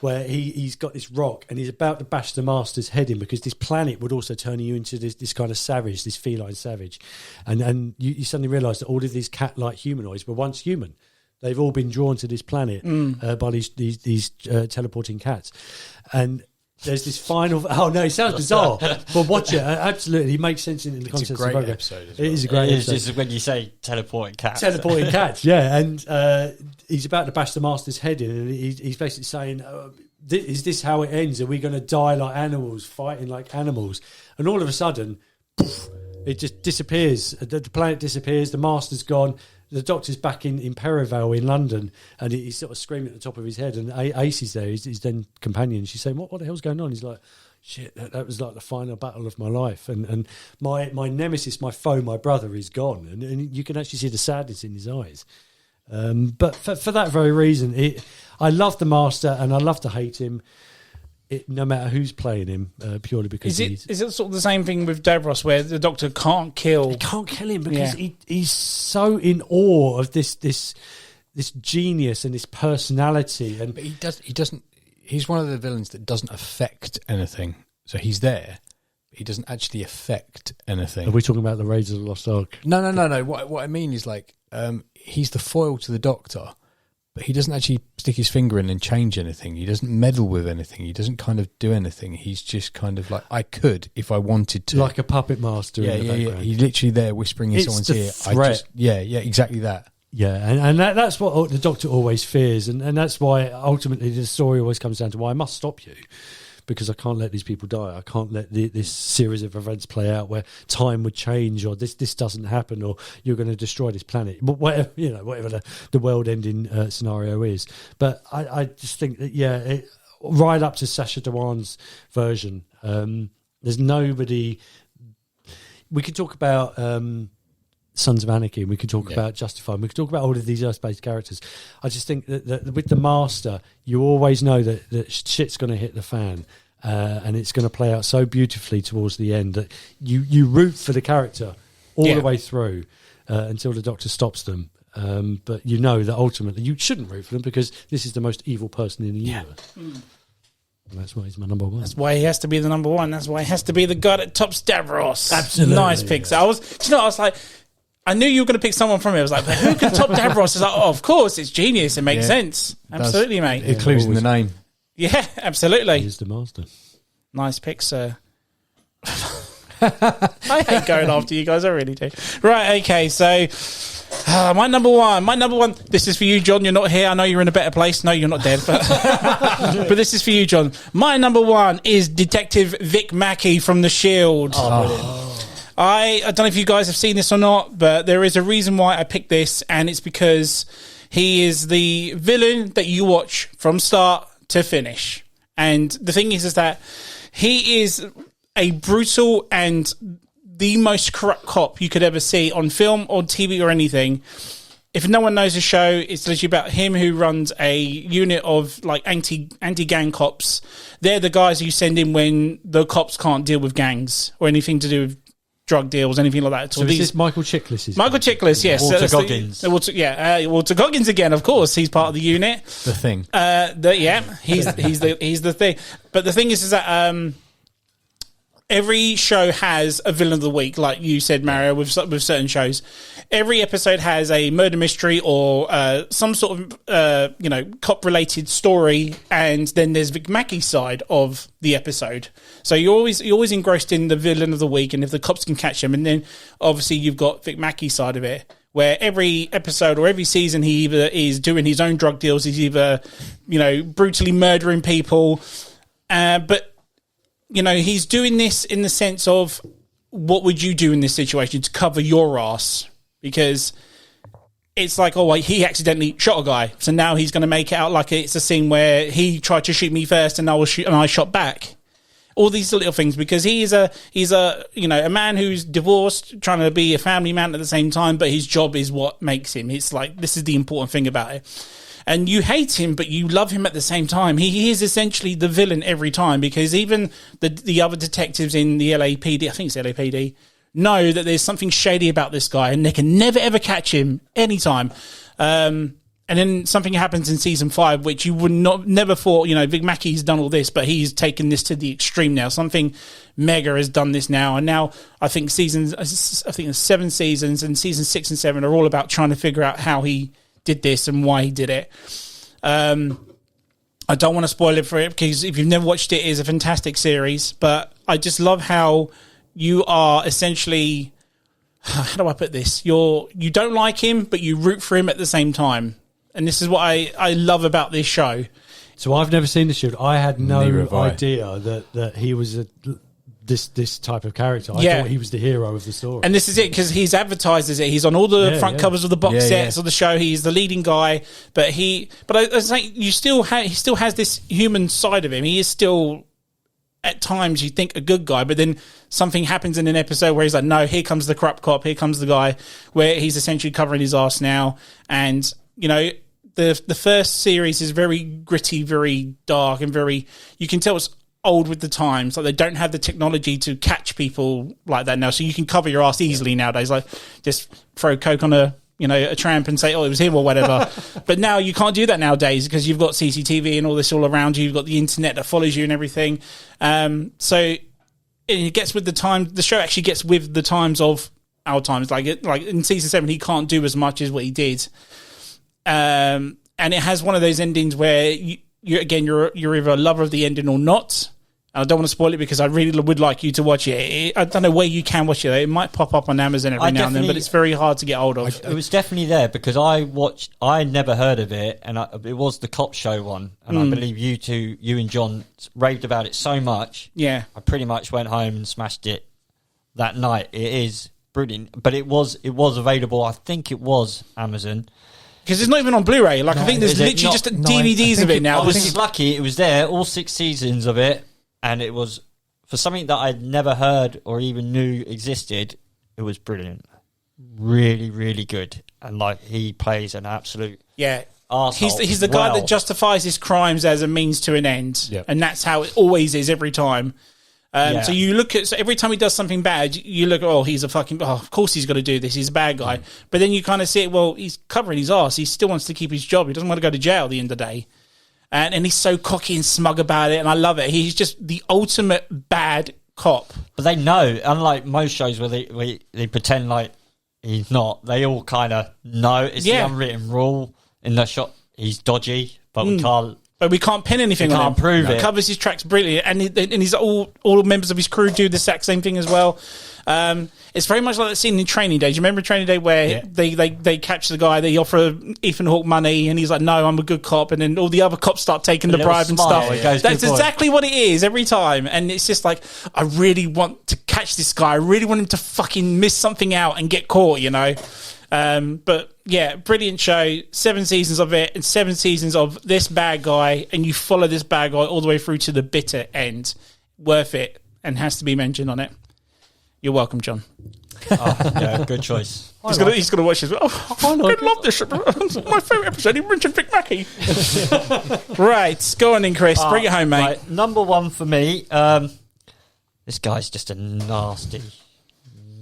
where he's got this rock and he's about to bash the Master's head in, because this planet would also turn you into this kind of savage, this feline savage. And you suddenly realise that all of these cat-like humanoids were once human. They've all been drawn to this planet by these teleporting cats. And there's this final... Oh, no, it sounds bizarre, but watch it. Absolutely, it makes sense in the context of the program. Episode as well. It is a great episode. It's just when you say teleporting cats. Teleporting cats, yeah. And he's about to bash the Master's head in, and he's basically saying, is this how it ends? Are we going to die like animals, fighting like animals? And all of a sudden, poof, it just disappears. The planet disappears, the Master's gone, the Doctor's back in Perivale in London, and he's sort of screaming at the top of his head, and Ace is there, his then companion. She's saying, what the hell's going on? He's like, shit, that was like the final battle of my life, and my nemesis, my foe, my brother is gone, and you can actually see the sadness in his eyes. But for that very reason, I love the Master and I love to hate him, no matter who's playing him, purely because is it sort of the same thing with Davros, where the Doctor can't kill? He can't kill him because he's so in awe of this genius and this personality, and But he doesn't. He's one of the villains that doesn't affect anything. So he's there. But he doesn't actually affect anything. Are we talking about the Raiders of the Lost Ark? No. What I mean is, like, he's the foil to the Doctor, but he doesn't actually stick his finger in and change anything. He doesn't meddle with anything. He doesn't kind of do anything. He's just kind of like, I could if I wanted to. Like a puppet master in the background. Yeah. He's literally there whispering in It's someone's the ear. threat. Exactly that. Yeah, and that's what the Doctor always fears, and that's why ultimately the story always comes down to, why I must stop you, because I can't let these people die. I can't let this series of events play out where time would change, or this doesn't happen, or you're going to destroy this planet. But whatever the world-ending scenario is. But I just think that right up to Sacha Dhawan's version, There's nobody. We could talk about Sons of Anarchy, and we could talk about Justified, we could talk about all of these Earth-based characters. I just think that with the Master, you always know that shit's going to hit the fan, and it's going to play out so beautifully towards the end that you root for the character all the way through until the Doctor stops them. But you know that ultimately you shouldn't root for them because this is the most evil person in the universe. And that's why he's my number one. That's why he has to be the number one. That's why he has to be the guy that tops Davros. Absolutely. Nice pick. So I was like, I knew you were going to pick someone from it. I was like, but who can top Davros? I was like, oh, of course, it's genius. It makes sense. Absolutely, mate. It clues in the name. Yeah, absolutely. He's the master. Nice pick, sir. I hate going after you guys. I really do. Right, okay, so my number one. This is for you, John. You're not here. I know you're in a better place. No, you're not dead, but but this is for you, John. My number one is Detective Vic Mackey from The Shield. I don't know if you guys have seen this or not, but there is a reason why I picked this, and it's because he is the villain that you watch from start to finish. And the thing is that he is a brutal and the most corrupt cop you could ever see on film or TV or anything. If no one knows the show, it's literally about him who runs a unit of like anti-gang cops. They're the guys you send in when the cops can't deal with gangs or anything to do with drug deals, anything like that. So is this Michael Chiklis? Michael Chiklis, yes. Walter Goggins. Walter Goggins again, of course. He's part of the unit. The Thing. He's the thing. But the thing is that every show has a villain of the week, like you said, Mario, with certain shows. Every episode has a murder mystery or some sort of cop-related story, and then there's Vic Mackey's side of the episode. So you're always engrossed in the villain of the week, and if the cops can catch him, and then obviously you've got Vic Mackey's side of it, where every episode or every season he either is doing his own drug deals, he's either brutally murdering people, but he's doing this in the sense of what would you do in this situation to cover your ass? Because it's like, he accidentally shot a guy, so now he's going to make it out like it's a scene where he tried to shoot me first and I shot back. All these little things, because he's a man who's divorced, trying to be a family man at the same time, but his job is what makes him. It's like, this is the important thing about it. And you hate him, but you love him at the same time. He is essentially the villain every time, because even the other detectives in the LAPD, I think it's LAPD, know that there's something shady about this guy, and they can never ever catch him anytime. And then something happens in season 5, which you would never thought. Vic Mackey's done all this, but he's taken this to the extreme now. Something mega has done this now, and now I think there's 7 seasons, and season 6 and 7 are all about trying to figure out how he did this and why he did it. I don't want to spoil it for it, because if you've never watched it, it is a fantastic series. But I just love how you are essentially, how do I put this? You don't like him, but you root for him at the same time. And this is what I love about this show. So I've never seen The Shield. I had no idea that he was this type of character. I thought he was the hero of the story. And this is it, because he's advertised as it. He's on all the front covers of the box sets of the show. He's the leading guy, but I was like, he still has this human side of him. He is still, at times, you think a good guy, but then something happens in an episode where he's like, no, here comes the corrupt cop. Here comes the guy where he's essentially covering his ass now. And the first series is very gritty, very dark, and you can tell it's old with the times. Like, they don't have the technology to catch people like that now, so you can cover your ass easily nowadays. Like, just throw coke on a tramp and say, oh, it was him or whatever. But now you can't do that nowadays, because you've got CCTV and all this all around you. You've got the internet that follows you and everything. So it gets with the time. The show actually gets with the times of our times. Like in season 7, he can't do as much as what he did. And it has one of those endings where you're either a lover of the ending or not. I don't want to spoil it, because I really would like you to watch it. I don't know where you can watch it. It might pop up on Amazon every now and then, but it's very hard to get hold of. It was definitely there, because I never heard of it, and it was the cop show one, and I believe you and John raved about it so much. Yeah, I pretty much went home and smashed it that night. It is brilliant, but it was available. I think it was Amazon. Because it's not even on Blu-ray. Like, I think there's literally DVDs of it now. I was lucky. It was there, all 6 seasons of it, and it was for something that I'd never heard or even knew existed, it was brilliant. Really, really good. And like he plays an absolute arsehole. He's the guy that justifies his crimes as a means to an end, and that's how it always is every time. So you look at every time he does something bad, you look, he's a fucking. Oh, of course he's got to do this. He's a bad guy. But then you kind of see it. Well, he's covering his arse. He still wants to keep his job. He doesn't want to go to jail at the end of the day. And he's so cocky and smug about it, and I love it. He's just the ultimate bad cop. But they know, unlike most shows where they pretend like he's not. They all kind of know it's the unwritten rule in the shot. He's dodgy, but we can't. But we can't pin anything on him. Can't prove it. He covers his tracks brilliantly, and he's all members of his crew do the exact same thing as well. It's very much like that scene in Training Day. Do you remember Training Day where they catch the guy, they offer Ethan Hawke money, and he's like, "No, I'm a good cop," and then all the other cops start taking the bribe and stuff. That's exactly what it is every time, and it's just like, I really want to catch this guy. I really want him to fucking miss something out and get caught, you know. But yeah, brilliant show. 7 seasons of it, and 7 seasons of this bad guy, and you follow this bad guy all the way through to the bitter end. Worth it, and has to be mentioned on it. You're welcome, John. Good choice. He's gonna watch this. I love this. My favourite episode. He mentioned Vic Mackey. Right, go on then, Chris. Bring it home, mate. Right, number one for me. This guy's just a nasty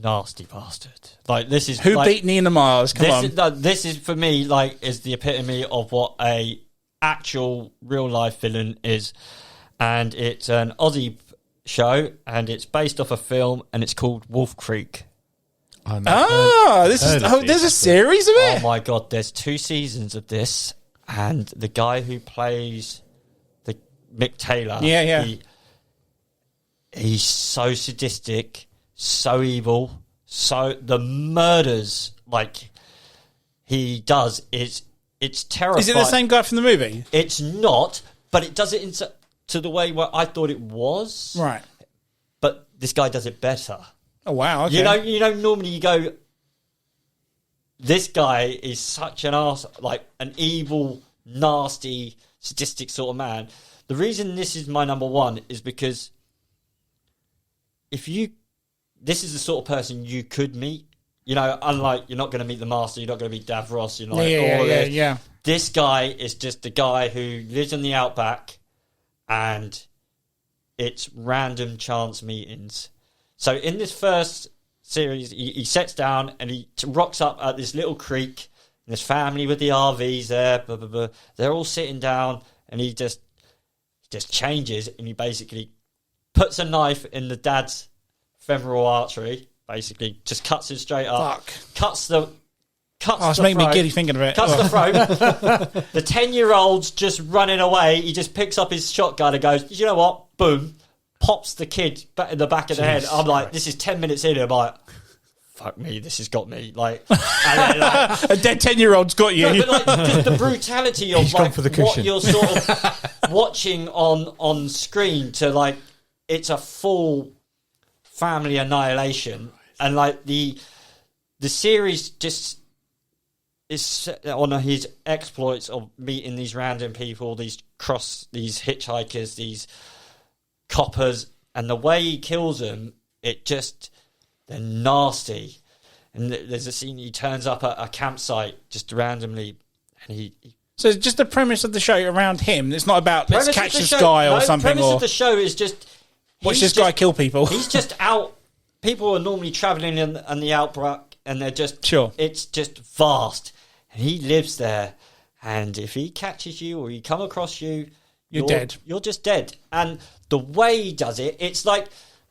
bastard. Like this is who beat Nina Miles. Come on. This is for me like is the epitome of what a actual real life villain is, and it's an Aussie show, and it's based off a film, and it's called Wolf Creek. There's a series of it. Oh my god, there's 2 seasons of this, and the guy who plays the Mick Taylor, he's so sadistic, so evil, so the murders like he does it's terrifying. Is it the same guy from the movie? It's not, but it does it to the way where I thought it was. Right. But this guy does it better. Oh wow! Okay. You know. Normally, you go. This guy is such an arse, like an evil, nasty, sadistic sort of man. The reason this is my number one is because this is the sort of person you could meet. You know, unlike you're not going to meet the Master, you're not going to meet Davros. You're not This guy is just the guy who lives in the outback, and it's random chance meetings. So in this first series, he sets down and he rocks up at this little creek. And this family with the RVs there, blah, blah, blah. They're all sitting down, and he just changes, and he basically puts a knife in the dad's femoral artery. Basically, just cuts it straight up. Cuts the it's making me giddy thinking of it. Cuts the throat. The 10-year-old's just running away. He just picks up his shotgun and goes, you know what? Boom. Pops the kid back in the back of the head. I'm like, this is 10 minutes in. I'm like, fuck me, this has got me. Like, and then, like a dead 10-year-old's got you. No, but like, just the brutality of like what you're sort of watching on screen to like, it's a full family annihilation, and like the series just is set on his exploits of meeting these random people, these hitchhikers, these coppers, and the way he kills them, they're nasty. And there's a scene he turns up at a campsite just randomly, and So it's just the premise of the show around him. It's not about let's catch this guy or something. The premise of the show is just watch this guy kill people. He's just out. People are normally travelling in the outback, and they're just it's just vast, and he lives there. And if he catches you or he come across you, you're dead. You're just dead. And the way he does it, it's like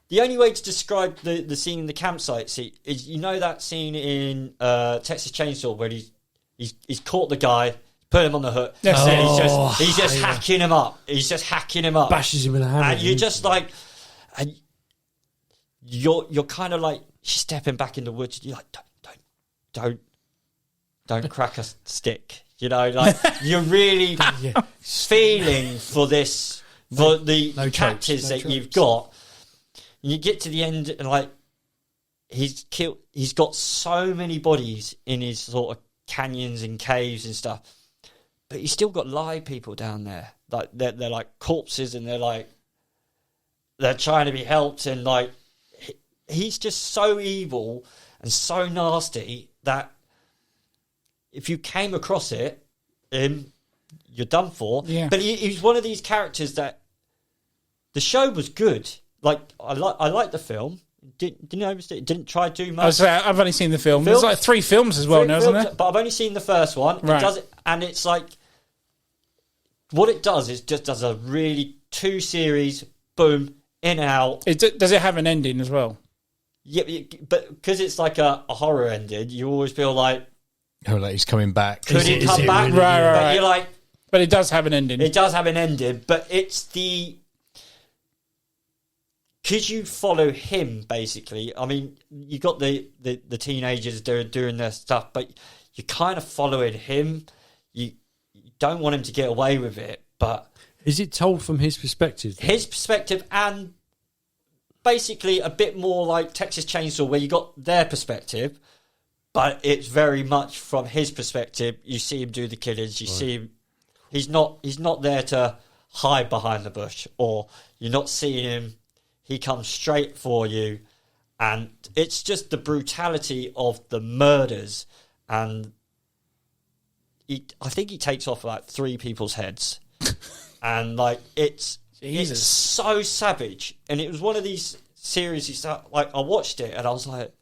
the only way to describe the scene in the campsite is that scene in Texas Chainsaw where he's caught the guy, put him on the hook, and he's just hacking him up. He's just hacking him up, bashes him in the hand, and you're just like, and you're kind of like stepping back in the woods. You're like, don't crack a stick. You know, like you're really feeling for this, for the captives that you've got. And you get to the end, and like he's got so many bodies in his sort of canyons and caves and stuff, but he's still got live people down there. Like they're like corpses, and they're like, they're trying to be helped, and like he's just so evil and so nasty that if you came across him, you're done for. Yeah. But he's one of these characters that the show was good. Like I like the film. Didn't notice it. Didn't try to do much. I've only seen the film. There's like 3 films as well now, isn't there? But I've only seen the first one. Right. It does it, and it's like what it does is just does a really 2 series, boom, in and out. Does it have an ending as well? Yeah, but because it's like a horror ending, you always feel like, Oh, like he's coming back. could he come back? Really? Right. But you're like, But it does have an ending. it does have an ending, but it's because you follow him basically. I mean, you got the teenagers doing their stuff, but you're kind of following him. You don't want him to get away with it, but Is it told from his perspective? his perspective, and basically a bit more like Texas Chainsaw, where you got their perspective, but it's very much from his perspective. You see him do the killings. You see him. He's not there to hide behind the bush, or you're not seeing him. He comes straight for you, and it's just the brutality of the murders, and I think he takes off like 3 people's heads, and like it's so savage. And it was one of these series that, like, I watched it and I was like,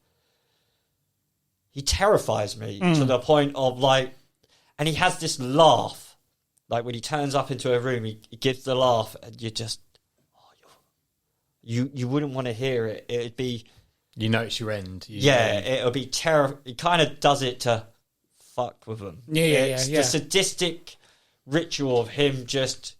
he terrifies me to the point of like, and he has this laugh, like when he turns up into a room, he gives the laugh, and you just, you wouldn't want to hear it. It'd be, You notice your end. it'll be terrible. He kind of does it to fuck with them. It's the sadistic ritual of him just,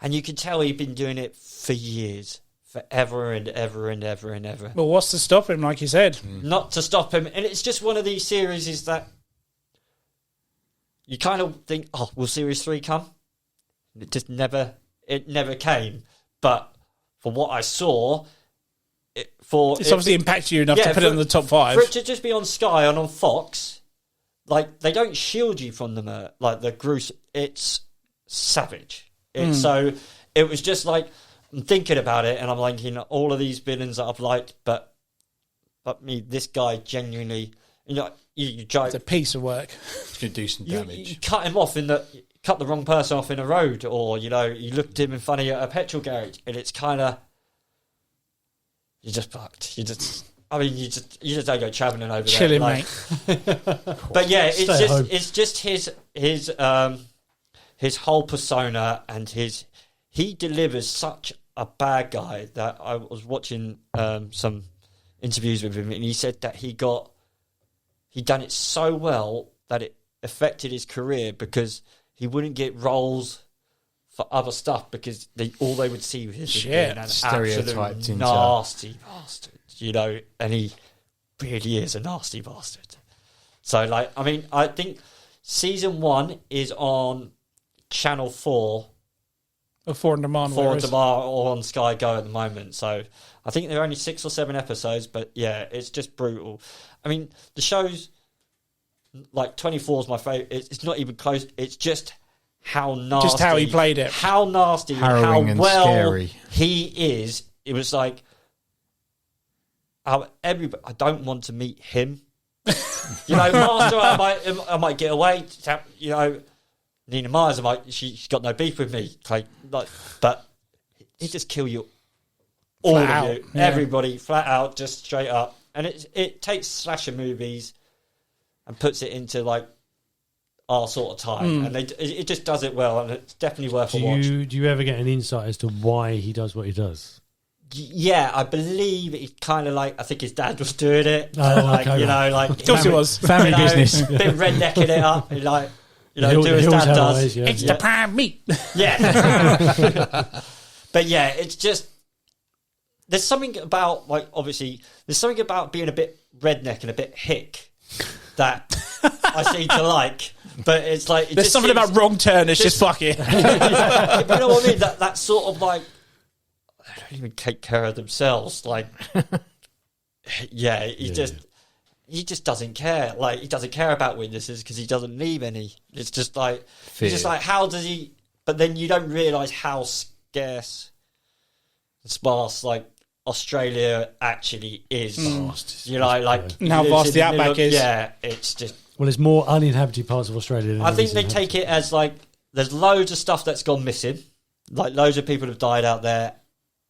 and you can tell he'd been doing it for years, forever and ever and ever and ever. Well, what's to stop him, like you said? Not to stop him. And it's just one of these series is that you kind of think, oh, will series 3 come? It never came. But for what I saw, it's obviously impacted you enough to put it in the top 5. For it to just be on Sky and on Fox, like, they don't shield you from the like the gruesome. It's savage. So it was just like, I'm thinking about it, and I'm like, all of these villains that I've liked, but this guy genuinely, you try, It's a piece of work. It's going to do some damage. you cut him off cut the wrong person off in a road, or you looked at him in front of you at a petrol garage, and it's kind of, you're just fucked. You just don't go travelling over Chilling, there. mate. But yeah, home. it's just his whole persona, and he delivers such a bad guy that I was watching some interviews with him, and he said that he'd done it so well that it affected his career, because he wouldn't get roles for other stuff because all they would see was his being an stereotyped absolute into nasty bastard, and he really is a nasty bastard. So, like, I mean, I think season 1 is on Channel 4. Or 4 on demand. 4 on demand or on Sky Go at the moment. So I think there are only 6 or 7 episodes, but yeah, it's just brutal. I mean, the show's like 24 is my favourite. It's not even close. It's just how nasty. Just how he played it. How nasty. Harrowing how and well scary. he is. It was like, I don't want to meet him. Master, I might get away. Nina Myers, she's got no beef with me. But he just kill you, all Flat of out, you, yeah. everybody, flat out, just straight up. And it takes slasher movies and puts it into like our sort of time, and it just does it well, and it's definitely worth a watch. Do you ever get an insight as to why he does what he does? Yeah, I believe it's kind of like, I think his dad was doing it. Okay, Of course he was. Family business. Been rednecking it up, do Hills his dad have does. eyes, yeah. It's the prime meat. Yeah. But yeah, it's just, there's something about, like, obviously, there's something about being a bit redneck and a bit hick that I seem to like. But it's like, There's something about Wrong Turn. It's just fuck it. You know what I mean? That sort of like, they don't even take care of themselves. Like, yeah, he just doesn't care. Like, he doesn't care about witnesses because he doesn't leave any. It's just like, Fear. it's just like, how does he? But then you don't realise how scarce sparse like Australia actually is. You know, like how vast the outback is. Yeah, it's just. Well, there's more uninhabited parts of Australia than I think they take it as like there's loads of stuff that's gone missing, like loads of people have died out there,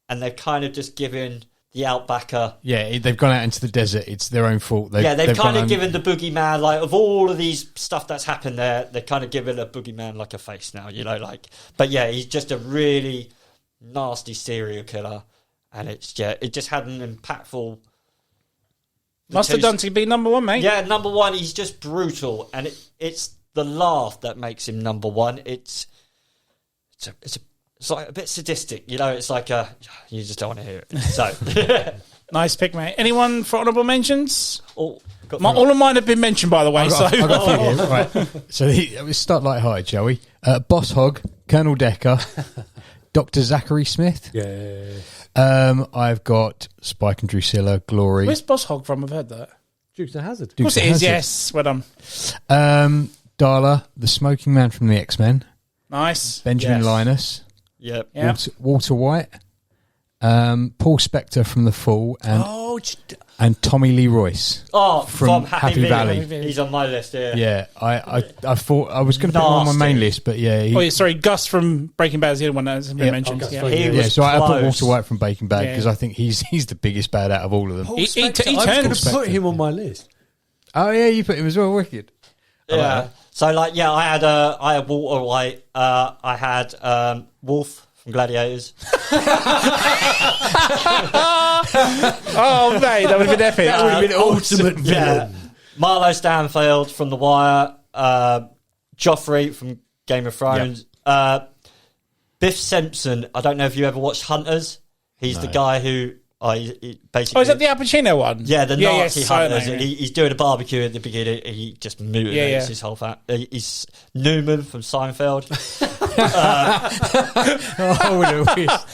and they've kind of just given the outbacker. Yeah, they've gone out into the desert. It's their own fault. They've kind of given the boogeyman, like, of all of these stuff that's happened there, they're kind of given a boogeyman like a face now, you know, like. But yeah, he's just a really nasty serial killer, and it just had an impactful. Must have done to be number one, mate. Yeah, number one. He's just brutal, and it's the laugh that makes him number one. It's like a bit sadistic, you know. It's like you just don't want to hear it. So Nice pick, mate. Anyone for honourable mentions? all All of mine have been mentioned, by the way. I've got a few here. Right. So let's start light-hearted, shall we? Boss Hogg, Colonel Decker, Dr. Zachary Smith. Yeah. I've got Spike and Drusilla, Glory. Where's Boss Hogg from? I've heard that. Dukes of Hazzard. Of course it is, yes. Well done. Darla, the smoking man from the X-Men. Nice. Benjamin Yes. Linus. Yep. Yeah. Walter White. Paul Spector from The Fall. And Tommy Lee Royce. Oh, From from Happy Happy Valley. Valley. He's on my list. Yeah. Yeah, I thought I was going to put him on my main Nasty. list, but yeah. Oh, yeah, sorry. Gus from Breaking Bad is the other one that hasn't been Yeah, mentioned. Gus Yeah. from- He Yeah, was so I put close. Walter White from Breaking Bad Yeah. because I think he's the biggest bad out of all of them. He I was going turns. to put him on my list. Oh yeah, you put him as well. Wicked. Yeah. So like, yeah, I had Walter White. I had Wolf from Gladiators. Oh, mate, that would have been epic. That would have been ultimate villain. Yeah. Marlo Stanfield from The Wire. Joffrey from Game of Thrones. Biff Simpson. I don't know if you ever watched Hunters. He's the guy who he basically. Oh, is that the Al Pacino one? Yeah, the Nazi yes, I know, hunters. yeah. He's doing a barbecue at the beginning. And he just mutilates his whole family. He's Newman from Seinfeld.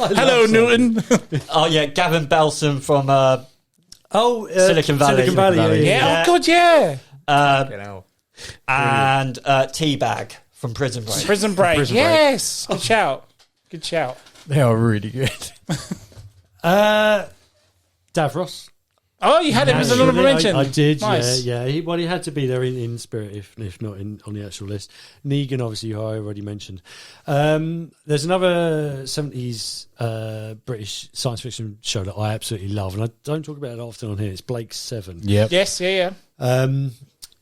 Hello, Newton. Oh yeah, Gavin Belson from Silicon Valley. Silicon Valley, Yeah, Yeah. oh, God, yeah. And Teabag from Prison Break. Prison Break. Prison Break. Yes. Good shout. Good shout. They are really good. Davros. Oh, you had him as an honourable mention. I did, Nice. yeah. He had to be there in spirit, if not on the actual list. Negan, obviously, who I already mentioned. There's another 70s British science fiction show that I absolutely love, and I don't talk about it often on here. It's Blake's Seven. Yep. Yes, yeah.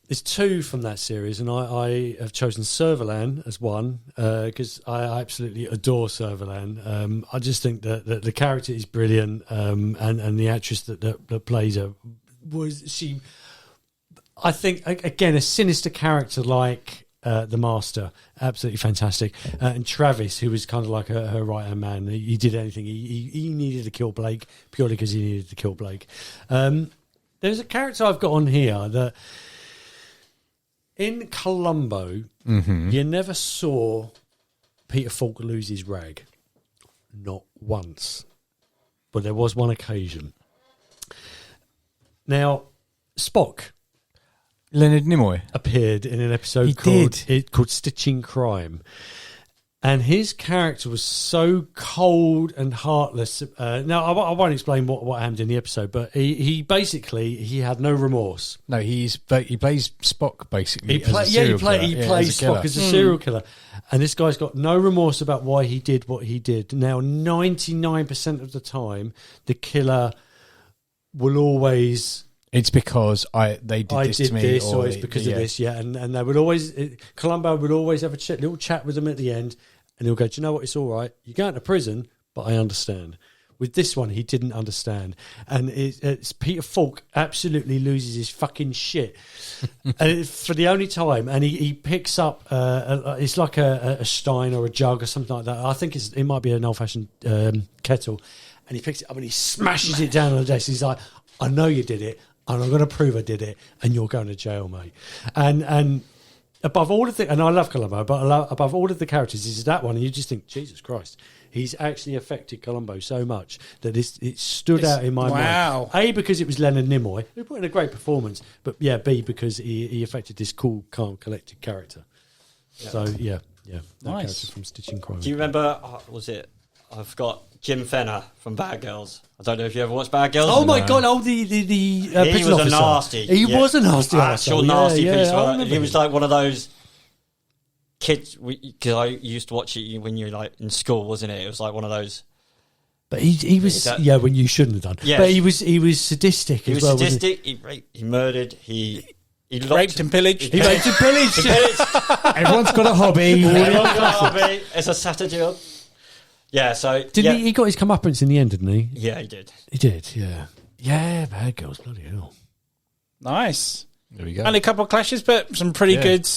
There's two from that series, and I have chosen Servalan as one because I absolutely adore Servalan. I just think that the character is brilliant, and the actress that plays her I think, again, a sinister character like the Master, absolutely fantastic. And Travis, who was kind of like her right-hand man, he did anything. He needed to kill Blake purely because he needed to kill Blake. There's a character I've got on here that... In Columbo, you never saw Peter Falk lose his rag. Not once. But there was one occasion. Now, Spock Leonard Nimoy appeared in an episode He called Stitching Crime. And his character was so cold and heartless. Now, I won't explain what happened in the episode, but he basically had no remorse. No, he plays Spock basically. He plays Spock as a serial killer. And this guy's got no remorse about why he did what he did. Now, 99% of the time, the killer will always... It's because they did this to me. Or it's because of this, yeah. And they would always... Columbo would always have a little chat with them at the end, and he'll go, do you know what, it's all right. You're going to prison, but I understand. With this one, he didn't understand. And it's Peter Falk absolutely loses his fucking shit. And for the only time, and he picks up, it's like a stein or a jug or something like that. I think it might be an old-fashioned kettle. And he picks it up and he smashes it down on the desk. He's like, I know you did it, and I'm going to prove I did it, and you're going to jail, mate. And above all of the... And I love Columbo, but above all of the characters is that one, and you just think, Jesus Christ... He's actually affected Columbo so much that it stood out in my mind. A, because it was Leonard Nimoy, who put in a great performance, but yeah, B, because he affected this cool, calm, collected character. Yeah. So, yeah. That Nice. character from Stitching Crime. Do you remember, was it I've got Jim Fenner from Bad Girls. I don't know if you ever watched Bad Girls. Oh my god! Oh, the he prison was a officer. nasty. He was a nasty actual arsehole. nasty Yeah, piece. yeah, I Of remember he was him. like one of those kids because I used to watch it when you were like in school, wasn't it? It was like one of those. But he was when you shouldn't have done. Yeah. But he was sadistic He as was well. sadistic. He raped. He murdered. He Raped and pillaged. He raped and pillaged. Everyone's got a hobby. It's a Saturday job. Yeah, so... Didn't he got his comeuppance in the end, didn't he? Yeah, he did. He did, yeah. Yeah, Bad Girls, bloody hell. Nice. There we go. Only a couple of clashes, but some pretty good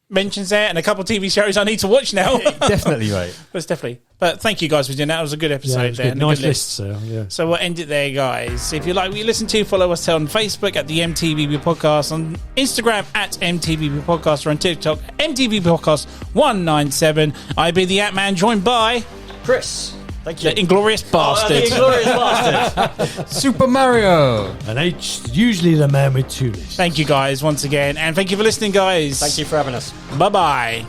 mentions there, and a couple of TV shows I need to watch now. Definitely, mate. That's definitely. But thank you guys for doing that. It was a good episode Yeah, it was there. good. and a Nice good list. list, yeah. So we'll end it there, guys. If you like what you listen to, follow us on Facebook at the M.T.V.B Podcast, on Instagram at M.T.V.B Podcast, or on TikTok, M.T.V.B Podcast 197. I be the Ant-Man, joined by Chris. Thank you. the Inglorious Bastard. The Inglorious Bastard. Super Mario. And H, usually the man with two lists. Thank you guys once again, and thank you for listening, guys. Thank you for having us. Bye-bye.